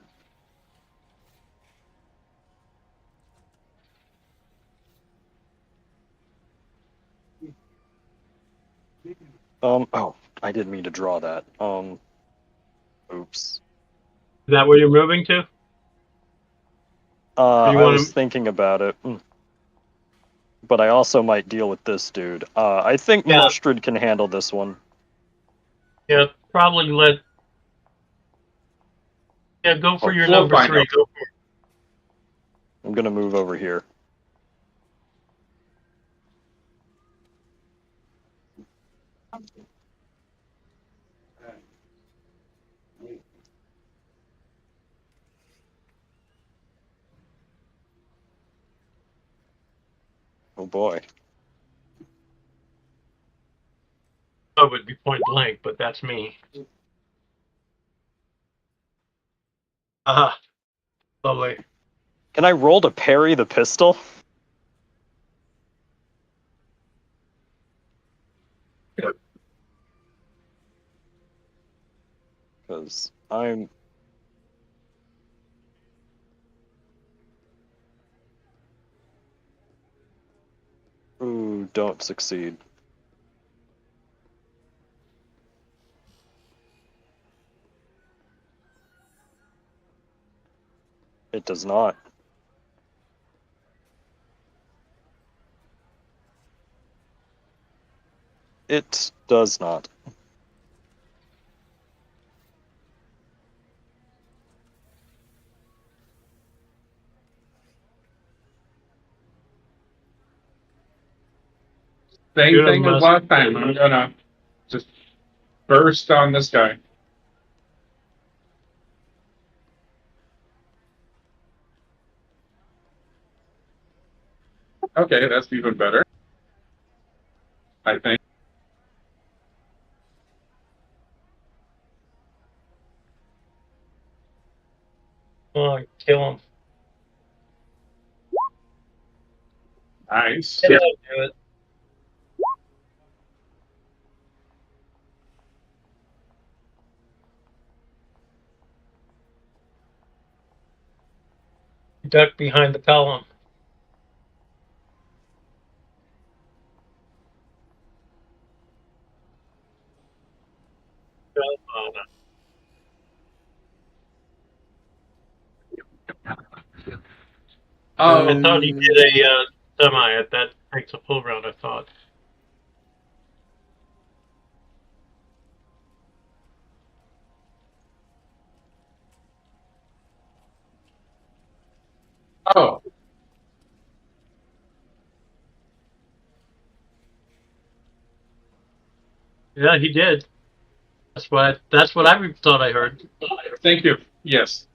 S2: Oh, I didn't mean to draw that. Oops.
S3: Is that where you're moving to?
S2: I
S3: wanna-
S2: was thinking about it. But I also might deal with this dude. I think
S3: Yeah.
S2: Mustard can handle this one.
S3: Yeah, probably let. Yeah, go for your
S1: we'll
S3: number
S1: find
S3: 3.
S1: out.
S3: Go for it.
S2: I'm gonna move over here. Oh boy.
S3: That would be point blank, but that's me. Aha. Lovely.
S2: Can I roll to parry the pistol? Because I'm... Ooh, don't succeed. It does not. It does not.
S1: Same
S3: Good
S1: thing as
S3: must-
S1: last time. I'm gonna just burst on this guy. Okay, that's even better. I think.
S3: Oh, kill him.
S1: Nice.
S3: Yeah, do it. Duck behind the column. Oh, no.
S1: Oh,
S3: I thought he did a semi. That takes a full round, I thought.
S1: oh,
S3: Yeah, he did. That's what I thought I heard.
S1: thank you. Yes.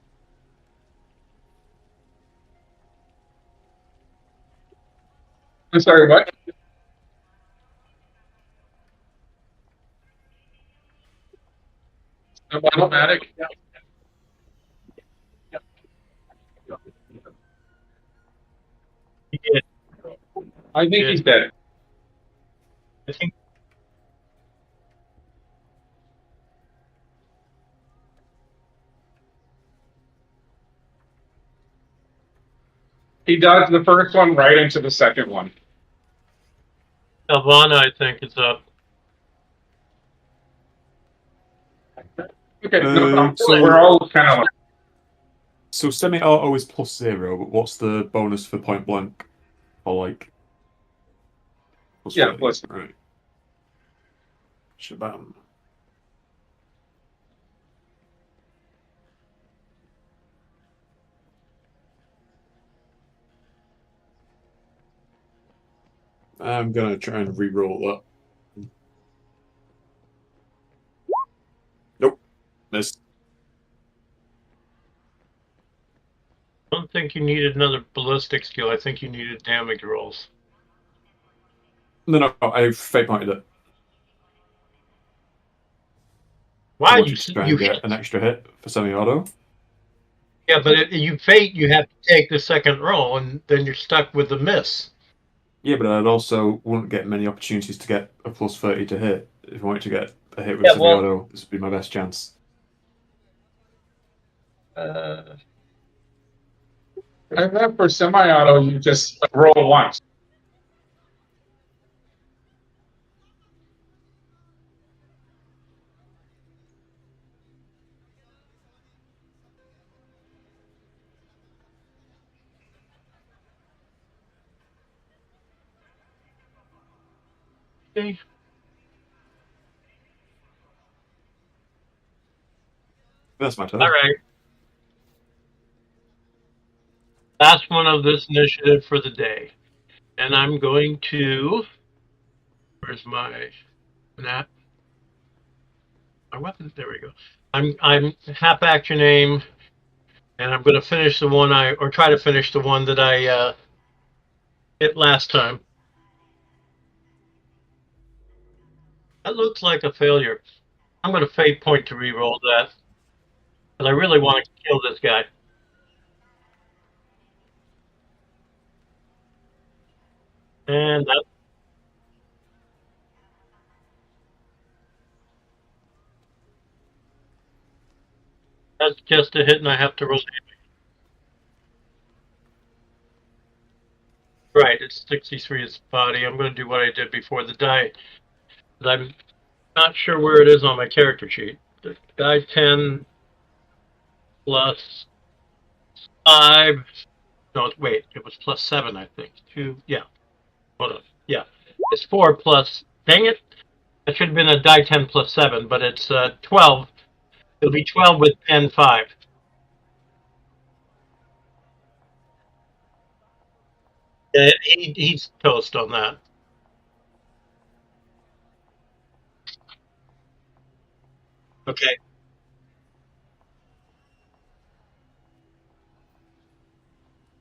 S1: I'm sorry, what? Automatic?
S3: He did.
S1: I think he's dead.
S3: I think
S1: He dodged the first one right into the second one.
S3: Elvana, I think, is up.
S1: Okay, no problem.
S4: So-
S1: We're all kind of like,
S4: So semi-auto is +0, but what's the bonus for point blank? Or like
S1: yeah,
S4: +30?
S1: listen.
S4: Right. Shabam. I'm gonna try and re-roll that. Nope. Missed.
S3: I don't think you needed another ballistic skill. I think you needed damage rolls.
S4: No, I fate pointed it. I
S3: Why
S4: want
S3: you
S4: you to try
S3: you
S4: and get an extra hit for semi-auto.
S3: Yeah, but you fate, you have to take the second roll, and then you're stuck with the miss.
S4: Yeah, but I'd also wouldn't get many opportunities to get a +30 to hit. If I wanted to get a hit with
S3: Yeah, well-
S4: semi-auto, this would be my best chance.
S3: Uh,
S1: I thought for semi-auto, you just roll once.
S3: okay.
S4: That's my turn.
S3: All right. Last one of this initiative for the day, and I'm going to. Where's my map? My weapon. There we go. I'm half action aim, and I'm going to finish the one or try to finish the one that I hit last time. That looks like a failure. I'm going to fate point to re-roll that, but I really want to kill this guy. And that's just a hit, and I have to roll. Right, it's 63 its body. I'm going to do what I did before the die. But I'm not sure where it is on my character sheet. The die 10 plus 5. No, wait, it was plus 7, I think. 2, yeah. Hold on. Yeah. It's 4 plus. Dang it. That should have been a die 10 plus 7, but it's 12. It'll be 12 with pen 5. He's toast on that. Okay.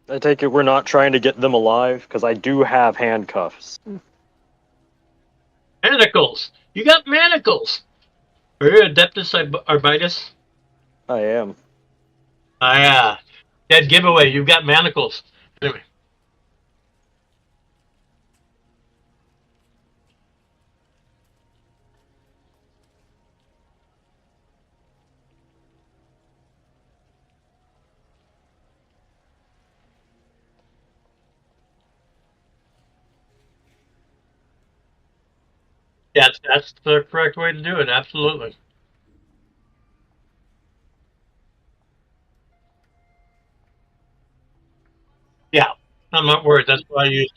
S2: I take it we're not trying to get them alive because I do have handcuffs.
S3: Manacles. You got manacles. Are you Adeptus Arbitus?
S2: I am.
S3: Yeah. Dead giveaway. You've got manacles. Anyway. That's the correct way to do it. Absolutely. Yeah. I'm not worried. That's why I use